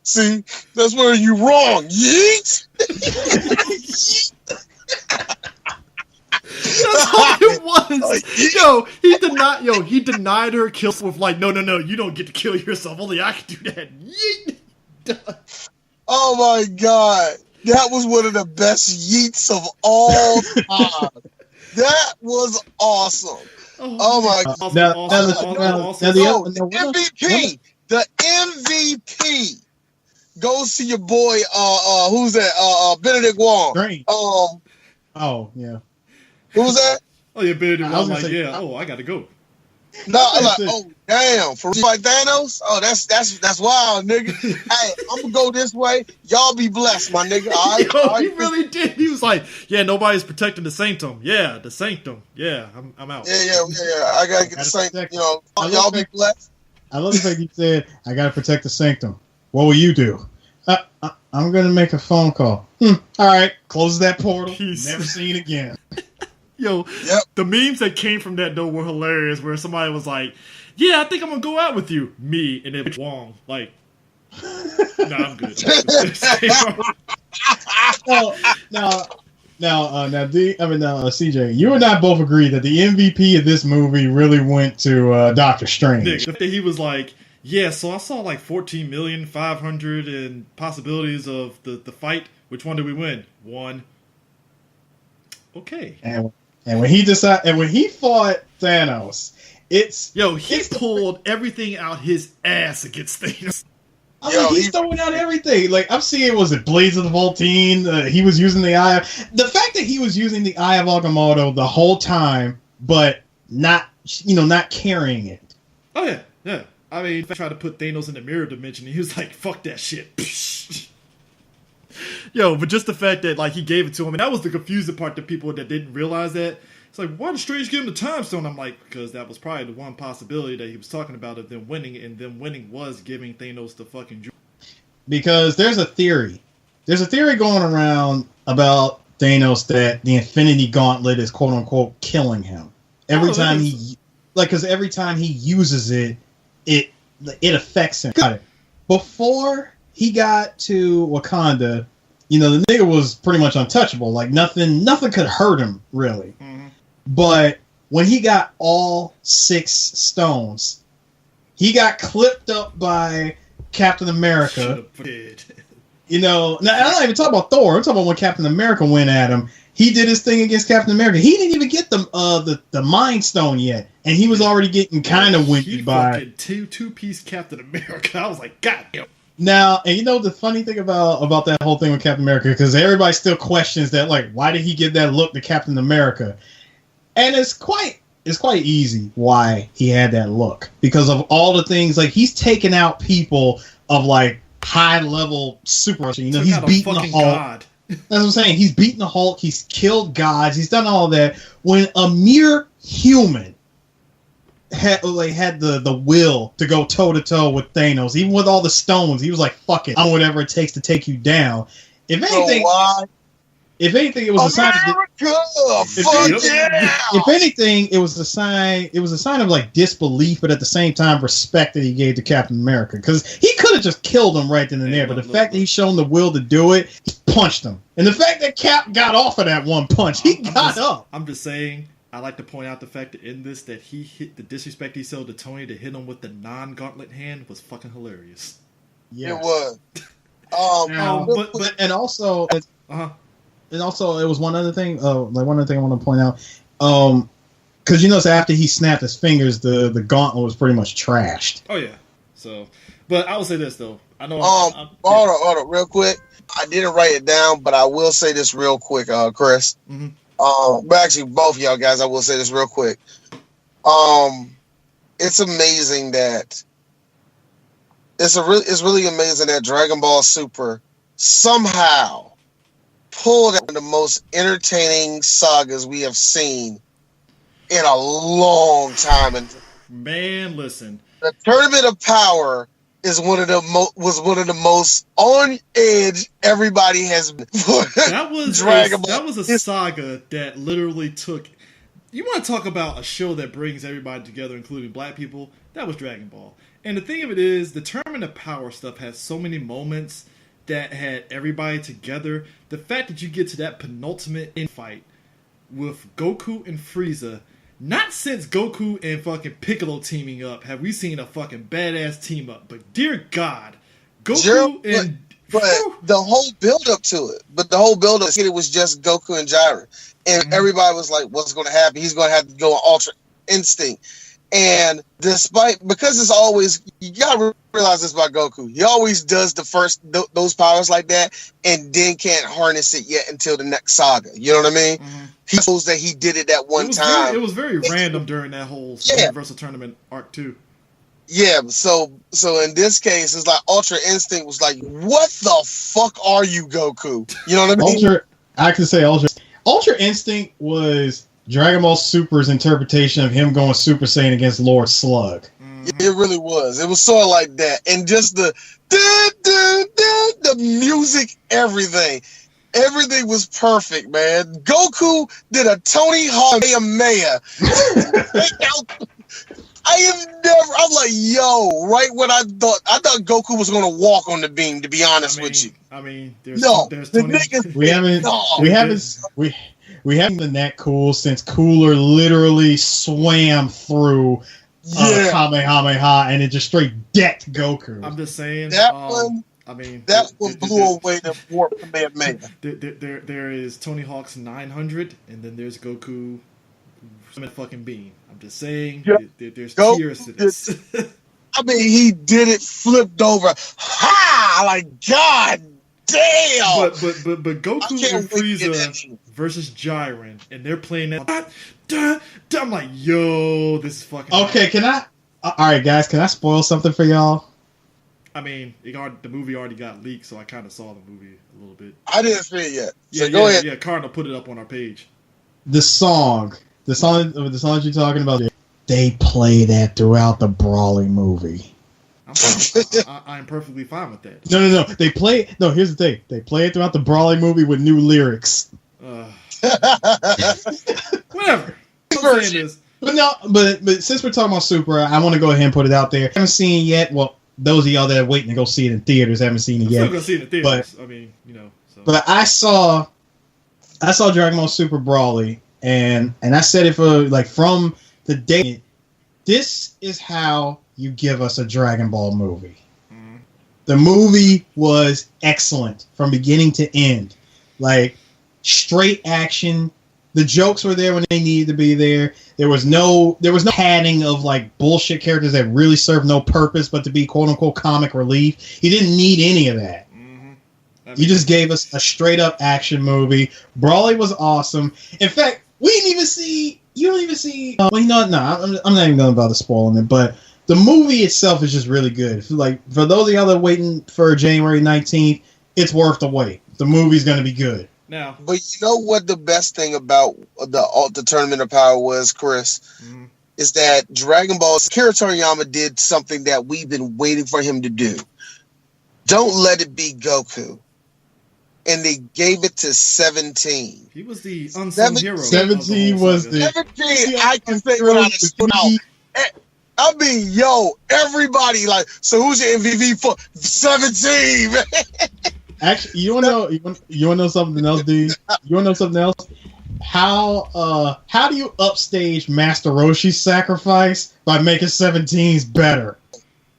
See, that's where you wrong. Yeet. That's all it was. He denied her kills with like, no, you don't get to kill yourself. Only I can do that. Yeet. Oh my god. That was one of the best yeets of all time. That was awesome. Oh my god. MVP. The MVP goes to your boy, who's that? Benedict Wong. Great. Yeah. Who was that? Oh yeah, Benedict Wong. Like, I gotta go. No, I'm like, oh damn, for like Thanos? Oh, that's wild, nigga. Hey, I'm gonna go this way. Y'all be blessed, my nigga. All right. He really did. He was like, yeah, nobody's protecting the sanctum. Yeah, the sanctum. Yeah, I'm out. Yeah. I gotta get the sanctum. Y'all be blessed. I love the fact you said, I gotta protect the sanctum. What will you do? I'm gonna make a phone call. All right, close that portal. Never seen again. The memes that came from that though were hilarious. Where somebody was like, "Yeah, I think I'm gonna go out with you." Me and then Wong like, No, I'm good. CJ, you and I both agree that the MVP of this movie really went to Doctor Strange. He was like, yeah, so I saw like 14,500,000 and possibilities of the fight. Which one did we win? One. Okay. And when he fought Thanos, he pulled everything out his ass against Thanos. He's throwing out everything. Like, I'm seeing, was it Blades of the Voltine? He was using the eye. The fact that he was using the Eye of Agamotto the whole time, but not carrying it. Oh yeah, yeah. I mean, if I tried to put Thanos in the mirror dimension, he was like, "Fuck that shit." But just the fact that like he gave it to him, and that was the confusing part to people that didn't realize that. It's like, why did Strange give him the time stone? I'm like, because that was probably the one possibility that he was talking about of them winning, and them winning was giving Thanos the fucking jewel. Because there's a theory going around about Thanos that the Infinity Gauntlet is quote unquote killing him every time every time he uses it, it affects him. Got it. Before he got to Wakanda, the nigga was pretty much untouchable. Like nothing could hurt him really. Mm-hmm. But when he got all 6 stones, he got clipped up by Captain America. Now I'm not even talking about Thor. I'm talking about when Captain America went at him. He did his thing against Captain America. He didn't even get the Mind Stone yet, and he was already getting kind of winded by two-piece Captain America. I was like, God damn. Now, and the funny thing about that whole thing with Captain America, because everybody still questions that, like, why did he give that look to Captain America? And it's quite easy why he had that look, because of all the things, like, he's taken out people of like high level super. He's beaten the Hulk. God. That's what I'm saying. He's beaten the Hulk. He's killed gods. He's done all that. When a mere human had the will to go toe to toe with Thanos, even with all the stones, he was like, "Fuck it, I'll do whatever it takes to take you down." If anything, it was a sign. If anything, it was a sign. It was a sign of like disbelief, but at the same time, respect that he gave to Captain America, because he could have just killed him right then and there. But the fact that he's shown the will to do it, he punched him, and the fact that Cap got off of that one punch, he got up. I'm just saying. I like to point out the fact that in this, that he hit the disrespect he showed to Tony to hit him with the non-gauntlet hand was fucking hilarious. Yeah, it was. And also, it was one other thing. One other thing I want to point out. Because after he snapped his fingers, the gauntlet was pretty much trashed. Oh yeah. So, but I will say this though. I know. Hold on, real quick. I didn't write it down, but I will say this real quick, Chris. Mm-hmm. But actually, both of y'all guys, I will say this real quick. It's amazing that it's really amazing that Dragon Ball Super somehow pulled out the most entertaining sagas we have seen in a long time. And man, listen, the Tournament of Power is was one of the most on edge everybody has been. That was a saga that literally took. You want to talk about a show that brings everybody together, including black people? That was Dragon Ball. And the thing of it is, the Tournament of Power stuff has so many moments that had everybody together. The fact that you get to that penultimate fight with Goku and Frieza. Not since Goku and fucking Piccolo teaming up have we seen a fucking badass team up. But dear God, Goku and... But the whole build-up to it. It was just Goku and Jiren. And everybody was like, what's going to happen? He's going to have to go on Ultra Instinct. And because it's always... You got to realize this about Goku. He always does those powers like that and then can't harness it yet until the next saga. You know what I mean? Mm-hmm. He knows that he did it that one time. It was very random during that whole Universal Tournament arc too. Yeah, so in this case, it's like Ultra Instinct was like, what the fuck are you, Goku? You know what I mean? I can say Ultra Instinct was Dragon Ball Super's interpretation of him going Super Saiyan against Lord Slug. It really was. It was sort of like that. And just the music, everything. Everything was perfect, man. Goku did a Tony Hawk Kamehameha. I'm like, yo, right when I thought Goku was gonna walk on the beam. To be honest with you, I mean, there's the niggas. We haven't been that cool since Cooler literally swam through Kamehameha and it just straight decked Goku. I'm just saying that one. I mean, that one blew away the warp Kamehameha. There is Tony Hawk's 900, and then there's Goku swimming fucking beam. I'm just saying, there's tiers to this. I mean, he did it, flipped over. Ha! Like, God damn! But Goku and Frieza versus Jiren, and they're playing that. I'm like, yo, this is fucking. Okay, can I? All right, guys, can I spoil something for y'all? I mean, the movie already got leaked, so I kind of saw the movie a little bit. I didn't see it yet. So go ahead. Yeah, Cardinal put it up on our page. The song that you're talking about, they play that throughout the Brawling movie. I'm perfectly fine with that. No. They play. No, here's the thing. They play it throughout the Brawling movie with new lyrics. Whatever. But since we're talking about Super, I want to go ahead and put it out there. I haven't seen it yet. Well, those of y'all that are waiting to go see it in theaters haven't seen it yet. I'm still gonna see it in theaters. But, I mean, So. But I saw Dragon Ball Super Brawly, and I said it from the day. This is how you give us a Dragon Ball movie. Mm-hmm. The movie was excellent from beginning to end. Like, straight action. The jokes were there when they needed to be there. There was no padding of like bullshit characters that really served no purpose but to be quote unquote comic relief. He didn't need any of that. Mm-hmm. You just gave us a straight up action movie. Brawly was awesome. In fact, we didn't even see. You don't even see. I'm not even going to bother spoiling it. But the movie itself is just really good. Like for those of y'all that are waiting for January 19th, it's worth the wait. The movie's going to be good. Now, but you know what the best thing about the Tournament of Power was, Chris, is that Dragon Ball Akira Toriyama did something that we've been waiting for him to do. Don't let it be Goku. And they gave it to 17. He was the unsung hero. 17 was the 17. I can say without a doubt. I mean, everybody like. So who's your MVP for 17? Man? Actually, you want to know something else, dude? You want to know something else? How do you upstage Master Roshi's sacrifice by making 17s better?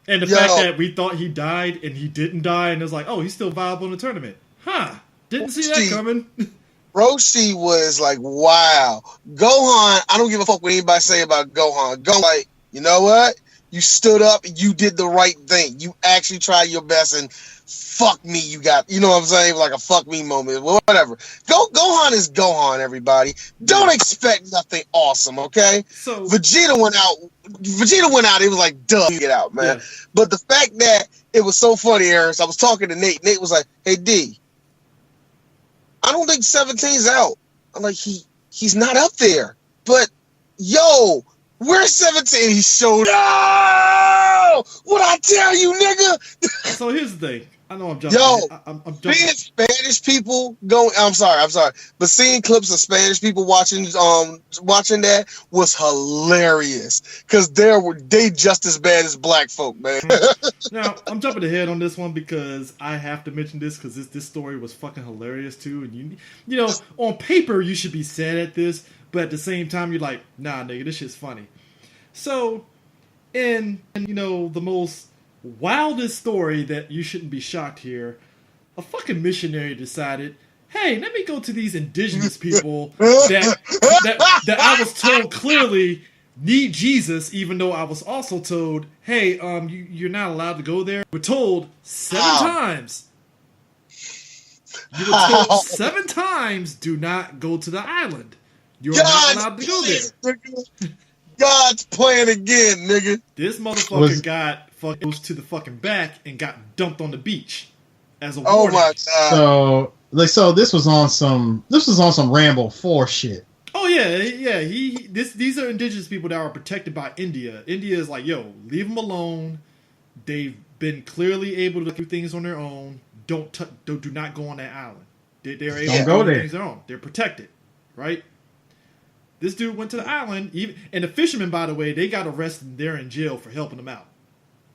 And the fact that we thought he died and he didn't die, and it was like, oh, he's still viable in the tournament. Huh? Didn't see that coming. Roshi was like, wow. Gohan, I don't give a fuck what anybody say about Gohan. Gohan, like, you know what? You stood up and you did the right thing. You actually tried your best and fuck me, you got, you know what I'm saying? Like a fuck me moment. Whatever. Gohan is Gohan, everybody. Don't expect nothing awesome, okay? So Vegeta went out, it was like, duh, get out, man. Yeah. But the fact that it was so funny, Ernst, I was talking to Nate. Nate was like, hey, D, I don't think 17's out. I'm like, he's not up there. But, yo, where's 17? He showed up. What I tell you, nigga? So here's the thing. I know I'm jumping. Yo, I'm jumping. Seeing Spanish people going. I'm sorry. But seeing clips of Spanish people watching that was hilarious because they just as bad as black folk, man. Now I'm jumping ahead on this one because I have to mention this because this story was fucking hilarious too. And you know, on paper you should be sad at this, but at the same time you're like, nah, nigga, this shit's funny. So, in the most wildest story that you shouldn't be shocked here, a missionary decided, hey, let me go to these indigenous people that I was told clearly need Jesus, even though I was also told, hey, you're not allowed to go there. We're told 7 times. You were told 7 times, do not go to the island. You're not allowed to go there. God's playing again, nigga. This motherfucker got fucking to the fucking back and got dumped on the beach as a warning. Oh my god! So this was on some Rambo 4 shit. Oh yeah. These are indigenous people that are protected by India. India is like, yo, leave them alone. They've been clearly able to do things on their own. Do not go on that island. They're able to do things on their own. They're protected, right? This dude went to the island, and the fishermen, by the way, they got arrested. They're in jail for helping them out.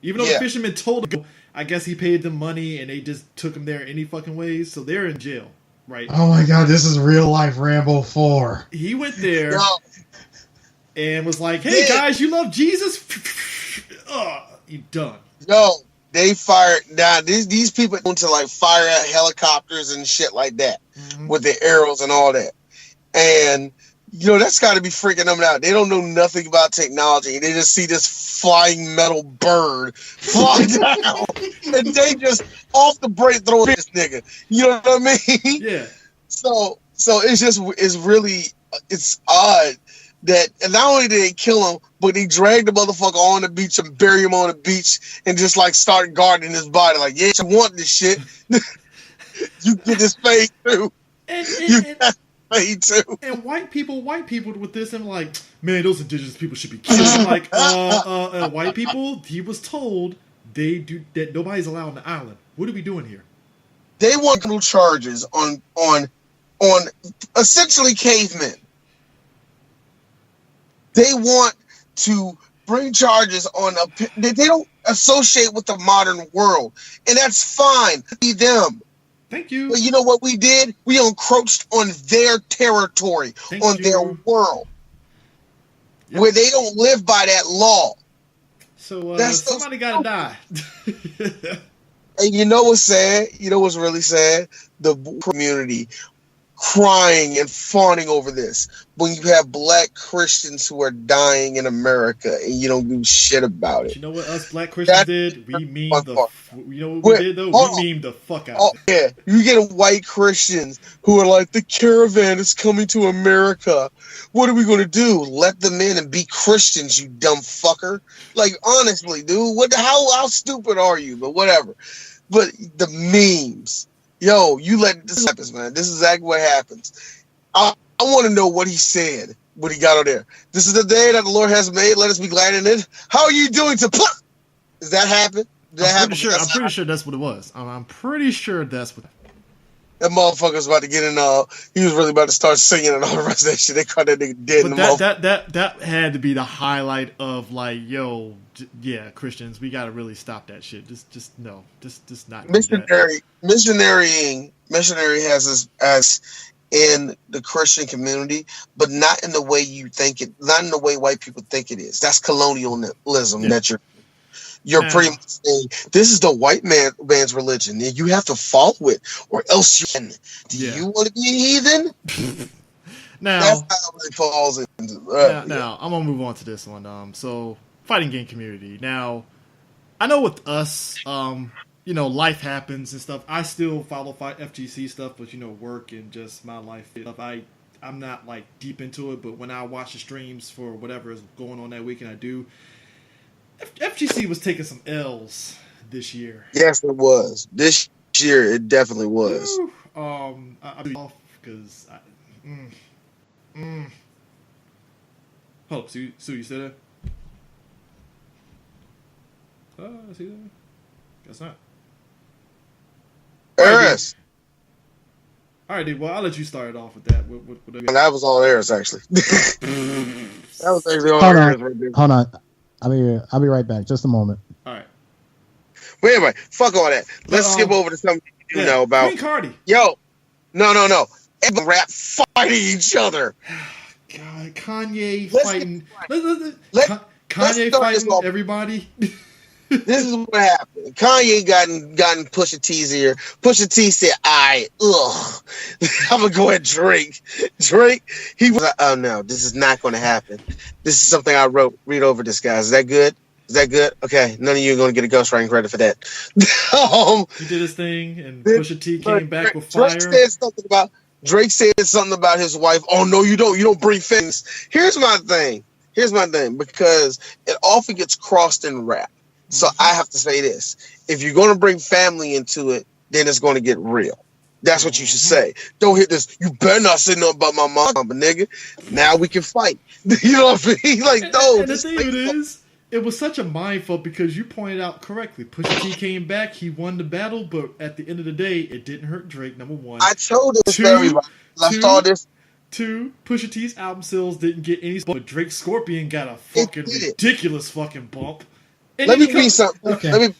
Even though the fishermen told him, I guess he paid them money, and they just took him there any fucking ways. So they're in jail, right? Oh my god, this is real life Rambo 4. He went there and was like, "Hey guys, you love Jesus? You done?" Yo, they fired. Now these people want to like fire at helicopters and shit like that with their arrows and all that, and. That's got to be freaking them out. They don't know nothing about technology. They just see this flying metal bird fly down, and they just off the break throw this nigga. You know what I mean? Yeah. So it's odd that not only did they kill him, but they dragged the motherfucker on the beach and bury him on the beach and just like start guarding his body. Like, yeah, you want this shit? You get this fade too. Too. And white people with this and like, man, those indigenous people should be killed. Like, white people, he was told that nobody's allowed on the island. What are we doing here? They want criminal charges on essentially cavemen. They want to bring charges on they don't associate with the modern world, and that's fine. Be them. Thank you. But you know what we did? We encroached on their territory, their world, where they don't live by that law. So somebody got to die. And you know what's sad? You know what's really sad? The community crying and fawning over this when you have black Christians who are dying in America and you don't do shit about it. You know what us black Christians did? We memed the fuck out of it. Yeah, you get white Christians who are like, the caravan is coming to America. What are we going to do? Let them in and be Christians, you dumb fucker. Like, honestly, dude, how stupid are you? But whatever. But the memes. Yo, you let this happen, man. This is exactly what happens. I want to know what he said when he got on there. This is the day that the Lord has made. Let us be glad in it. How are you doing to pluck? Does that happen? I'm pretty sure that's what it was. I'm pretty sure that's what. That motherfucker's about to get in. He was really about to start singing and all the rest of that shit. They caught that nigga dead. But that had to be the highlight of like, yo, yeah, Christians, we got to really stop that shit. Just not. Missionary has this as in the Christian community, but not in the way you think it. Not in the way white people think it is. That's colonialism. Yeah. That you're pretty much saying this is the white man's religion, and you have to follow it, or else you can. Do you want to be a heathen? Now that's how it falls into. Now I'm gonna move on to this one. So fighting game community. Now I know with us, life happens and stuff. I still follow FGC stuff, but work and just my life stuff. I'm not like deep into it, but when I watch the streams for whatever is going on that weekend, I do. FGC was taking some L's this year. Yes, it was. This year, it definitely was. I'll be off because Hold up, Sue, you said that? See that? Guess not. Eris. All right, dude. Well, I'll let you start it off with that. That was all Eris, actually. That was actually all Eris right there. Hold on. I'll be right back. Just a moment. All right. Wait a minute. Fuck all that. Let's skip over to something you know about. Queen Cardi. Yo. No. Everyone rap fighting each other. God, Kanye fighting. Kanye fighting everybody. This is what happened. Kanye gotten Pusha T's ear. Pusha T said, I'm gonna go ahead and drink. He was like, oh no, this is not gonna happen. This is something I wrote. Read over this, guys. Is that good? Okay, none of you are gonna get a ghostwriting credit for that. He did his thing, and Pusha T came back with fire. Drake said something about his wife. Oh no, you don't. You don't bring things. Here's my thing, because it often gets crossed in rap. So I have to say this. If you're going to bring family into it, then it's going to get real. That's what you should say. Don't hit this. You better not say nothing about my mom, but nigga, now we can fight. You know what I mean? Like, no. And the thing it was such a mindfuck because you pointed out correctly. Pusha T came back. He won the battle, but at the end of the day, it didn't hurt Drake, number one. I told this to everybody. I saw this. Two, Pusha T's album sales didn't get any, but Drake Scorpion got a fucking ridiculous fucking bump. And let me be something. Okay.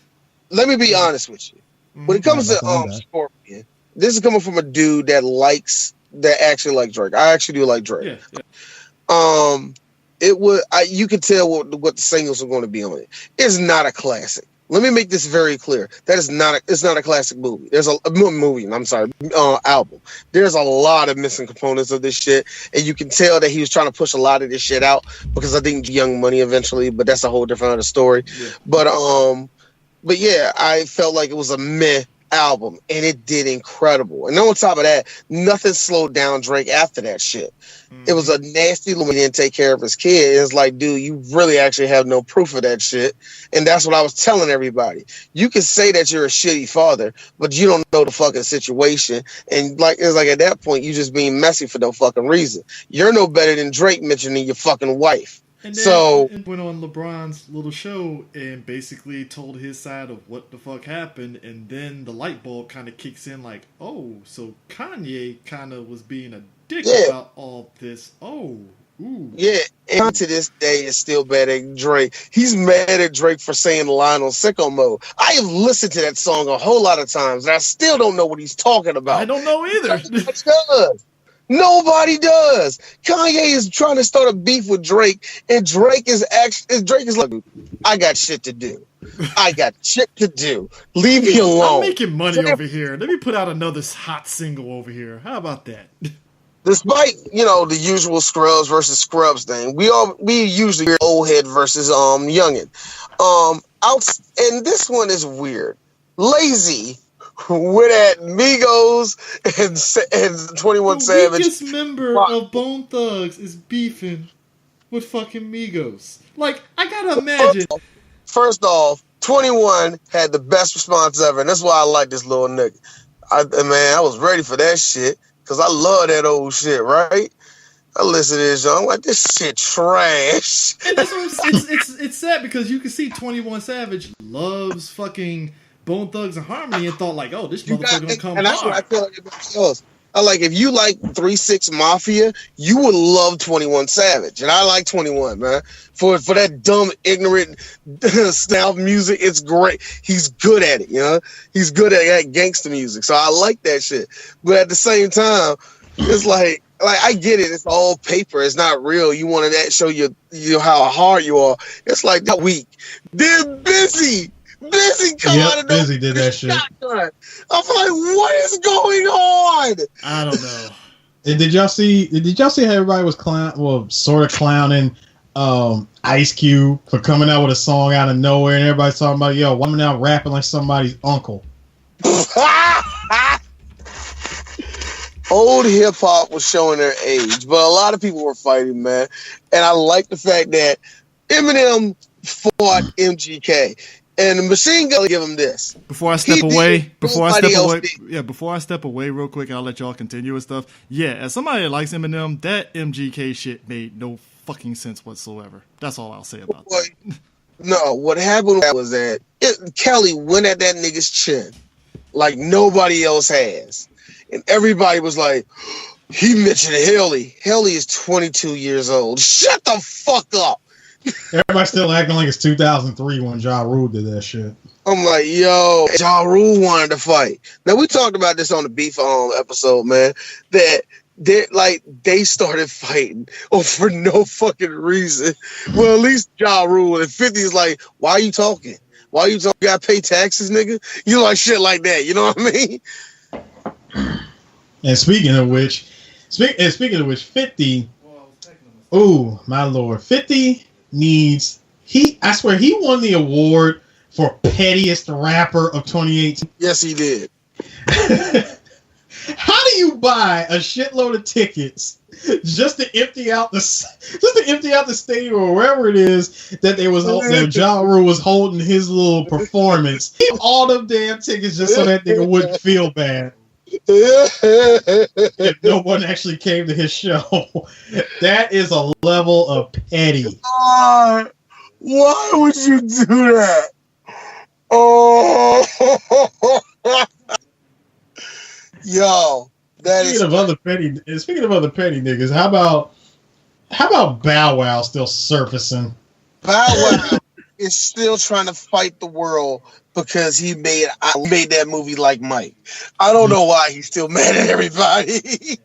Let me be honest with you. When it comes to Scorpion, this is coming from a dude that actually like Drake. I actually do like Drake. Yeah. You could tell what the singles are going to be on it. It's not a classic. Let me make this very clear. It's not a classic movie. There's a movie. I'm sorry, album. There's a lot of missing components of this shit, and you can tell that he was trying to push a lot of this shit out because I think Young Money eventually, but that's a whole different other story. Yeah. But yeah, I felt like it was a meh album, and it did incredible. And on top of that, nothing slowed down Drake after that shit. It was a nasty little. He didn't take care of his kid. It's like, dude, you really actually have no proof of that shit. And that's what I was telling everybody. You can say that you're a shitty father, but you don't know the fucking situation. And it's like at that point, you just being messy for no fucking reason. You're no better than Drake mentioning your fucking wife. And then went on LeBron's little show and basically told his side of what the fuck happened, and then the light bulb kind of kicks in like, oh, so Kanye kind of was being a dick about all this. Oh, ooh. Yeah, and to this day is still mad at Drake. He's mad at Drake for saying the line on Sicko Mode. I have listened to that song a whole lot of times, and I still don't know what he's talking about. I don't know either. Nobody does. Kanye is trying to start a beef with Drake, and Drake is like, I got shit to do. Leave me alone. I'm making money over here. Let me put out another hot single over here. How about that? Despite, the usual Scrubs versus Scrubs thing, we usually hear old head versus youngin. And this one is weird. Lazy with at Migos and 21 Savage. The weakest member of Bone Thugs is beefing with fucking Migos. Like, I gotta imagine. First off, 21 had the best response ever, and that's why I like this little nigga. I was ready for that shit, because I love that old shit, right? I listen to this, I'm like, this shit trash. And that's it's sad, because you can see 21 Savage loves fucking Bone Thugs and Harmony and thought like, oh, this motherfucker gonna come. And that's what I feel like everybody else. I like, if you like 3-6 Mafia, you would love 21 Savage, and I like 21, man. For that dumb, ignorant style of music, it's great. He's good at it, He's good at gangster music, so I like that shit. But at the same time, it's like I get it. It's all paper. It's not real. You want to show you how hard you are. It's like that week. They're busy. Busy did that shit. I'm like, what is going on? I don't know. And did y'all see how everybody was sort of clowning Ice Cube for coming out with a song out of nowhere, and everybody's talking about, yo, woman out rapping like somebody's uncle. Old hip hop was showing their age, but a lot of people were fighting, man. And I like the fact that Eminem fought MGK. And the Machine Gun, give him this. Before I step away real quick, I'll let y'all continue with stuff. Yeah, as somebody that likes Eminem, that MGK shit made no fucking sense whatsoever. That's all I'll say about that. No, what happened was that Kelly went at that nigga's chin like nobody else has. And everybody was like, he mentioned Haley. Haley is 22 years old. Shut the fuck up. Everybody's still acting like it's 2003 when Ja Rule did that shit. I'm like, yo, Ja Rule wanted to fight. Now, we talked about this on the Beef episode, man, that they started fighting for no fucking reason. Well, at least Ja Rule and 50 is like, why are you talking? You gotta pay taxes, nigga? You like shit like that, you know what I mean? And speaking of which, 50, oh, my lord, 50 I swear he won the award for pettiest rapper of 2018. Yes, he did. How do you buy a shitload of tickets just to empty out the stadium or wherever it is that Ja Rule was holding his little performance? All them damn tickets just so that nigga wouldn't feel bad. If no one actually came to his show. That is a level of petty. Why would you do that? Oh, yo, Speaking of other petty niggas, how about Bow Wow still surfacing? Bow Wow is still trying to fight the world because he made that movie like Mike. I don't know why he's still mad at everybody.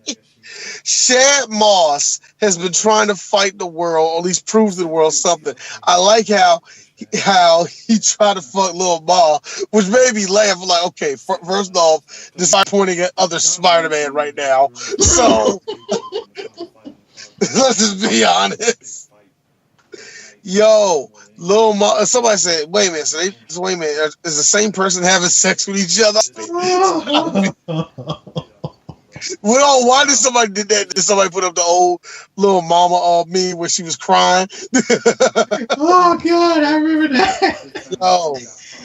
Shad Moss has been trying to fight the world, or at least prove to the world something. I like how he tried to fuck Lil Ma, which made me laugh. Like, okay, first off, this is pointing at other Spider-Man right now. So let's just be honest. Yo, Lil Ma. Somebody said, "Wait a minute." Wait a minute. Is the same person having sex with each other? Well, why did somebody did that? Did somebody put up the old Little Mama meme where she was crying? Oh God, I remember that. Yo,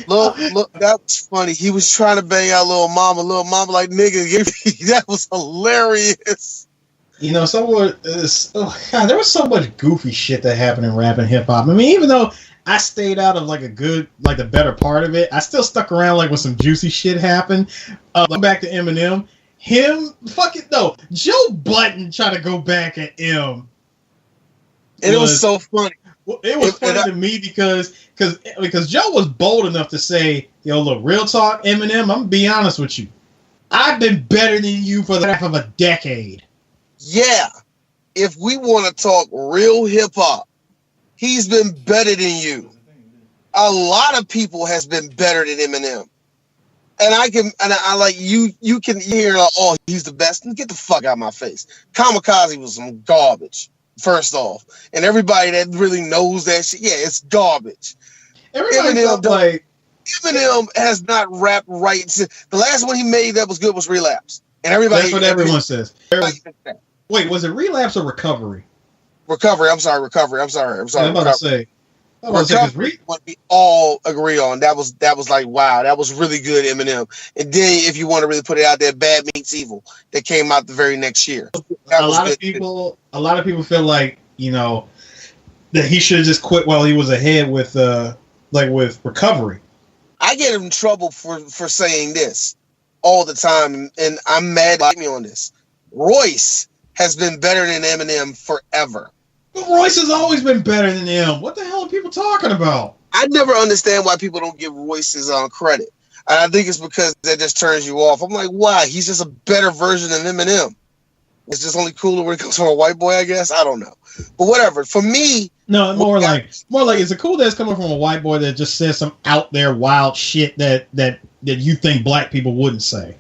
look, that was funny. He was trying to bang out Little Mama. Little Mama like, nigga, that was hilarious. You know, there was so much goofy shit that happened in rap and hip hop. I mean, even though I stayed out of the better part of it, I still stuck around when some juicy shit happened. Back to Eminem. Joe Budden tried to go back at M. And it was so funny. It was funny to me because Joe was bold enough to say, yo, look, real talk, Eminem, I'm going to be honest with you. I've been better than you for the half of a decade. Yeah. If we want to talk real hip-hop, he's been better than you. A lot of people has been better than Eminem. And I like you can hear, oh, he's the best. Get the fuck out of my face. Kamikaze was some garbage, first off. And everybody that really knows that shit, yeah, it's garbage. Eminem has not rapped right. The last one he made that was good was Relapse. And everybody. That's what everyone says. Wait, was it Relapse or Recovery? Recovery. I'm sorry. I'm about to say. Recovery, what we all agree on. That was like, wow, that was really good, Eminem. And then if you want to really put it out there, Bad Meets Evil that came out the very next year. A lot of people feel like, you know, that he should have just quit while he was ahead with Recovery. I get in trouble for saying this all the time, and I'm mad at me on this. Royce has been better than Eminem forever. But Royce has always been better than him. What the hell are people talking about? I never understand why people don't give Royce his credit. And I think it's because that just turns you off. I'm like, why? He's just a better version of Eminem. It's just only cooler when it comes from a white boy, I guess. I don't know. But whatever. For me... No, more like it's a cool that's coming from a white boy that just says some out there wild shit that you think black people wouldn't say.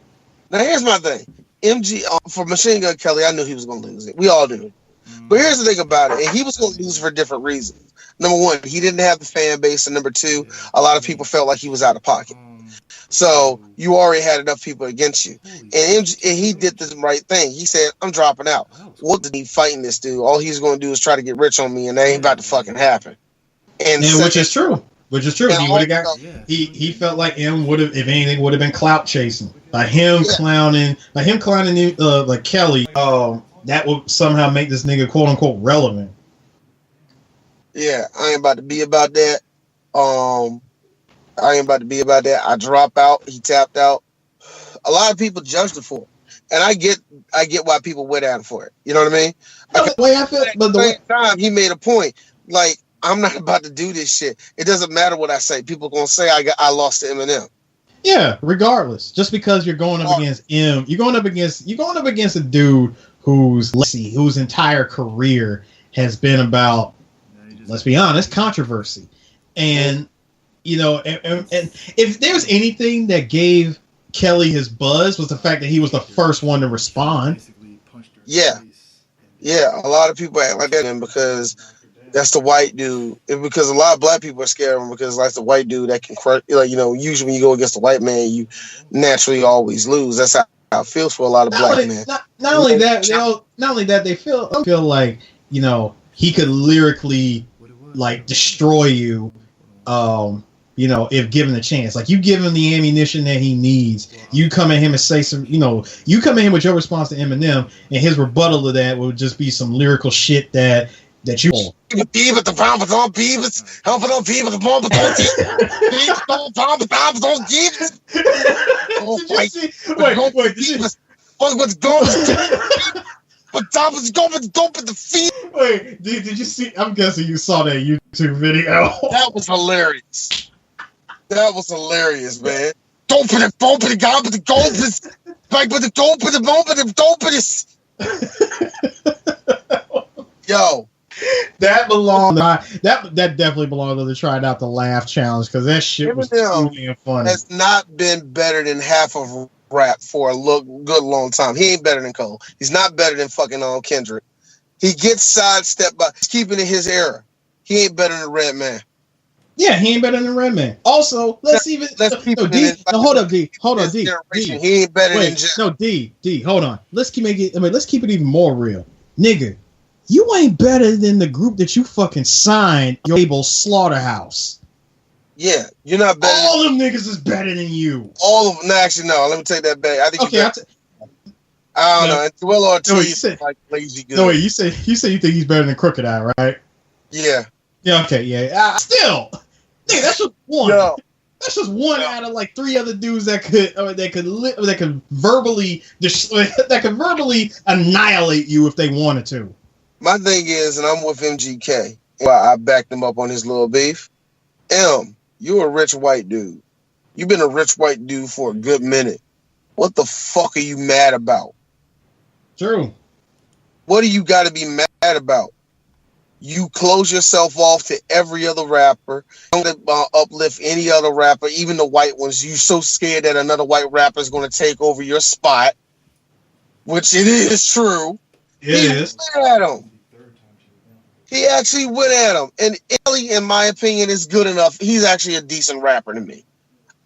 Now, here's my thing. MG, for Machine Gun Kelly, I knew he was going to lose it. We all do. But here's the thing about it, and he was going to lose for different reasons. Number one, he didn't have the fan base, and number two, a lot of people felt like he was out of pocket. So you already had enough people against you, and he did the right thing. He said, "I'm dropping out." What did he fighting this dude? All he's going to do is try to get rich on me, and that ain't about to fucking happen. And which is true. He would have got. He felt like M would have, if anything, would have been clout chasing. By him clowning like Kelly. That would somehow make this nigga quote unquote relevant. Yeah, I ain't about to be about that. I drop out. He tapped out. A lot of people judged him for it, and I get why people went at him for it. You know what I mean? The way I feel, but the same time he made a point. Like, I'm not about to do this shit. It doesn't matter what I say. People gonna say I lost to Eminem. Yeah, regardless. Just because you're going up against M, you're going up against a dude whose entire career has been about, let's be honest, controversy. And, you know, and if there's anything that gave Kelly his buzz was the fact that he was the first one to respond. Yeah. Yeah, a lot of people act like that because that's the white dude. And because a lot of black people are scared of him because that's the white dude that can crush. Like, you know, usually when you go against the white man, you naturally always lose. That's how it feels for a lot of black men. Not only that, they feel like, you know, he could lyrically like destroy you, you know, if given the chance. Like, you give him the ammunition that he needs. You come at him and say some, you know, you come at him with your response to Eminem, and his rebuttal to that would just be some lyrical shit that you. Fuck what's going on? But Tom was going to dope at the feet. Wait, did you see? I'm guessing you saw that YouTube video. That was hilarious. That was hilarious, man. Dope at the God with the gold is like with the dope at the moment of dope is. Yo. That belonged. That definitely belonged to the Try Not to Laugh challenge because that shit was truly funny. Has not been better than half of rap for a good long time. He ain't better than Cole. He's not better than fucking Kendrick. He gets sidestepped by keeping in his era. He ain't better than Redman. Yeah, he ain't better than Redman. Also, let's keep D. Hold up, D. He ain't better than Jeff. No, D. Hold on. Let's keep it even more real, nigga. You ain't better than the group that you fucking signed, your label Slaughterhouse. Yeah, you're not better. All them niggas is better than you. All of them. No, actually, no. Let me take that back. I think I don't know. Will Ortiz is like lazy good. No, wait. You say you think he's better than Crooked Eye, right? Yeah. Yeah. Okay. Yeah. Still, nigga, that's just one. Yo. That's just one out of like three other dudes that could verbally annihilate you if they wanted to. My thing is, and I'm with MGK. Well, I backed him up on his little beef. You're a rich white dude. You've been a rich white dude for a good minute. What the fuck are you mad about? True. What do you got to be mad about? You close yourself off to every other rapper. Don't uplift any other rapper, even the white ones. You're so scared that another white rapper is going to take over your spot, which it is true. It is. Went at him. He actually went at him. And Ellie, in my opinion, is good enough. He's actually a decent rapper to me.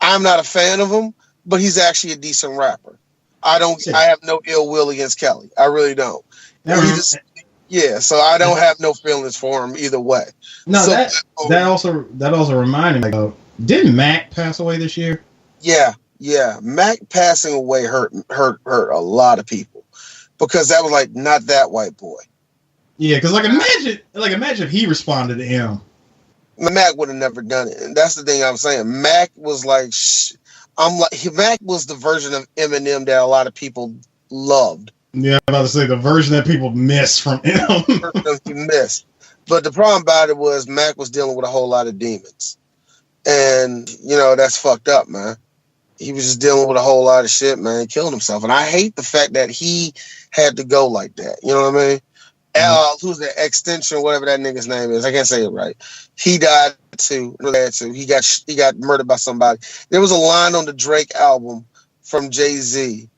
I'm not a fan of him, but he's actually a decent rapper. I have no ill will against Kelly. I really don't. So I don't have no feelings for him either way. No, so, that also reminded me of, didn't Mac pass away this year? Yeah. Mac passing away hurt a lot of people because that was like not that white boy. Yeah, because imagine if he responded to him. Mac would have never done it, and that's the thing I'm saying. Mac was like, Mac was the version of Eminem that a lot of people loved. Yeah, I'm about to say the version that people miss from him. He missed, but the problem about it was Mac was dealing with a whole lot of demons, and that's fucked up, man. He was just dealing with a whole lot of shit, man. He killed himself, and I hate the fact that he had to go like that. You know what I mean? Who's the Extension, whatever that nigga's name is. I can't say it right. He died too. He got murdered by somebody. There was a line on the Drake album from Jay-Z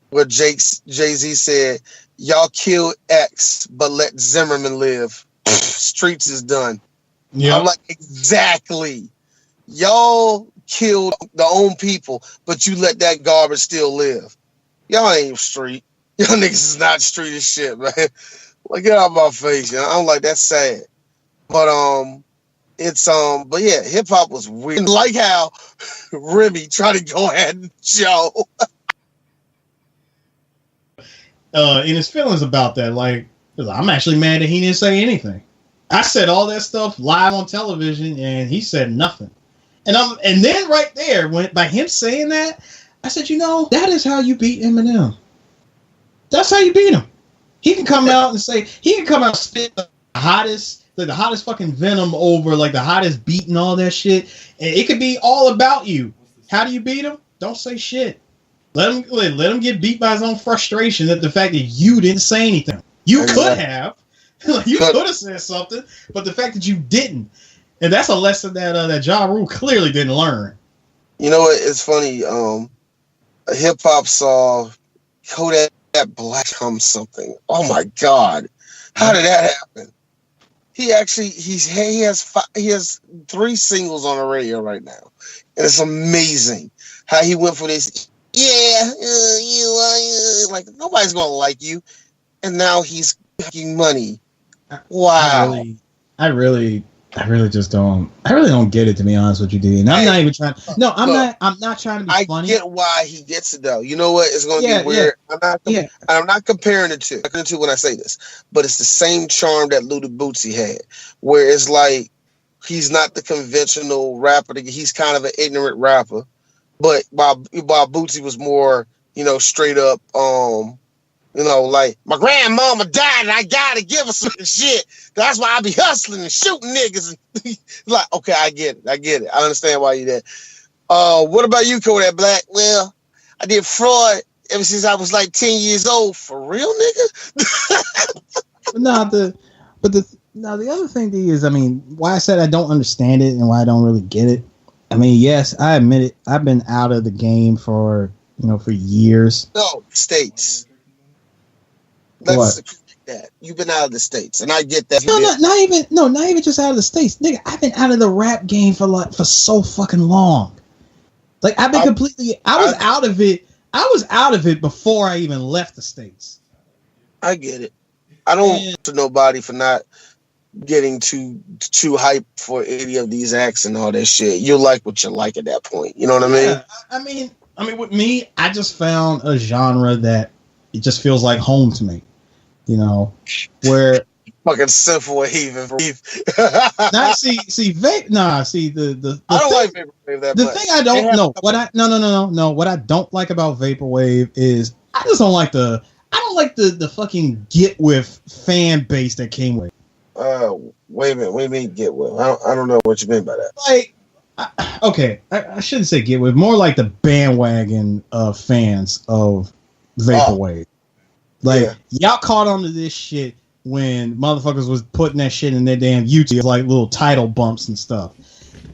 where Jay-Z said, "Y'all kill X, but let Zimmerman live. Streets is done." Yeah. I'm like, exactly. Y'all killed the own people, but you let that garbage still live. Y'all ain't street. Y'all niggas is not street as shit, man. Like, get out of my face, I'm like, that's sad. But but yeah, hip hop was weird. Like how Remy tried to go at Joe. In his feelings about that, like, I'm actually mad that he didn't say anything. I said all that stuff live on television, and he said nothing. And then right there, by him saying that, I said, that is how you beat Eminem. That's how you beat him. He can come out and spit the hottest fucking venom over like the hottest beat and all that shit. And it could be all about you. How do you beat him? Don't say shit. Let him get beat by his own frustration at the fact that you didn't say anything. You could have. You could have said something, but the fact that you didn't. And that's a lesson that Ja Rule clearly didn't learn. You know what? It's funny. Hip hop saw Kodak Black something. Oh my God. How did that happen? He actually he has 3 singles on the radio right now. And it's amazing how he went for this. Yeah, like nobody's gonna like you. And now he's making money. Wow. I really don't get it, to be honest with you, D. And I'm not even trying. No, I'm not trying to be funny. I get why he gets it though. You know what? It's going to be weird. Yeah. I'm not comparing the two. When I say this, but it's the same charm that Luda Bootsy had, where it's like he's not the conventional rapper. He's kind of an ignorant rapper, but while Bootsy was more straight up, like my grandmama died and I gotta give her some shit. That's why I be hustling and shooting niggas. Like, okay, I get it. I understand why you did. What about you, Kodak Black? Well, I did fraud ever since I was like 10 years old. For real, nigga? The other thing is, why I said I don't understand it and why I don't really get it. Yes, I admit it. I've been out of the game for years. No, States. Let's that. You've been out of the States, and I get that. Not even just out of the States, nigga. I've been out of the rap game for so fucking long. Like, I've been I was out of it. I was out of it before I even left the States. I get it. I don't to nobody for not getting too hype for any of these acts and all that shit. You like what you like at that point. You know what I mean? I mean, with me, I just found a genre that it just feels like home to me. Where fucking synthwave. The I don't like vaporwave that much. The thing I don't know, what I don't like about vaporwave is I just don't like the fucking get with fan base that came with. Wait a minute. What do you mean get with? I don't know what you mean by that. Like, I shouldn't say get with. More like the bandwagon of fans of vaporwave. Y'all caught on to this shit when motherfuckers was putting that shit in their damn YouTube, like little title bumps and stuff.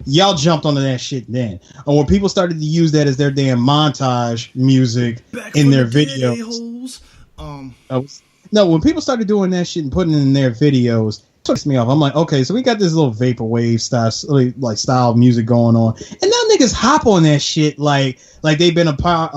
Y'all jumped onto that shit then. Or when people started to use that as their damn montage music in their videos. When people started doing that shit and putting it in their videos, it took me off. I'm like, okay, so we got this little vaporwave style of music going on, and now niggas hop on that shit like they've been about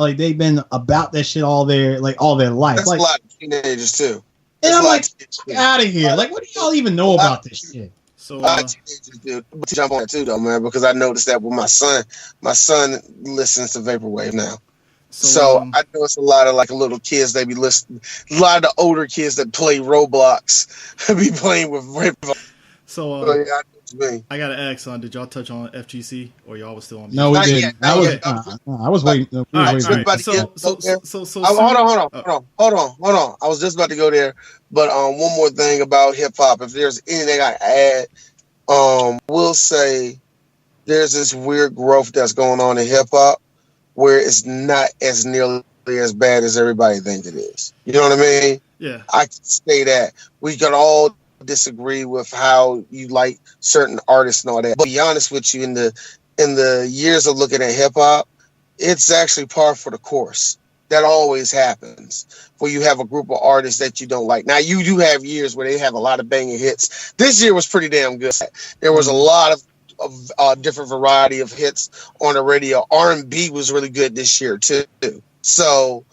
that shit all their life. That's like a lot of teenagers too. And I'm like, get out of here! Like, what do y'all even know about this shit? So teenagers do jump on it too, though, man, because I noticed that with my son. My son listens to vaporwave now. So I know it's a lot of little kids they be listening. A lot of the older kids that play Roblox be playing with vaporwave. So I gotta ask, did y'all touch on FGC or y'all was still on? No, we didn't. I was waiting. Hold on. I was just about to go there, but one more thing about hip hop. If there's anything I add, we'll say there's this weird growth that's going on in hip hop where it's not as nearly as bad as everybody thinks it is. You know what I mean? Yeah. I can say that. We can all disagree with how you like certain artists and all that. But to be honest with you, in the years of looking at hip hop, it's actually par for the course. That always happens where you have a group of artists that you don't like. Now, you do have years where they have a lot of banging hits. This year was pretty damn good. There was a lot of different variety of hits on the radio. R&B was really good this year too. So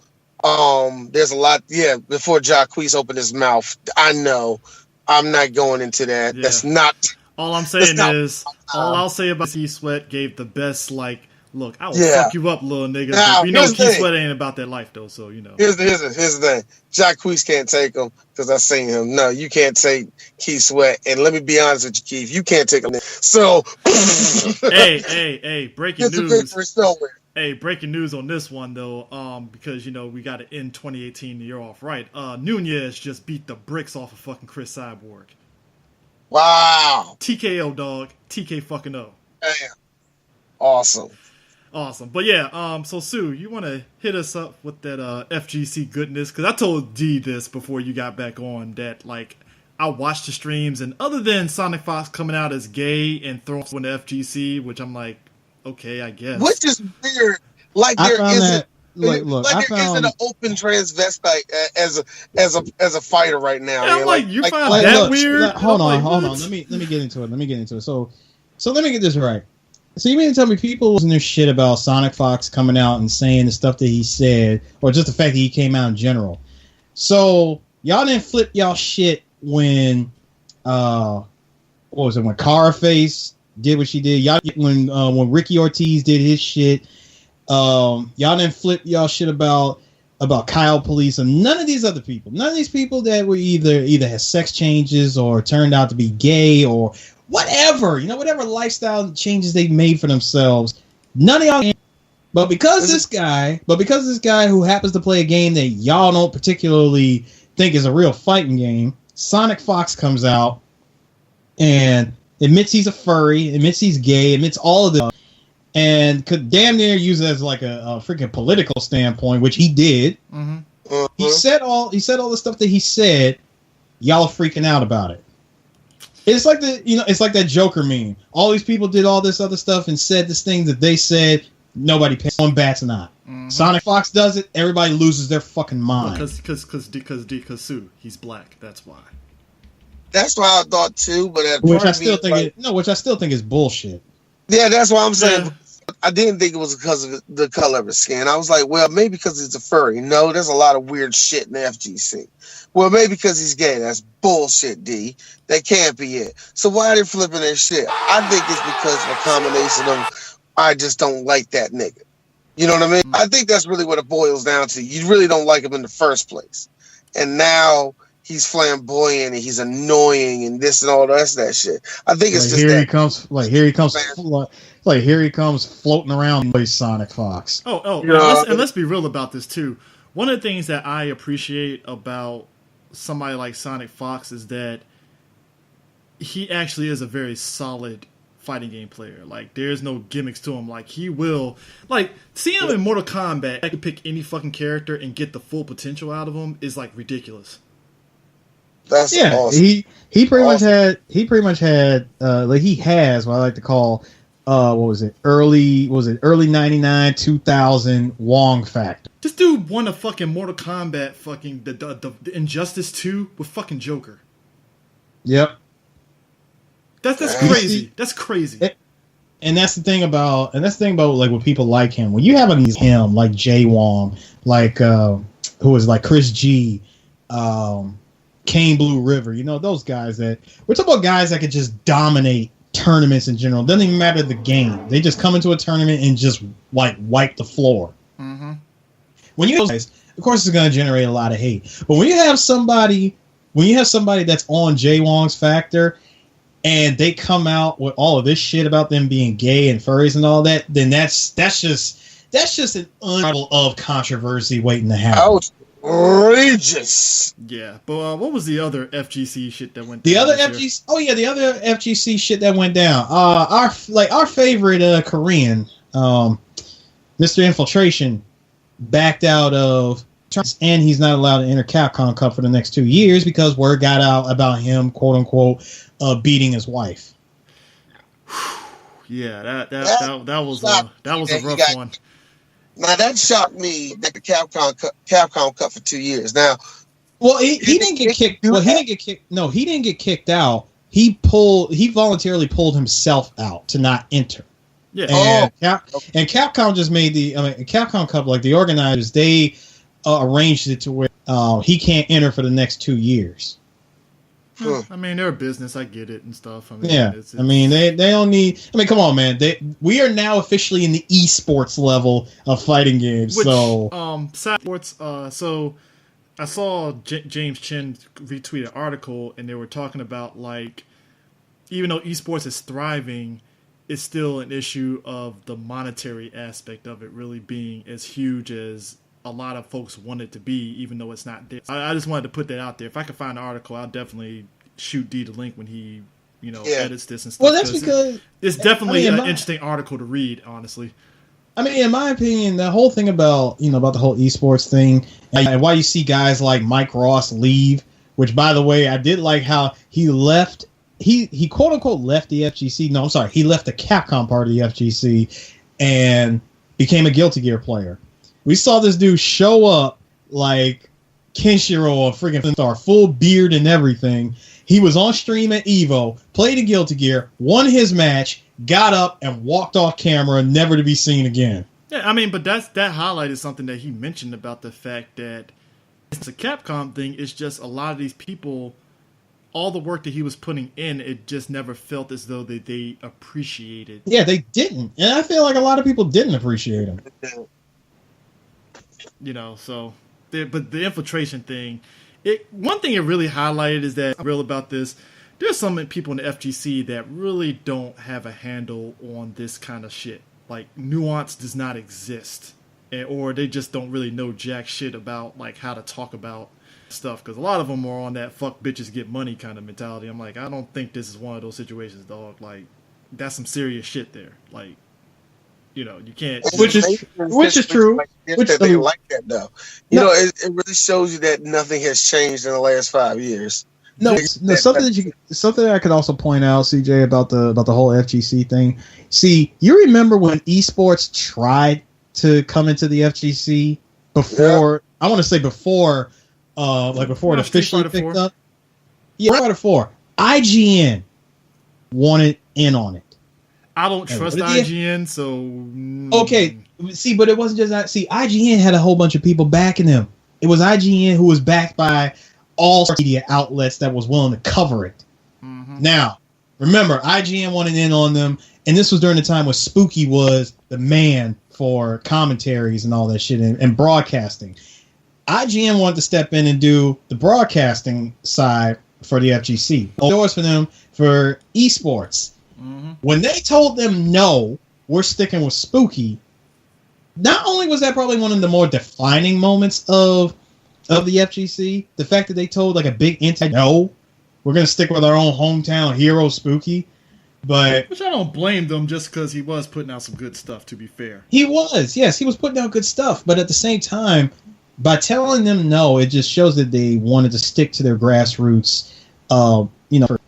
there's a lot. Yeah, before Jacquees opened his mouth, I know I'm not going into that. Yeah. That's not. All I'm saying is, all I'll say about Keith Sweat gave the best look, I will fuck you up, little nigga. Now, we know Keith Sweat ain't about that life though, so Here's the thing. Jacquees can't take him because I seen him. No, you can't take Keith Sweat. And let me be honest with you, Keith, you can't take him. So hey, breaking news. Hey, breaking news on this one though, because we got to end 2018 the year off right. Nunez just beat the bricks off of fucking Chris Cyborg. Wow. TKO, dog. TK fucking O. Damn. Awesome. But yeah, so Sue, you want to hit us up with that FGC goodness? Because I told D this before you got back on that, I watched the streams, and other than Sonic Fox coming out as gay and throwing in the FGC, which I'm like, okay, I guess. Which is weird. There isn't an open transvestite as a fighter right now. Yeah, I'm like, you find that weird? Hold on. Let me get into it. So let me get this right. So you mean to tell me people losing their shit about Sonic Fox coming out and saying the stuff that he said, or just the fact that he came out in general? So y'all didn't flip y'all shit when when Carface did what she did. Y'all when Ricky Ortiz did his shit. Y'all didn't flip y'all shit about Kyle Police and none of these other people. None of these people that were either had sex changes or turned out to be gay or whatever, whatever lifestyle changes they made for themselves. None of y'all But because this guy who happens to play a game that y'all don't particularly think is a real fighting game, Sonic Fox comes out and admits he's a furry, admits he's gay, admits all of this, and could damn near use it as like a freaking political standpoint, which he did. Mm-hmm. He said all the stuff that he said. Y'all are freaking out about it. It's like it's like that Joker meme. All these people did all this other stuff and said this thing that they said. Nobody pays. One bats not. Mm-hmm. Sonic Fox does it. Everybody loses their fucking mind. Because Sue, he's black. That's why. That's why I thought too, but which I still think is bullshit. Yeah, that's why I'm saying. Yeah. I didn't think it was because of the color of his skin. I was like, well, maybe because he's a furry. No, there's a lot of weird shit in the FGC. Well, maybe because he's gay. That's bullshit, D. That can't be it. So why are they flipping their shit? I think it's because of a combination of I just don't like that nigga. You know what I mean? I think that's really what it boils down to. You really don't like him in the first place. And now he's flamboyant and he's annoying and this and all the rest of that shit. I think it's just here he comes floating around with Sonic Fox. And let's be real about this too. One of the things that I appreciate about somebody like Sonic Fox is that he actually is a very solid fighting game player. Like, there's no gimmicks to him. Like, he will, like, seeing him in Mortal Kombat, I could pick any fucking character and get the full potential out of him is like ridiculous. That's awesome. He pretty much had like he has what I like to call early 99 2000 Wong factor. This dude won a fucking Mortal Kombat fucking the Injustice 2 with fucking Joker. Yep. That's crazy. That's crazy. And that's the thing about like with people like him. When you have him like Jay Wong, like who is like Chris G, Kane Blue River, those guys that we're talking about, guys that could just dominate tournaments in general. It doesn't even matter the game. They just come into a tournament and just like wipe the floor. Mm-hmm. When you guys, of course, it's going to generate a lot of hate. But when you have somebody that's on Jay Wong's factor, and they come out with all of this shit about them being gay and furries and all that, then that's just an unrivaled of controversy waiting to happen. Outrageous. Yeah, but what was the other FGC shit that went down? The other FGC shit that went down. Our favorite Korean, Mr. Infiltration, backed out of tournaments, and he's not allowed to enter Capcom Cup for the next 2 years because word got out about him, quote unquote, beating his wife. Yeah, that was a rough one. Now that shocked me that the Capcom Cup for 2 years. Now, well, he didn't get kicked. Well, he didn't get kicked. No, he didn't get kicked out. He voluntarily pulled himself out to not enter. Yeah. And Capcom just made Capcom Cup, like the organizers, they arranged it to where he can't enter for the next 2 years. I mean, they're a business. I get it and stuff. I mean, yeah. It's, I mean, they don't need. I mean, come on, man. We are now officially in the esports level of fighting games. Sports. So I saw James Chen retweet an article, and they were talking about like, even though esports is thriving, it's still an issue of the monetary aspect of it really being as huge as a lot of folks want it to be, even though it's not there. I just wanted to put that out there. If I could find an article, I'll definitely shoot D the link when he, edits this and stuff. Well, that's because it's definitely an interesting article to read, honestly. I mean, in my opinion, the whole thing about the whole esports thing, and why you see guys like Mike Ross leave, which, by the way, I did like how he left. He quote unquote left the FGC. No, I'm sorry, he left the Capcom part of the FGC and became a Guilty Gear player. We saw this dude show up like Kenshiro or freaking star, full beard and everything. He was on stream at Evo, played a Guilty Gear, won his match, got up, and walked off camera, never to be seen again. Yeah, I mean, but that highlighted something that he mentioned about the fact that it's a Capcom thing. It's just a lot of these people, all the work that he was putting in, it just never felt as though they appreciated. Yeah, they didn't. And I feel like a lot of people didn't appreciate him. But the infiltration thing, one thing it really highlighted is that, real about this, there's some people in the FGC that really don't have a handle on this kind of shit. like nuance does not exist, or they just don't really know jack shit about like how to talk about stuff, because a lot of them are on that fuck bitches get money kind of mentality. I'm like, I don't think this is one of those situations, dog. Like, that's some serious shit there. Like, you know, you can't. Which is true. They like that though. You know, it really shows you that nothing has changed in the last 5 years. No, something that I could also point out, CJ, about the whole FGC thing. See, you remember when esports tried to come into the FGC before? Yeah. I want to say before it officially picked up. Yeah, Street Fighter 4. IGN wanted in on it. I don't trust IGN, so okay. See, but it wasn't just that. See, IGN had a whole bunch of people backing them. It was IGN who was backed by all media outlets that was willing to cover it. Mm-hmm. Now, remember, IGN wanted in on them, and this was during the time when Spooky was the man for commentaries and all that shit and broadcasting. IGN wanted to step in and do the broadcasting side for the FGC. Doors for them for esports. Mm-hmm. When they told them no, we're sticking with Spooky, not only was that probably one of the more defining moments of the FGC, the fact that they told like a big entity, no, we're going to stick with our own hometown hero, Spooky. But which I don't blame them, just because he was putting out some good stuff, to be fair. He was putting out good stuff. But at the same time, by telling them no, it just shows that they wanted to stick to their grassroots,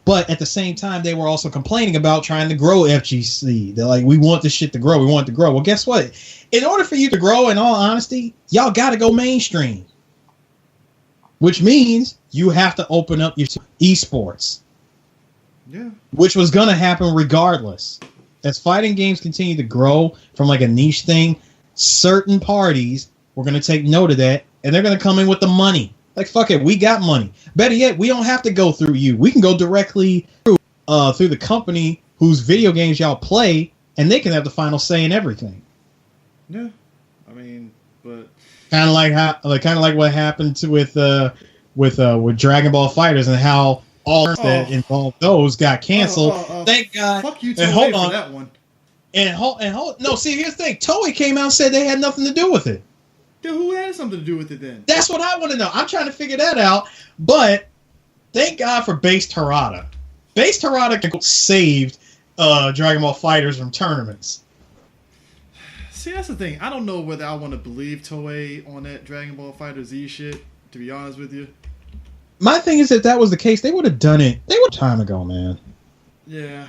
but at the same time, they were also complaining about trying to grow FGC. They're like, we want this shit to grow. We want it to grow. Well, guess what? In order for you to grow, in all honesty, y'all got to go mainstream. Which means you have to open up your esports. Yeah. Which was going to happen regardless. As fighting games continue to grow from like a niche thing, certain parties were going to take note of that, and they're going to come in with the money. Like, fuck it, we got money. Better yet, we don't have to go through you. We can go directly through the company whose video games y'all play, and they can have the final say in everything. Yeah, I mean, but kind of like what happened with Dragon Ball FighterZ and how all that involved those got canceled. Thank God. Fuck you, Toei, for that one. And hold. No, see, here's the thing. Toei came out and said they had nothing to do with it. Dude, who had something to do with it then? That's what I want to know. I'm trying to figure that out. But thank God for Base Terada. Base Terada saved Dragon Ball FighterZ from tournaments. See, that's the thing. I don't know whether I want to believe Toei on that Dragon Ball FighterZ shit, to be honest with you. My thing is, if that was the case, they would have done it. They were time ago, man. Yeah.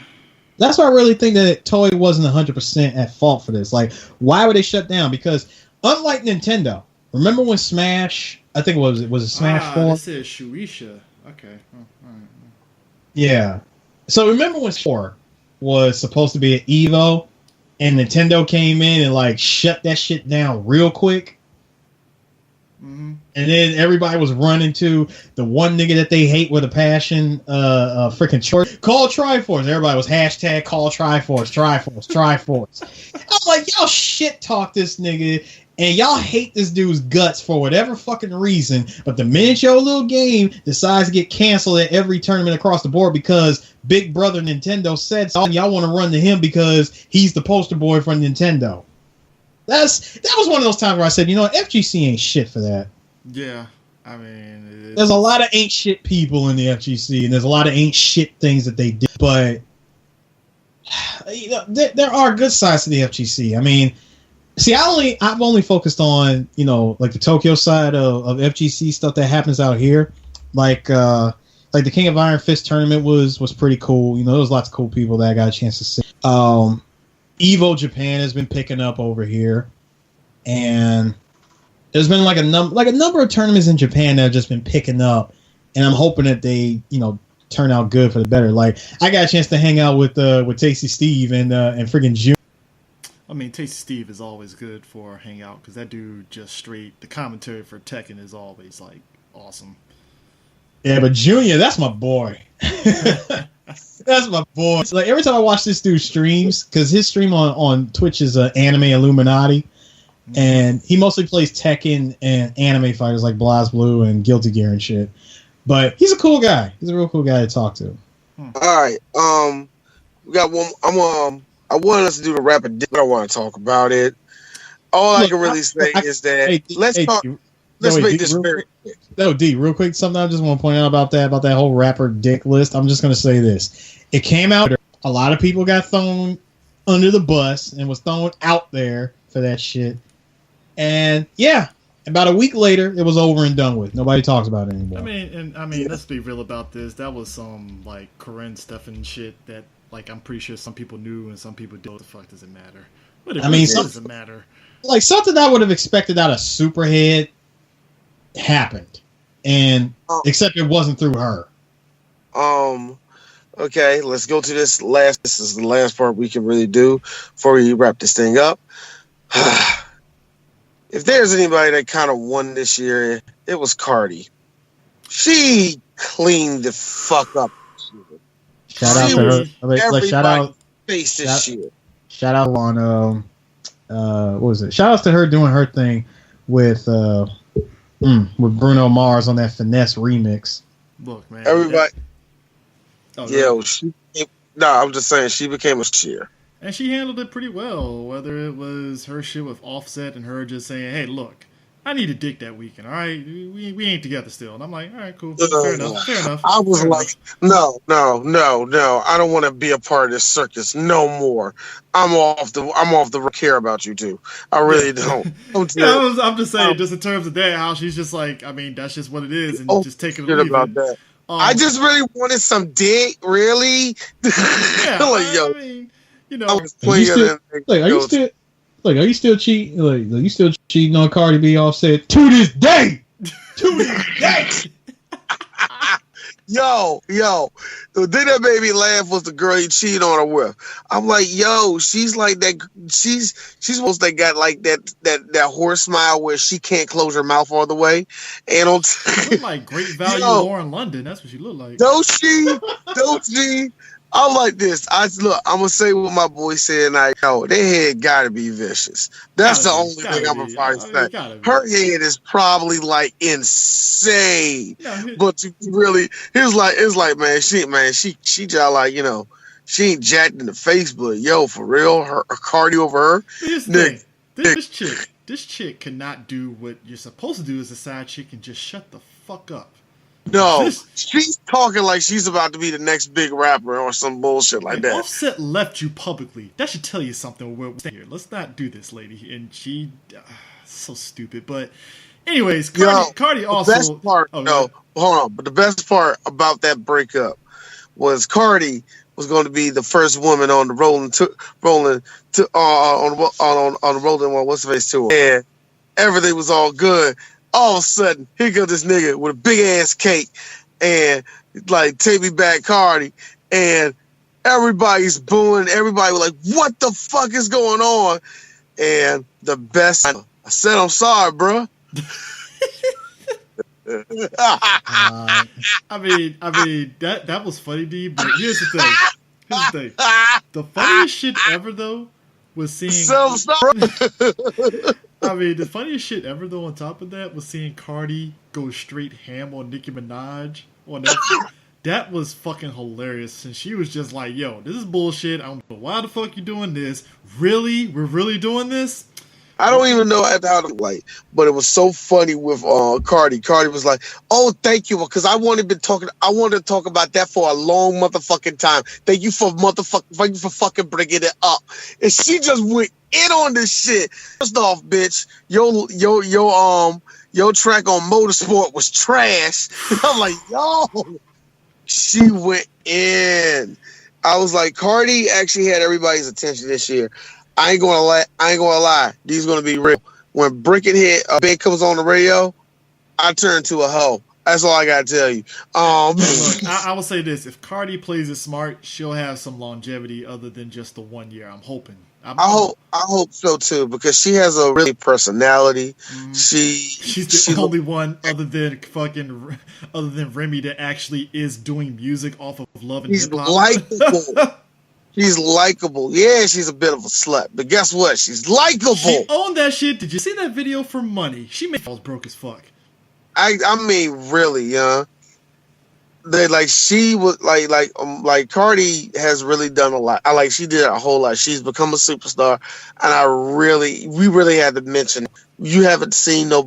That's why I really think that Toei wasn't 100% at fault for this. Like, why would they shut down? Because unlike Nintendo, remember when Smash, I think was it Smash 4? This is Shueisha. Okay. Oh, all right. Yeah. So remember when 4 was supposed to be an Evo, and Nintendo came in and like shut that shit down real quick? Mm-hmm. And then everybody was running to the one nigga that they hate with a passion, freaking call Triforce. Everybody was hashtag call Triforce. I'm like, y'all shit talk this nigga, and y'all hate this dude's guts for whatever fucking reason. But the minute your little game decides to get canceled at every tournament across the board because Big Brother Nintendo said so, y'all want to run to him because he's the poster boy for Nintendo. That was one of those times where I said, you know what, FGC ain't shit for that. Yeah, I mean, there's a lot of ain't shit people in the FGC, and there's a lot of ain't shit things that they did. But you know, there are good sides to the FGC. I mean, see, I've only focused on, you know, like the Tokyo side of FGC stuff that happens out here, like the King of Iron Fist tournament was pretty cool. You know, there was lots of cool people that I got a chance to see. Evo Japan has been picking up over here, and there's been like a number of tournaments in Japan that have just been picking up, and I'm hoping that they, you know, turn out good for the better. Like, I got a chance to hang out with Tasty Steve and freaking June. I mean, Tasty Steve is always good for a hangout because that dude just straight, the commentary for Tekken is always like awesome. Yeah, but Junior, that's my boy. That's my boy. So, like, every time I watch this dude streams, because his stream on Twitch is Anime Illuminati, and he mostly plays Tekken and anime fighters like BlazBlue and Guilty Gear and shit. But he's a cool guy. He's a real cool guy to talk to. All right. We got one. I I wanted us to do the rapper dick, but I don't want to talk about it. All I can really say is that let's make this very quick. No, D, real quick, something I just want to point out about that whole rapper dick list. I'm just going to say this. It came out, a lot of people got thrown under the bus and was thrown out there for that shit. And yeah, about a week later, it was over and done with. Nobody talks about it anymore. I mean, let's be real about this. That was some like Corinne Stephan shit that like I'm pretty sure some people knew and some people didn't. What the fuck does it matter? What doesn't matter? Like something I would have expected out of Superhead happened, and except it wasn't through her. Okay, let's go to this last. This is the last part we can really do before we wrap this thing up. If there's anybody that kind of won this year, it was Cardi. She cleaned the fuck up. Shout out to her. Shout out. Faced this shit. Shout out on what was it? Shout out to her doing her thing with Bruno Mars on that Finesse remix. Look, man. Everybody. I'm just saying she became a cheer. And she handled it pretty well, whether it was her shit with Offset and her just saying, hey, look, I need a dick that weekend, all right? We ain't together still. And I'm like, all right, cool. Fair enough. I was like, no. I don't want to be a part of this circus no more. I'm off the care about you two. I really don't. I'm just saying, just in terms of that, how she's just like, I mean, that's just what it is, and just take it or leave about it. That. I just really wanted some dick, really. Yeah, I mean, are you still cheating? Like, you still cheating on Cardi B Offset to this day? To this day. Yo, the thing that made me laugh was the girl he cheated on her with. I'm like, yo, she's like that. She's supposed to got like that horse smile where she can't close her mouth all the way. And on look like Great Value Lauren London. That's what she looked like. Don't she? I'm like this. I'm gonna say what my boy said, and their head gotta be vicious. That's the only thing I'm gonna probably say. Her head is probably like insane, but really, it's like, man, she just like, she ain't jacked in the face, but yo, for real, her Cardi over her. Here's the thing. This chick cannot do what you're supposed to do as a side chick and just shut the fuck up. No, she's talking like she's about to be the next big rapper or some bullshit like that. Offset left you publicly. That should tell you something. We're here. Let's not do this, lady. And she, so stupid. But, anyways, Cardi also. The best part, hold on. But the best part about that breakup was Cardi was going to be the first woman on the rolling one. What's the face tour? And everything was all good. All of a sudden, here goes this nigga with a big ass cake and like, take me back, Cardi, and everybody's booing. Everybody was like, what the fuck is going on? And the best, I said, I'm sorry, bro. I mean that was funny, D. But here's the thing. The funniest shit ever though was seeing. The funniest shit ever, though, on top of that, was seeing Cardi go straight ham on Nicki Minaj on that. That was fucking hilarious. And she was just like, yo, this is bullshit. I don't know why the fuck you doing this. Really? We're really doing this? I don't even know how to like, but it was so funny with Cardi. Cardi was like, "Oh, thank you," because I wanted to talk about that for a long motherfucking time. Thank you for fucking bringing it up. And she just went in on this shit. First off, bitch, your track on Motorsport was trash. I'm like, yo, she went in. I was like, Cardi actually had everybody's attention this year. I ain't gonna lie. These gonna be real. When Brickhead Ben comes on the radio, I turn to a hoe. That's all I gotta tell you. Look, I will say this: if Cardi plays it smart, she'll have some longevity other than just the 1 year. I'm hoping. I hope so too, because she has a really personality. She's the only one other than Remy that actually is doing music off of Love and Hip Hop. Likable. She's likable. Yeah, she's a bit of a slut, but guess what? She's likable. She owned that shit. Did you see that video for money? She made falls broke as fuck. I mean, really, they like she was like Cardi has really done a lot. She did a whole lot. She's become a superstar, and we really had to mention you haven't seen no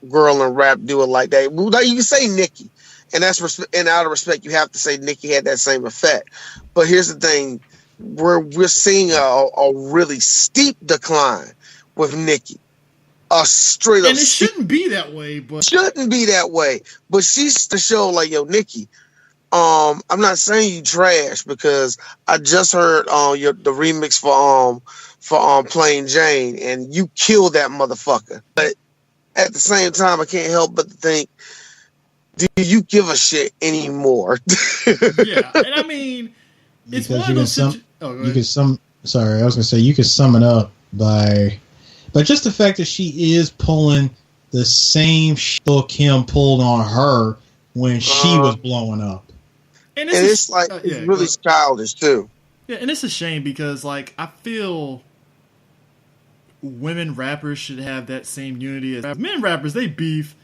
girl in rap do it like that. Like you can say Nicki, and and out of respect, you have to say Nicki had that same effect. But here's the thing: we're seeing a really steep decline with Nicki. A straight up, and it shouldn't be that way, but she's to show like, yo, Nicki, I'm not saying you trash because I just heard the remix for Plain Jane, and you killed that motherfucker. But at the same time, I can't help but think, do you give a shit anymore? Yeah, and I mean, it's because one of those. Sorry, I was gonna say you could sum it up by just the fact that she is pulling the same shit Lil' Kim pulled on her when she was blowing up. And it's really childish too. Yeah, and it's a shame because like I feel women rappers should have that same unity as men rappers. They beef.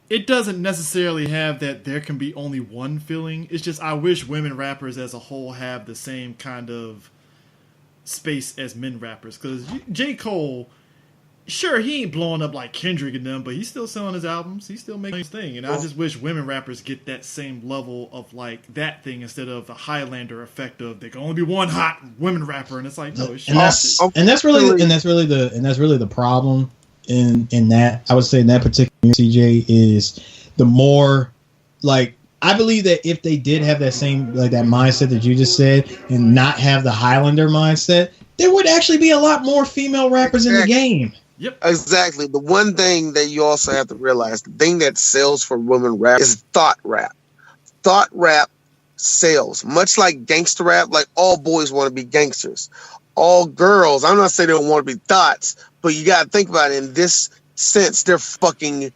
It doesn't necessarily have that there can be only one feeling. It's just I wish women rappers as a whole have the same kind of space as men rappers. Because J. Cole, sure, he ain't blowing up like Kendrick and them, but he's still selling his albums. He's still making his thing. And I just wish women rappers get that same level of like that thing instead of the Highlander effect of there can only be one hot women rapper. And it's like, no, it's and that's really the problem in that. I would say in that particular CJ is the more like I believe that if they did have that same like that mindset that you just said and not have the Highlander mindset, there would actually be a lot more female rappers in the game. Yep. Exactly. The one thing that you also have to realize, the thing that sells for women rap is thought rap. Thought rap sells. Much like gangster rap, like all boys want to be gangsters. All girls, I'm not saying they don't want to be thoughts, but you got to think about it in this sense, they're fucking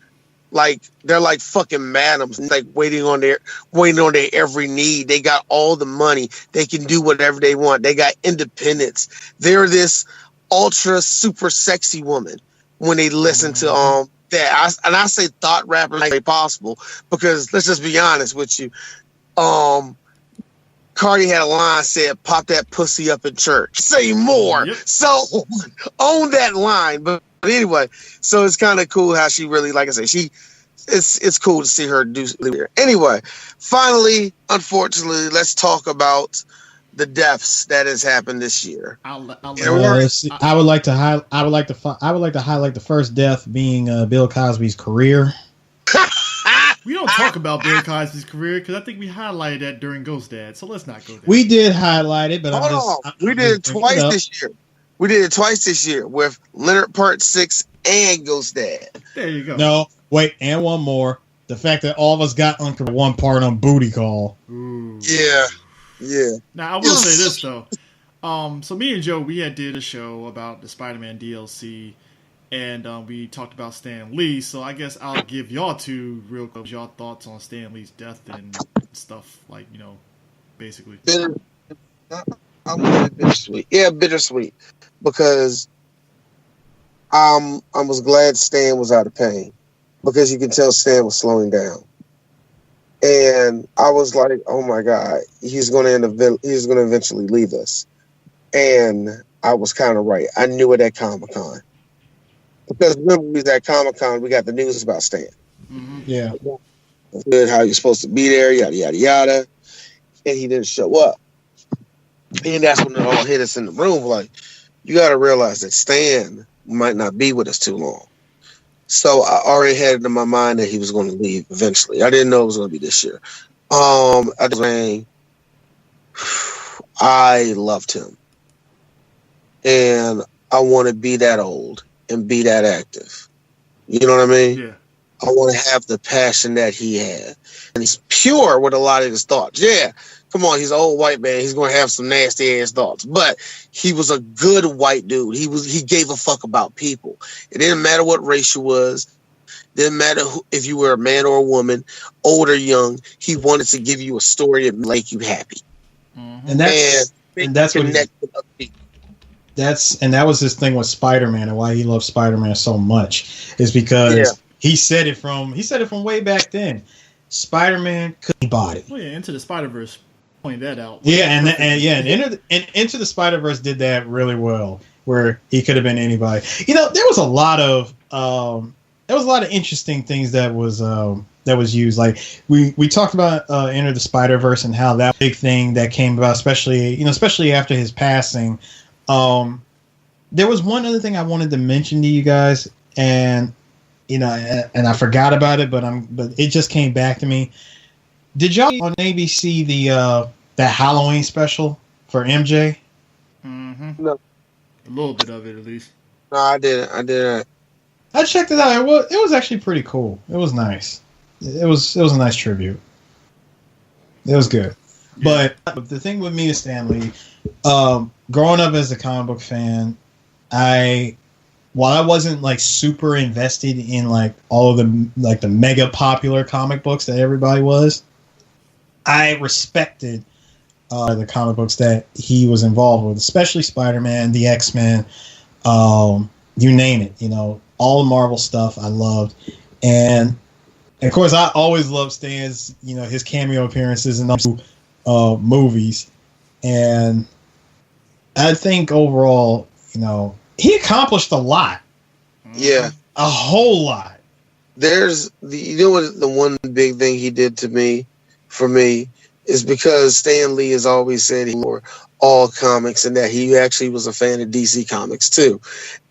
like fucking madams, like waiting on their every need. They got all the money. They can do whatever they want. They got independence. They're this ultra super sexy woman when they listen to that. I say thought rappers like possible because let's just be honest with you. Cardi had a line said, "Pop that pussy up in church." Say more. Yep. So own that line. But anyway, so it's kind of cool how she really, like I said, it's cool to see her do it. Anyway, finally, unfortunately, let's talk about the deaths that has happened this year. I would like to highlight the first death being Bill Cosby's career. We don't talk about Bill Cosby's career because I think we highlighted that during Ghost Dad, so let's not go there. We did highlight it, but we did it twice this year. We did it twice this year with Leonard Part 6 and Ghost Dad. There you go. No, wait, and one more. The fact that all of us got on one part on Booty Call. Ooh. Yeah. Now, I will say this, though. So me and Joe, we did a show about the Spider-Man DLC, and we talked about Stan Lee, so I guess I'll give y'all two real quick y'all thoughts on Stan Lee's death and stuff, like, you know, basically. I want it bittersweet. Yeah, bittersweet. Because I was glad Stan was out of pain. Because you can tell Stan was slowing down. And I was like, oh my God, he's going to eventually leave us. And I was kind of right. I knew it at Comic-Con. Because remember, we was at Comic-Con, we got the news about Stan. Mm-hmm. Yeah. How you're supposed to be there, yada, yada, yada. And he didn't show up. And that's when it all hit us in the room. Like, you got to realize that Stan might not be with us too long. So I already had it in my mind that he was going to leave eventually. I didn't know it was going to be this year. I loved him. And I want to be that old and be that active. You know what I mean? Yeah. I want to have the passion that he had. And he's pure with a lot of his thoughts. Yeah, come on, he's an old white man. He's going to have some nasty ass thoughts. But he was a good white dude. He gave a fuck about people. It didn't matter what race you was. Didn't matter if you were a man or a woman, old or young. He wanted to give you a story that make you happy. Mm-hmm. And that's what that was his thing with Spider-Man and why he loved Spider-Man so much is because he said it from way back then. Spider-Man couldn't body. Well, yeah, Into the Spider-Verse pointed that out. Yeah, and Into the Spider-Verse did that really well, where he could have been anybody. You know, there was a lot of interesting things that was used. Like we talked about Enter the Spider-Verse and how that big thing that came about, especially after his passing. There was one other thing I wanted to mention to you guys, and and I forgot about it, but it just came back to me. Did y'all on ABC that Halloween special for MJ? Mm-hmm. No. A little bit of it, at least. No, I didn't. I checked it out. It was actually pretty cool. It was nice. It was a nice tribute. It was good. Yeah. But the thing with me is Stan Lee, growing up as a comic book fan, while I wasn't like super invested in like all of the mega popular comic books that everybody was, I respected the comic books that he was involved with, especially Spider-Man, the X-Men, you name it. All the Marvel stuff I loved, and of course I always loved Stan's his cameo appearances in those movies, and I think overall he accomplished a lot. Yeah. A whole lot. There's what the one big thing he did for me is because Stan Lee has always said he wore all comics and that he actually was a fan of DC Comics too.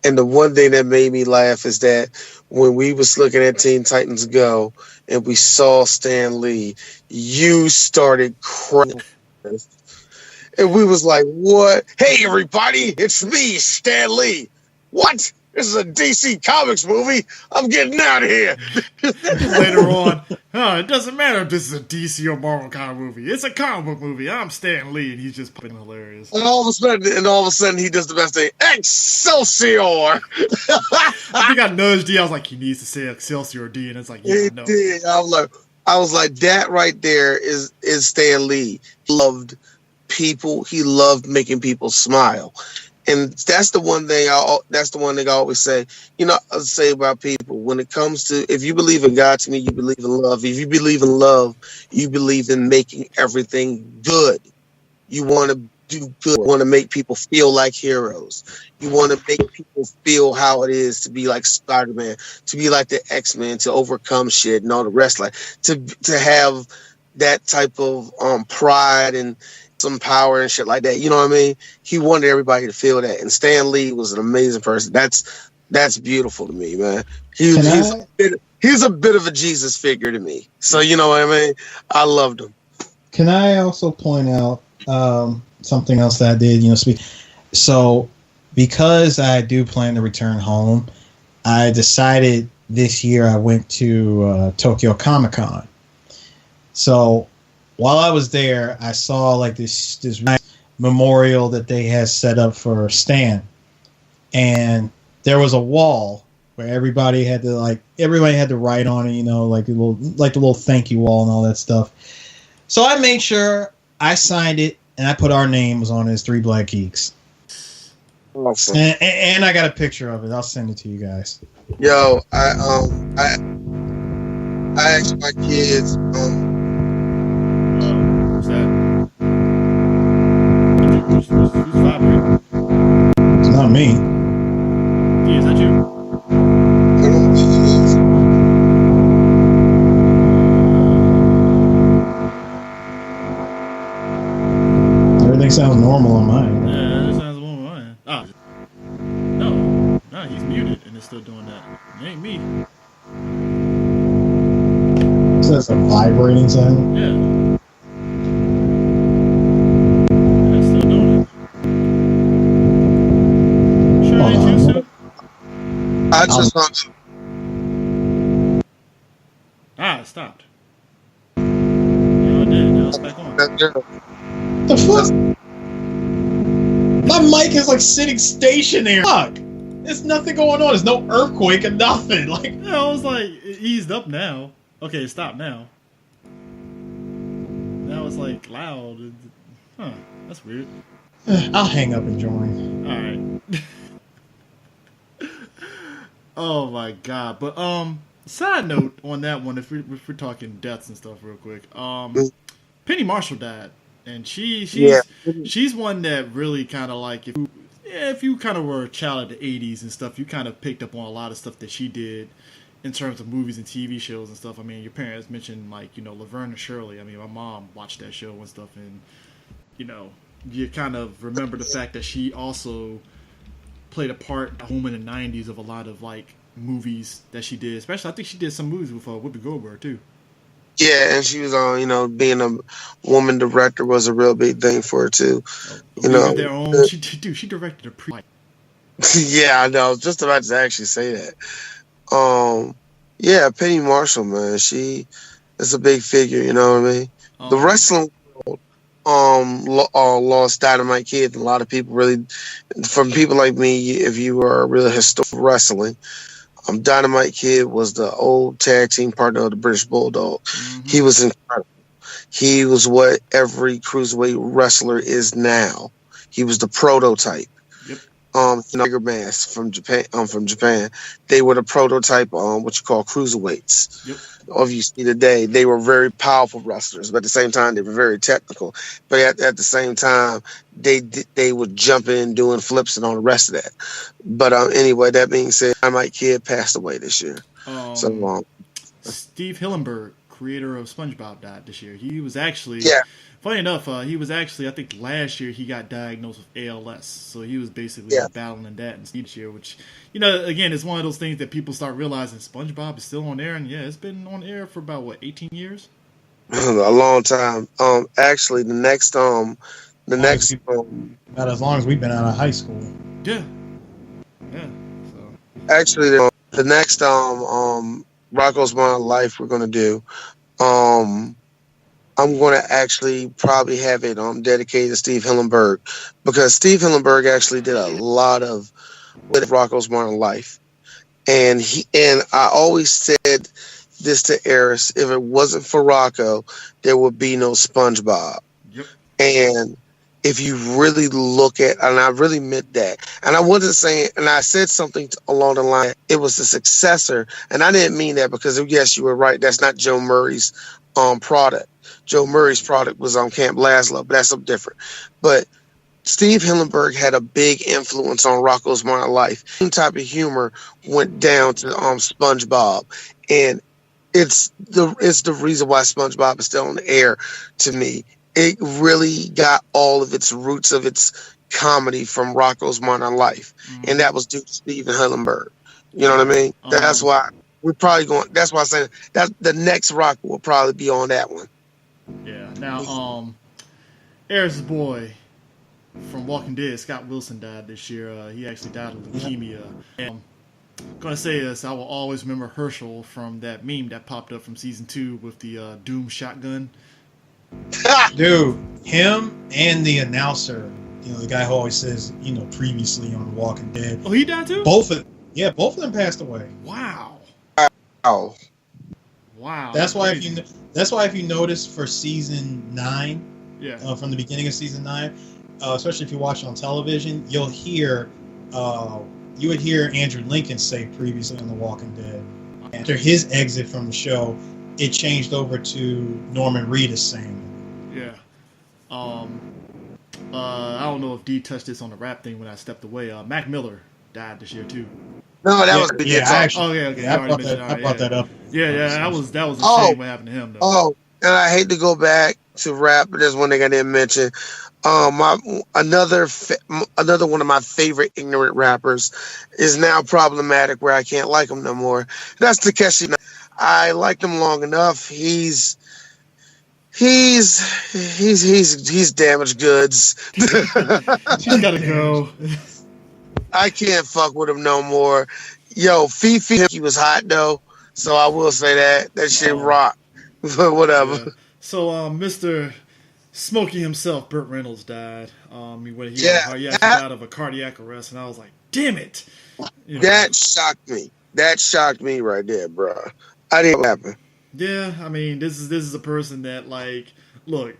And the one thing that made me laugh is that when we was looking at Teen Titans Go and we saw Stan Lee, you started crying. And we was like, what? Hey, everybody, it's me, Stan Lee. What? This is a DC Comics movie. I'm getting out of here. Later on, it doesn't matter if this is a DC or Marvel comic movie. It's a comic book movie. I'm Stan Lee, and he's just fucking hilarious. And all of a sudden, he does the best thing. Excelsior! I think I nudged D. I was like, he needs to say Excelsior D, and it's like, yeah, no. Did. I was like, that right there is Stan Lee. He loved people. He loved making people smile. And that's the one thing I always say. I say about people when it comes to, if you believe in God, to me, you believe in love. If you believe in love, you believe in making everything good. You want to do good. You want to make people feel like heroes. You want to make people feel how it is to be like Spider-Man, to be like the X-Men, to overcome shit and all the rest. Like to have that type of pride and some power and shit like that. You know what I mean? He wanted everybody to feel that. And Stan Lee was an amazing person. That's beautiful to me, man. He's a bit of a Jesus figure to me. So you know what I mean? I loved him. Can I also point out something else that I did? So because I do plan to return home, I decided this year I went to Tokyo Comic Con. So while I was there, I saw like this memorial that they had set up for Stan, and there was a wall where everybody had to write on it, like the little thank you wall and all that stuff. So I made sure I signed it and I put our names on it as Three Black Geeks. Awesome. And I got a picture of it. I'll send it to you guys. Yo, I asked my kids. What's that? Who's vibrating? It's not me. Yeah, is that you? I don't think it is. Everything sounds normal on mine. Yeah, that sounds normal on mine. No, he's muted and it's still doing that. It ain't me. So that's a vibrating sound? Yeah. It's still doing it. Sure Hold ain't on. you, Sue? I just hung Ah, it stopped. No, it did. Now it's back on. that girl. The fuck? My mic is like sitting stationary. Fuck. There's nothing going on. There's no earthquake or nothing. Like, Yeah, I was like, it eased up now. Okay, stop now. Now it's like loud. Huh, that's weird. I'll hang up and join. Alright. Oh my god. But Side note on that one, if we're talking deaths and stuff, real quick. Penny Marshall died, and Yeah. she's one that really kind of like if you kind of were a child of the '80s and stuff, you kind of picked up on a lot of stuff that she did in terms of movies and TV shows and stuff. I mean, your parents mentioned like Laverne and Shirley. I mean, my mom watched that show and stuff, and you kind of remember the fact that she also played a part home in the '90s of a lot of like movies that she did. Especially, I think she did some movies with Whoopi Goldberg too. Yeah, and she was on, being a woman director was a real big thing for her too. Their own. She directed a pre. Yeah, I know. I was just about to actually say that. Yeah, Penny Marshall, man, she is a big figure. You know what I mean? The wrestling world, lost Dynamite Kid. And a lot of people really, from people like me, if you are a real historian of wrestling. Dynamite Kid was the old tag team partner of the British Bulldog. Mm-hmm. He was incredible. He was what every cruiserweight wrestler is now. He was the prototype. Yep. Tiger Mask from Japan. They were the prototype what you call cruiserweights. Yep. Obviously today they were very powerful wrestlers, but at the same time they were very technical. But at the same time they would jump in doing flips and all the rest of that. But anyway, that being said, Dynamite Kid passed away this year. Steve Hillenburg, creator of SpongeBob, died this year. He was actually funny enough, I think last year he got diagnosed with ALS. So he was basically battling that and this year, which, again, it's one of those things that people start realizing SpongeBob is still on air. And it's been on air for about, 18 years? A long time. Actually, the next about as long as we've been out of high school. Yeah. Yeah. So. Actually, the next Rocco's Modern Life we're going to do, I'm going to actually probably have it dedicated to Steve Hillenburg, because Steve Hillenburg actually did a lot of with Rocco's Modern Life, and I always said this to Eris: if it wasn't for Rocco, there would be no SpongeBob. Yep. And if you really look at, and I really meant that, and I wasn't saying, and I said something along the line, it was the successor, and I didn't mean that because yes, you were right. That's not Joe Murray's product. Joe Murray's product was on Camp Lazlo, but that's something different. But Steve Hillenburg had a big influence on Rocco's Modern Life. Same type of humor went down to SpongeBob, and it's the reason why SpongeBob is still on the air to me. It really got all of its roots of its comedy from Rocco's Modern Life, and that was due to Steve Hillenburg. You know what I mean? That's why we're probably going. That's why I'm saying that the next Rocco will probably be on that one. Yeah. Now, Eris' boy from Walking Dead, Scott Wilson, died this year. He actually died of leukemia. And I'm gonna say this: I will always remember Herschel from that meme that popped up from season 2 with the Doom shotgun. Dude, him and the announcer, the guy who always says, previously on The Walking Dead. Oh, he died too? Both of them passed away. Wow. Oh. Wow. That's why if you notice for season 9, from the beginning of season 9, especially if you watch it on television, you would hear Andrew Lincoln say previously on The Walking Dead. After his exit from the show, it changed over to Norman Reedus saying it. Yeah. I don't know if D touched this on the rap thing when I stepped away. Mac Miller died this year too. No, that was okay. I brought that up. Yeah, that was a shame what happened to him though. Oh, and I hate to go back to rap, but there's one thing I didn't mention. Another one of my favorite ignorant rappers is now problematic where I can't like him no more. That's Takeshi. I liked him long enough. He's damaged goods. She's gotta go. I can't fuck with him no more. Yo, Fifi, he was hot though, so I will say that shit rock. But whatever. Yeah. So, Mr. Smokey himself, Burt Reynolds, died. He actually died of a cardiac arrest, and I was like, damn it. That shocked me. That shocked me right there, bro. I didn't happen. Yeah, I mean, this is a person that, like, look,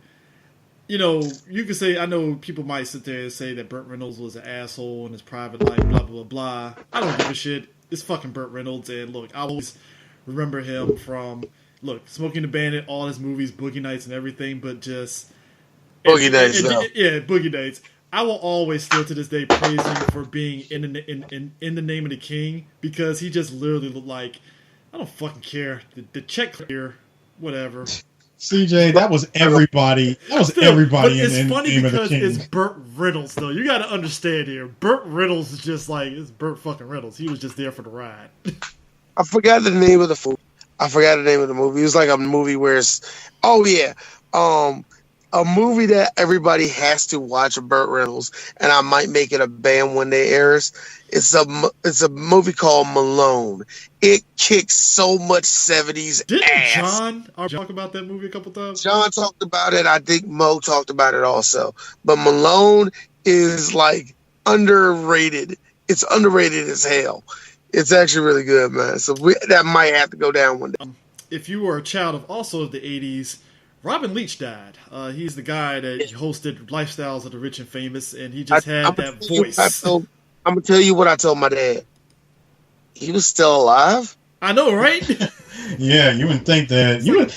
you could say, I know people might sit there and say that Burt Reynolds was an asshole in his private life, blah, blah, blah, blah. I don't give a shit. It's fucking Burt Reynolds, and look, I always remember him from, look, Smokey and the Bandit, all his movies, Boogie Nights and everything, but just... Boogie Nights, yeah, Boogie Nights. I will always still to this day praise him for being in the Name of the King, because he just literally looked like, I don't fucking care. The check clear, whatever. CJ, that was everybody. That was still, everybody but it's in funny Name of the because King. it's Burt Reynolds, though. You got to understand here. Burt Reynolds is just like, it's Burt fucking Reynolds. He was just there for the ride. I forgot the name of the movie. It was like a movie where it's, a movie that everybody has to watch of Burt Reynolds, and I might make it a band when they airs. It's a movie called Malone. It kicks so much 70s Didn't ass. John talk about that movie a couple times? John talked about it. I think Mo talked about it also. But Malone is like underrated. It's underrated as hell. It's actually really good, man. So that might have to go down one day. If you were a child of also of the 80s, Robin Leach died. He's the guy that hosted Lifestyles of the Rich and Famous, and he just had that voice. I'm going to tell you what I told my dad. He was still alive? I know, right? Yeah, you wouldn't think that. You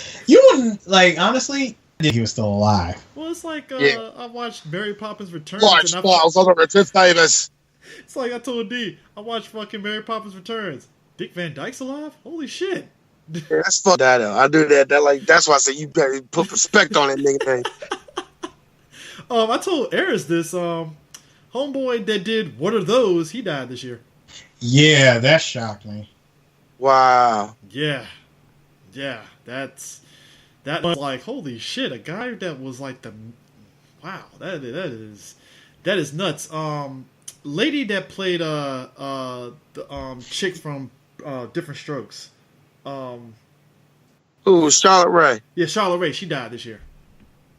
wouldn't, like, honestly, he was still alive. Well, it's like, I watched Mary Poppins Returns. Watch Balls on the Rich and Famous. It's like I told D, I watched fucking Mary Poppins Returns. Dick Van Dyke's alive? Holy shit. Yeah, that's fuck that up. I do that. That's why I say you better put respect on that nigga name. I told Eris this. Homeboy that did What Are Those? He died this year. Yeah, that shocked me. Wow. Yeah. That was like, holy shit, a guy that was like wow, that is nuts. Lady that played the chick from Different Strokes. Ooh, Charlotte Rae. Yeah, Charlotte Rae. She died this year.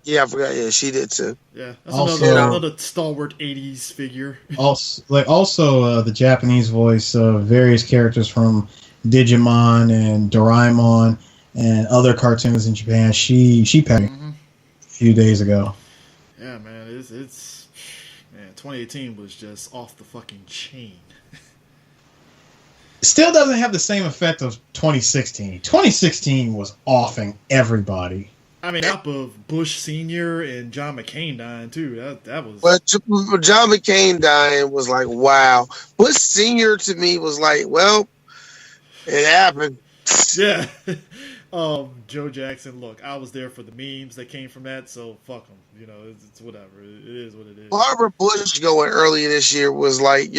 Yeah, I forgot. Yeah, she did too. Yeah, that's also, another stalwart '80s figure. Also, the Japanese voice of various characters from Digimon and Doraemon and other cartoons in Japan. She passed a few days ago. Yeah, man, it's 2018 was just off the fucking chain. Still doesn't have the same effect of 2016. 2016 was offing everybody. I mean, top of Bush Sr. and John McCain dying too. That was. But John McCain dying was like, wow. Bush Sr. to me was like, well, it happened. Yeah. Joe Jackson. Look, I was there for the memes that came from that, so fuck them. You know, it's whatever. It is what it is. Barbara Bush going earlier this year was like,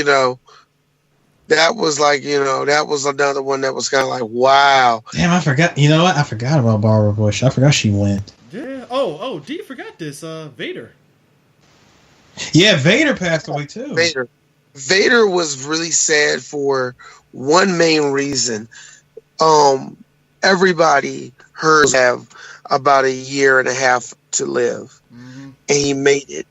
that was another one that was kind of like, wow. Damn, I forgot. You know what? I forgot about Barbara Bush. I forgot she went. Yeah. Oh, D forgot this. Vader. Yeah, Vader passed away too. Vader was really sad for one main reason. Everybody heard have about a year and a half to live, and he made it,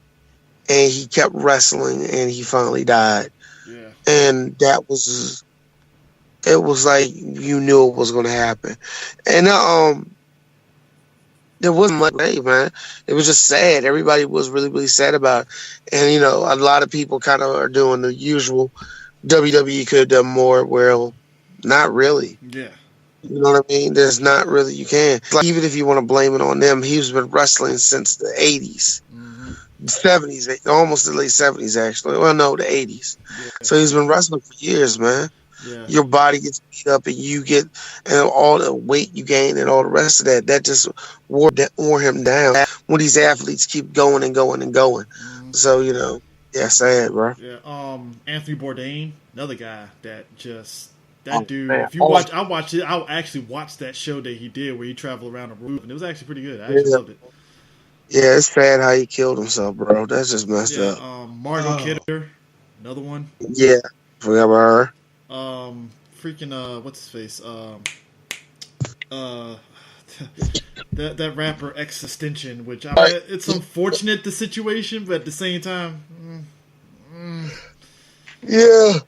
and he kept wrestling, and he finally died. Yeah. And it was like you knew it was going to happen, and there wasn't much, man. It was just sad. Everybody was really, really sad about it, and a lot of people kind of are doing the usual. WWE could have done more. Well, not really. Yeah. You know what I mean? There's not really, you can. Like, even if you want to blame it on them, he's been wrestling since the 80s, 70s, almost the late 70s, actually. Well, no, the 80s. Yeah. So he's been wrestling for years, man. Yeah. Your body gets beat up and you get, and all the weight you gain and all the rest of that just wore him down when these athletes keep going and going and going. So, yeah, sad, bro. Yeah, Anthony Bourdain, another guy that just... That dude, man. If you watch, I actually watched that show that he did where he traveled around the roof, and it was actually pretty good. I actually loved it. Yeah, it's sad how he killed himself, bro. That's just messed up. Margot Kidder, another one. Yeah, forgot about her. Freaking what's his face? That rapper Extension, which it's unfortunate the situation, but at the same time. Yeah.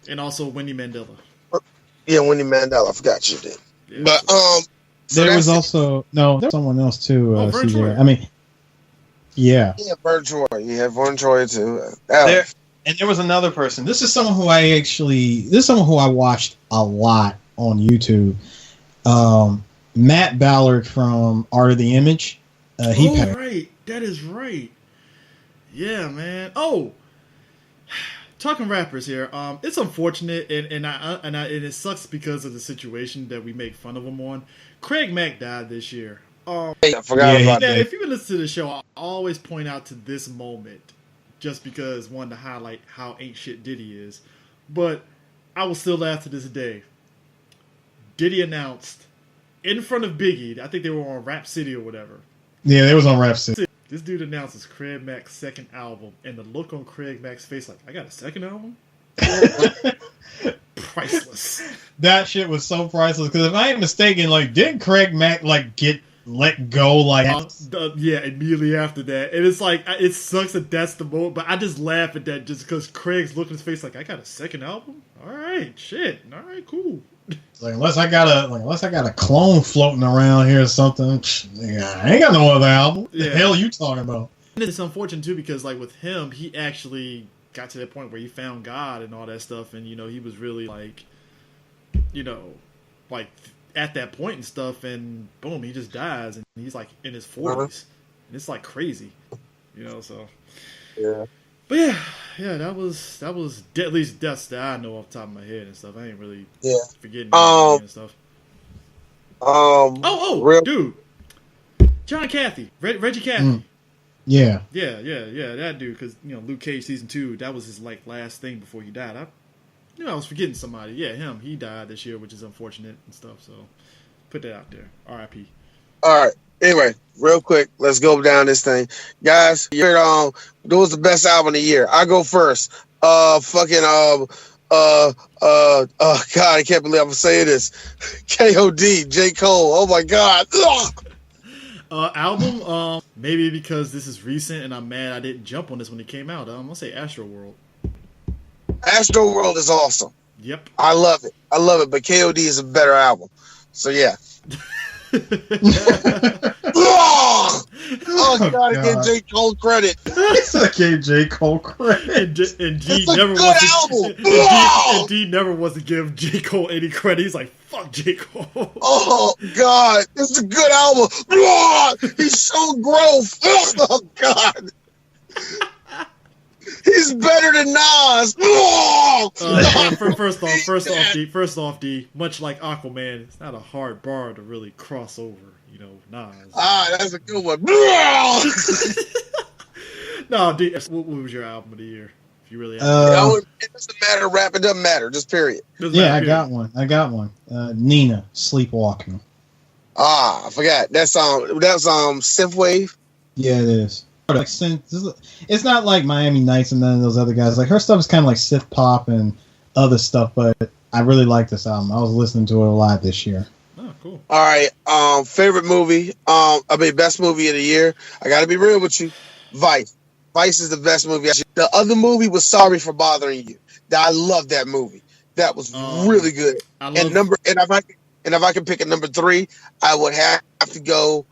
And also Wendy Mandela. Yeah, Wendy Mandela. I forgot you did. Yeah, but there was also someone else too. Vern Troyer. I mean, yeah, Vern Troyer. Yeah, Vern Troyer too. And there was another person. This is someone who I watched a lot on YouTube. Matt Ballard from Art of the Image. Right, that is right. Yeah, man. Oh, talking rappers here. It's unfortunate, and it sucks because of the situation that we make fun of him on. Craig Mack died this year. I forgot about that. If you listen to the show, I always point out to this moment, just because one to highlight how ain't shit Diddy is. But I will still laugh to this day. Diddy announced in front of Biggie, I think they were on Rap City or whatever. Yeah, they was on Rap City. This dude announces Craig Mack's second album, and the look on Craig Mack's face, like, I got a second album? Priceless. That shit was so priceless, because if I ain't mistaken, like, didn't Craig Mack, like, get let go, like... yeah, immediately after that. And it's like, it sucks that that's the moment, but I just laugh at that just because Craig's looking at his face like, I got a second album? Alright, shit. Alright, cool. Like, unless I got a clone floating around here or something, I ain't got no other album. Yeah. The hell you talking about? And it's unfortunate too because like with him, he actually got to that point where he found God and all that stuff, and he was really like, like at that point and stuff, and boom, he just dies, and he's like in his 40s, and it's like crazy, So yeah. But yeah, that was at least deaths that I know off the top of my head and stuff. I ain't really forgetting and stuff. Dude, John Cathy, Reggie Cathy. Yeah, that dude. Because Luke Cage season 2, that was his like last thing before he died. I was forgetting somebody. Yeah, him. He died this year, which is unfortunate and stuff. So put that out there. R.I.P. All right. Anyway, real quick, let's go down this thing, guys. That was the best album of the year. I go first. God, I can't believe I'm saying this. K.O.D. J. Cole. Oh my God. Album. Maybe because this is recent and I'm mad I didn't jump on this when it came out. I'm gonna say Astro World. Astro World is awesome. Yep. I love it. But K.O.D. is a better album. So yeah. Oh God! I give J. Cole credit. I gave J. Cole credit. And D never wants to give J. Cole any credit. He's like, fuck J. Cole. Oh God, this is a good album. He's so gross. Oh God. He's better than Nas. First off, D. Much like Aquaman, it's not a hard bar to really cross over. Nas. That's a good one. No, D. What was your album of the year? If you really, it doesn't matter. Rap, it doesn't matter. Just period. I got one. Nina, Sleepwalking. I forgot. That's Synthwave. Yeah, it is. It's not like Miami Nights and none of those other guys. Like her stuff is kind of like synth pop and other stuff, but I really like this album. I was listening to it a lot this year. Oh, cool. All right. Favorite movie. Best movie of the year. I got to be real with you. Vice. Vice is the best movie. The other movie was Sorry for Bothering You. I love that movie. That was really good. If I can pick a number 3, I would have to go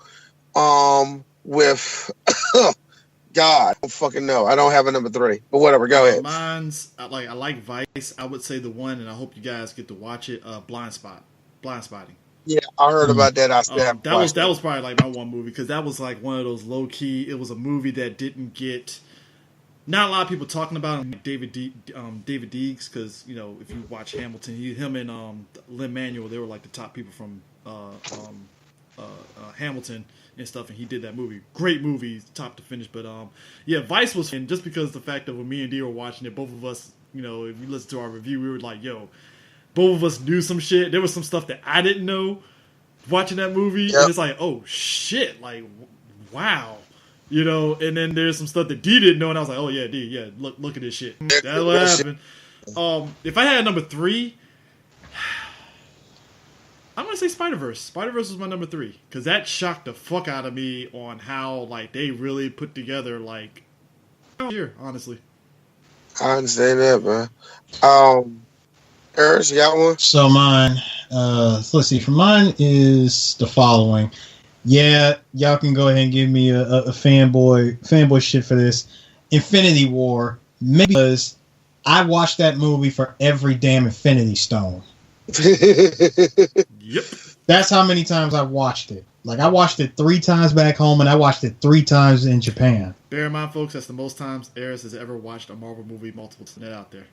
with God. I don't fucking know. I don't have a number 3, but whatever. Go ahead. Mine's I like Vice. I would say the one, and I hope you guys get to watch it. Blind Spotting. Yeah, I heard about that. That was probably like my one movie because that was like one of those low key. It was a movie that didn't get not a lot of people talking about him. David Deeks, because if you watch Hamilton, him and Lin-Manuel, they were like the top people from Hamilton and stuff, and he did that movie. Great movie, top to finish. But Vice was, and just because the fact that when me and D were watching it, both of us, if you listen to our review, we were like, yo. Both of us knew some shit. There was some stuff that I didn't know watching that movie. Yep. And it's like, oh, shit. Like, wow. And then there's some stuff that D didn't know. And I was like, oh, yeah, D, yeah, look at this shit. That's what happened. If I had number 3, I'm going to say Spider-Verse. Spider-Verse was my number 3. Because that shocked the fuck out of me on how, like, they really put together, like, here, honestly. I understand that, man. Ernst, you got one? So mine, let's see. For mine is the following. Yeah, y'all can go ahead and give me a fanboy shit for this. Infinity War, maybe because I watched that movie for every damn Infinity Stone. Yep. That's how many times I've watched it. Like, I watched it 3 times back home, and I watched it 3 times in Japan. Bear in mind, folks, that's the most times Eris has ever watched a Marvel movie multiple times out there.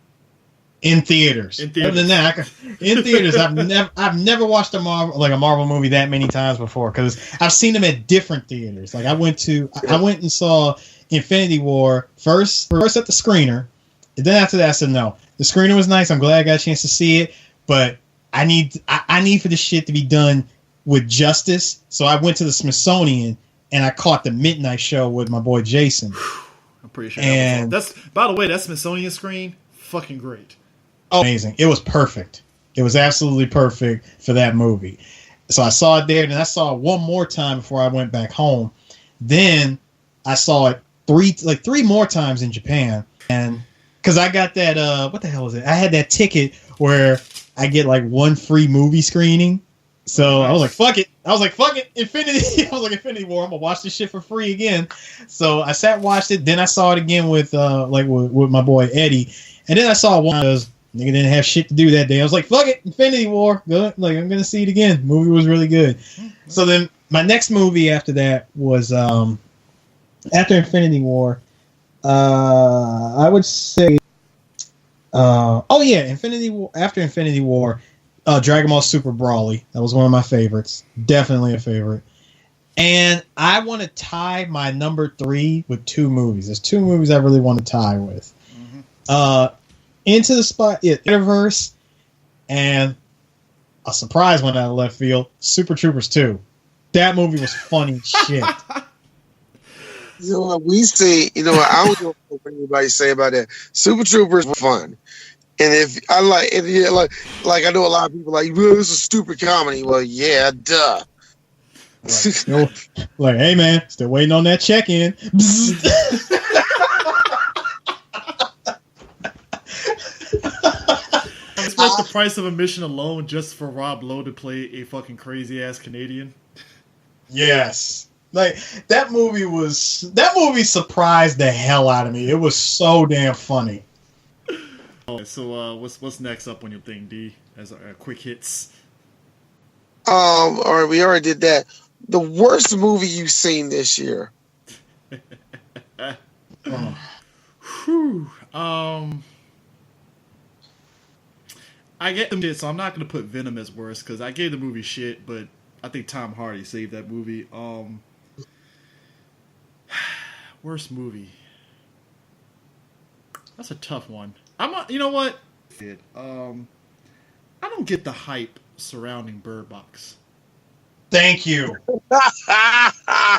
In theaters. Other than that, in theaters, I've never watched a Marvel movie that many times before, because I've seen them at different theaters. Like, I went and saw Infinity War first at the screener, and then after that I said no. The screener was nice. I'm glad I got a chance to see it, but I need for this shit to be done with justice. So I went to the Smithsonian and I caught the midnight show with my boy Jason. I'm pretty sure. And that's by the way, that Smithsonian screen, fucking great. Oh, amazing! It was perfect. It was absolutely perfect for that movie. So I saw it there, and I saw it one more time before I went back home. Then I saw it three more times in Japan, and because I got that what the hell is it? I had that ticket where I get like 1 free movie screening. So I was like, fuck it. Infinity. I was like, Infinity War. I'm gonna watch this shit for free again. So I sat and watched it. Then I saw it again with my boy Eddie. And then I saw one because nigga didn't have shit to do that day. I was like, fuck it, Infinity War. Like, I'm gonna see it again. The movie was really good. So then my next movie after that was after Infinity War. I would say Infinity War. After Infinity War, Dragon Ball Super Brawly. That was one of my favorites. Definitely a favorite. And I want to tie my number 3 with 2 movies. There's 2 movies I really want to tie with. Mm-hmm. Into the Spider-Verse, and a surprise one out of left field, Super Troopers 2. That movie was funny as shit. You know what we say? You know what? I don't know what anybody say about that. Super Troopers were fun. And if I like I know a lot of people like, well, this is a stupid comedy. Well, yeah, duh. Like, hey man, still waiting on that check-in. It's worth the price of admission alone just for Rob Lowe to play a fucking crazy ass Canadian. Yes. Like, that movie surprised the hell out of me. It was so damn funny. So what's next up on your thing, D? As our quick hits. All right, we already did that. The worst movie you've seen this year. Whew. I get them shit, so I'm not gonna put Venom as worst because I gave the movie shit, but I think Tom Hardy saved that movie. Worst movie. That's a tough one. You know what? I don't get the hype surrounding Bird Box. Thank you. I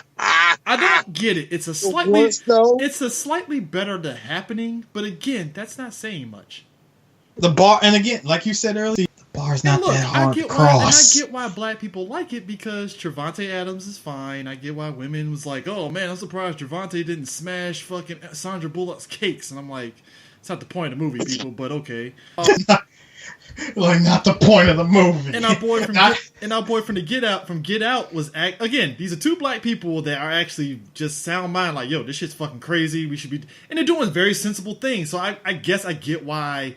don't get it. It's a slightly better The Happening, but again, that's not saying much. The bar, and again, like you said earlier, the bar's not that hard to cross. I get why black people like it because Trevante Adams is fine. I get why women was like, oh man, I'm surprised Trevante didn't smash fucking Sandra Bullock's cakes, and I'm like, it's not the point of the movie, people, but okay. Like, not the point of the movie. And our boy from Get Out was again. These are 2 black people that are actually just sound mind. Like, yo, this shit's fucking crazy. We should be, and they're doing very sensible things. So I guess I get why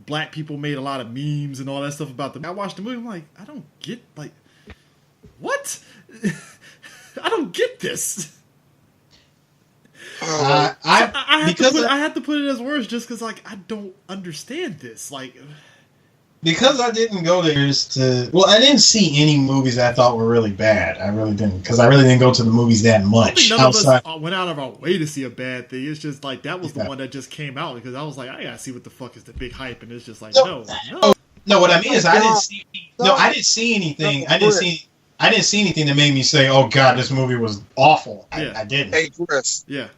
black people made a lot of memes and all that stuff about them. I watched the movie. I'm like, I don't get what? I don't get this. I had to put it as worse just because I don't understand this. Because I didn't go there I didn't see any movies that I thought were really bad. I really didn't, because I really didn't go to the movies that much. None of us went out of our way to see a bad thing. It's just that was the one that just came out because I was like, I gotta see what the fuck is the big hype, and it's just like, no. No, what I mean is I didn't see anything. I didn't see anything that made me say, oh god, this movie was awful. I didn't. Hey Chris. Yeah.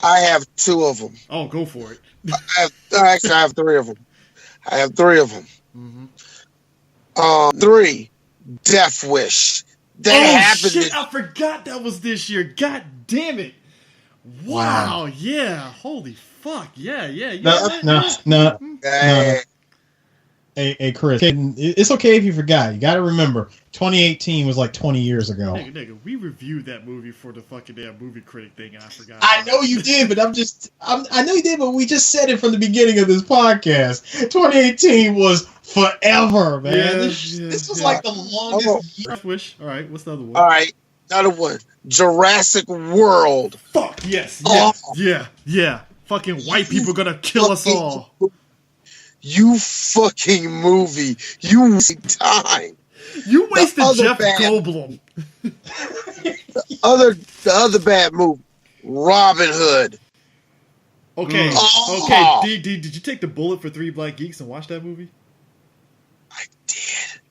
I have 2 of them. Oh, go for it. I have 3 of them. Mm-hmm. 3, Death Wish. That happened. Shit, I forgot that was this year. God damn it. Wow. Yeah. Holy fuck. Yeah. No. Hey, Chris. It's okay if you forgot. You got to remember, 2018 was like 20 years ago. Nigga, we reviewed that movie for the fucking damn movie critic thing, and I forgot. I know you did, but I know you did, but we just said it from the beginning of this podcast. 2018 was forever, man. Yeah, this was like the longest year. Wish. All right, what's the other one? All right, another one. Jurassic World. Fuck yes, yeah. Fucking white people gonna kill us all. You fucking movie. You wasted time. You wasted Jeff bad, Goldblum. the other bad movie, Robin Hood. Okay, okay. Did you take the bullet for 3 Black Geeks and watch that movie? I did.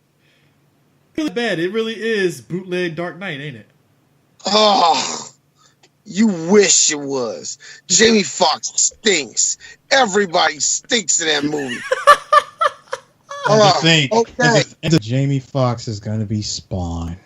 Really bad. It really is bootleg Dark Knight, ain't it? Oh, you wish it was. Jamie Foxx stinks. Everybody stinks in that movie. And Jamie Foxx is going to be Spawn.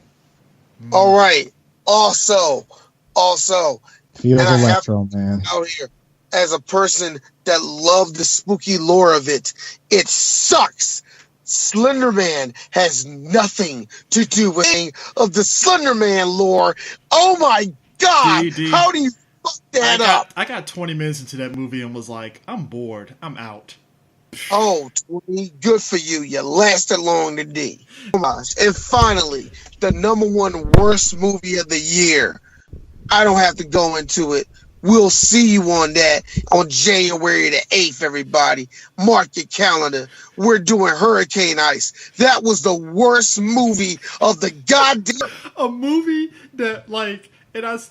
All right. Also, feels Electro, man. Out here, as a person that loved the spooky lore of it, it sucks. Slender Man has nothing to do with any of the Slender Man lore. Oh my God! How do you fuck that up? I got 20 minutes into that movie and was like, I'm bored. I'm out. Oh, 20, good for you. You lasted long today. And finally, the #1 worst movie of the year. I don't have to go into it. We'll see you on that on January the 8th, everybody. Mark your calendar. We're doing Hurricane Ice. That was the worst movie of the goddamn... A movie that, like, it's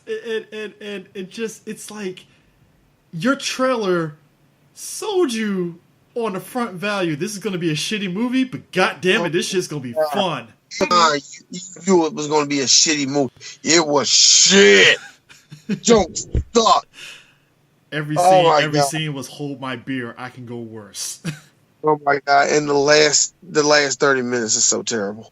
like, your trailer sold you on the front value. This is going to be a shitty movie, but goddamn it, this shit's going to be fun. You knew it was going to be a shitty movie. It was shit. Don't stop. Every scene was hold my beer. I can go worse. Oh my God! And the last 30 minutes is so terrible.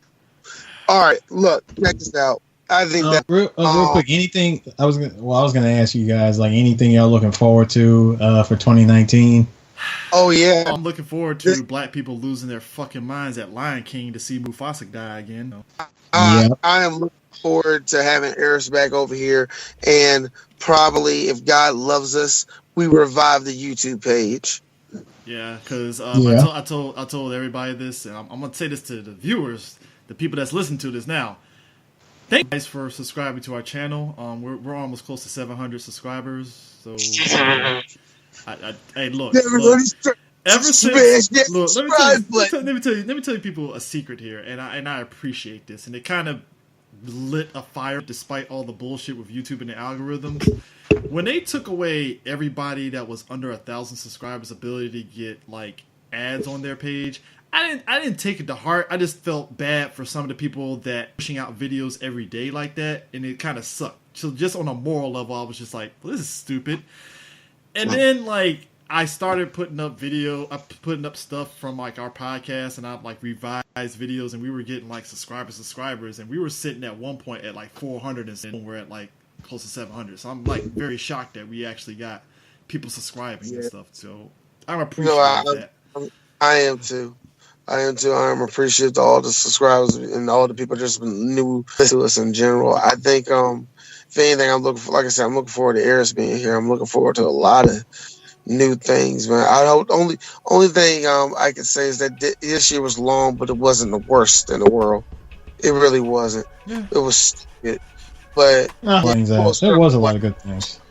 All right, look, check this out. I think that real quick. Anything I was gonna ask you guys, like anything y'all looking forward to for 2019. Oh yeah, I'm looking forward to black people losing their fucking minds at Lion King to see Mufasa die again. I am looking forward to having Eris back over here, and probably, if God loves us, we revive the YouTube page. Yeah, because I told everybody this, and I'm gonna say this to the viewers, the people that's listening to this now. Thank you guys for subscribing to our channel. We're almost close to 700 subscribers. So, hey, look. Ever since, look, let me tell you people a secret here, and I appreciate this, and it kind of lit a fire despite all the bullshit with YouTube and the algorithms. When they took away everybody that was under 1,000 subscribers' ability to get like ads on their page, I didn't take it to heart. I just felt bad for some of the people that pushing out videos every day like that, and it kind of sucked. So just on a moral level, I was just like, well, this is stupid. And then like I started putting up stuff from like our podcast, and I like revised videos, and we were getting like subscribers, and we were sitting at one point at like 400, and we're at like close to 700. So I'm like very shocked that we actually got people subscribing and stuff. So I'm appreciative of that. I am too. I am appreciative to all the subscribers and all the people just new to us in general. I think if anything, I'm looking forward to Eris being here. I'm looking forward to a lot of new things, man. Only thing I can say is that this year was long, but it wasn't the worst in the world. It really wasn't. Yeah. It was stupid. But there was a lot of good things.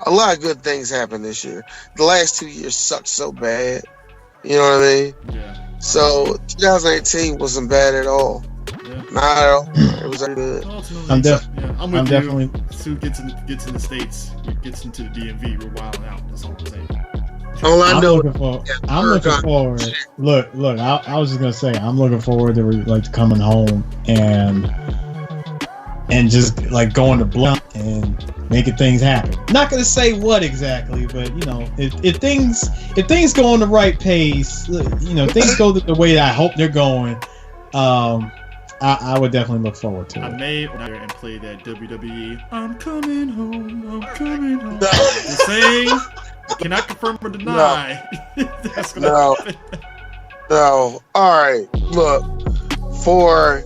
A lot of good things happened this year. The last 2 years sucked so bad. You know what I mean? Yeah. So 2018 wasn't bad at all. Yeah. Not at all. It was good. I'm definitely. Sue gets in the States, gets into the DMV, we're wilding out. That's all I'm saying. I'm looking forward. Look. I was just gonna say, I'm looking forward to like coming home and just like going to Blunt and making things happen. Not gonna say what exactly, but you know, if things go on the right pace, you know, things go the way that I hope they're going. I would definitely look forward to it. I may and play that WWE I'm coming home. The saying, cannot confirm or deny. No. That's gonna happen. No. All right. Look, for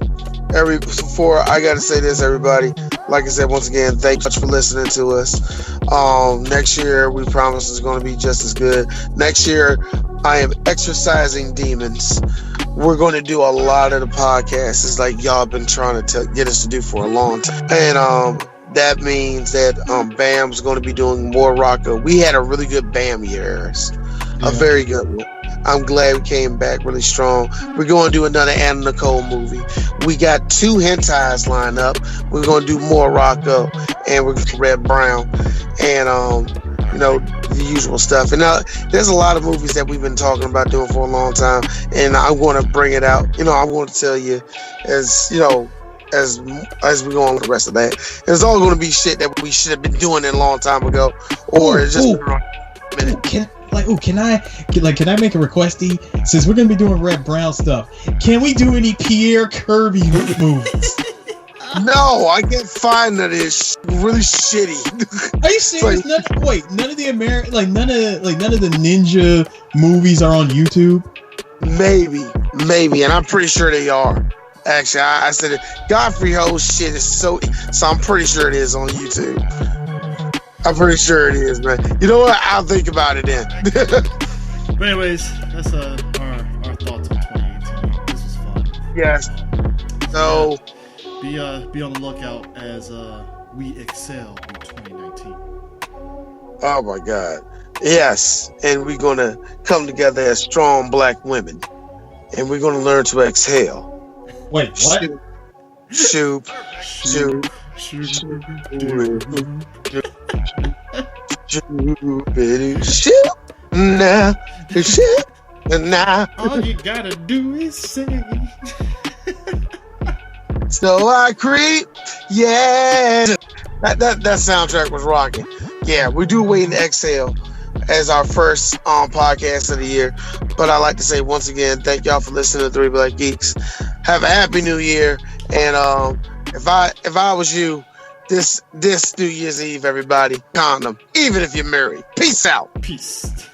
I gotta say this, everybody. Like I said, once again, thank you much for listening to us. Next year we promise is going to be just as good. Next year I am exercising demons. We're going to do a lot of the podcasts. It's like y'all been trying to get us to do for a long time, and that means that Bam's going to be doing more Rocco. We had a really good Bam year, a very good one. I'm glad we came back really strong. We're going to do another Anna Nicole movie. We got 2 hentais lined up. We're going to do more Rocco, and we're going to Red Brown, and the usual stuff. And now there's a lot of movies that we've been talking about doing for a long time, and I want to bring it out. I want to tell you, as we go on with the rest of that, it's all going to be shit that we should have been doing it a long time ago, or it's just a minute. Can I make a request? Since we're gonna be doing Red Brown stuff, can we do any Pierre Kirby movies? No, I can't find that. It's really shitty. Are you serious? None of the none of the ninja movies are on YouTube. Maybe, and I'm pretty sure they are. Actually, I said it. Godfrey Ho's shit is so I'm pretty sure it is on YouTube. I'm pretty sure it is, man. You know what? I'll think about it then. But anyways, that's our thoughts on 2018. This was fun. Yes. So be on the lookout as we excel in 2019. Oh my God. Yes. And we're gonna come together as strong black women. And we're gonna learn to exhale. Wait, what? Shoop. Now. All you gotta do is sing. So I creep. Yeah. That soundtrack was rocking. Yeah, we do Wait and Exhale as our first podcast of the year. But I'd like to say once again, thank y'all for listening to Three Black Geeks. Have a happy new year. And if I was you, this New Year's Eve, everybody, condom, even if you're married. Peace out. Peace.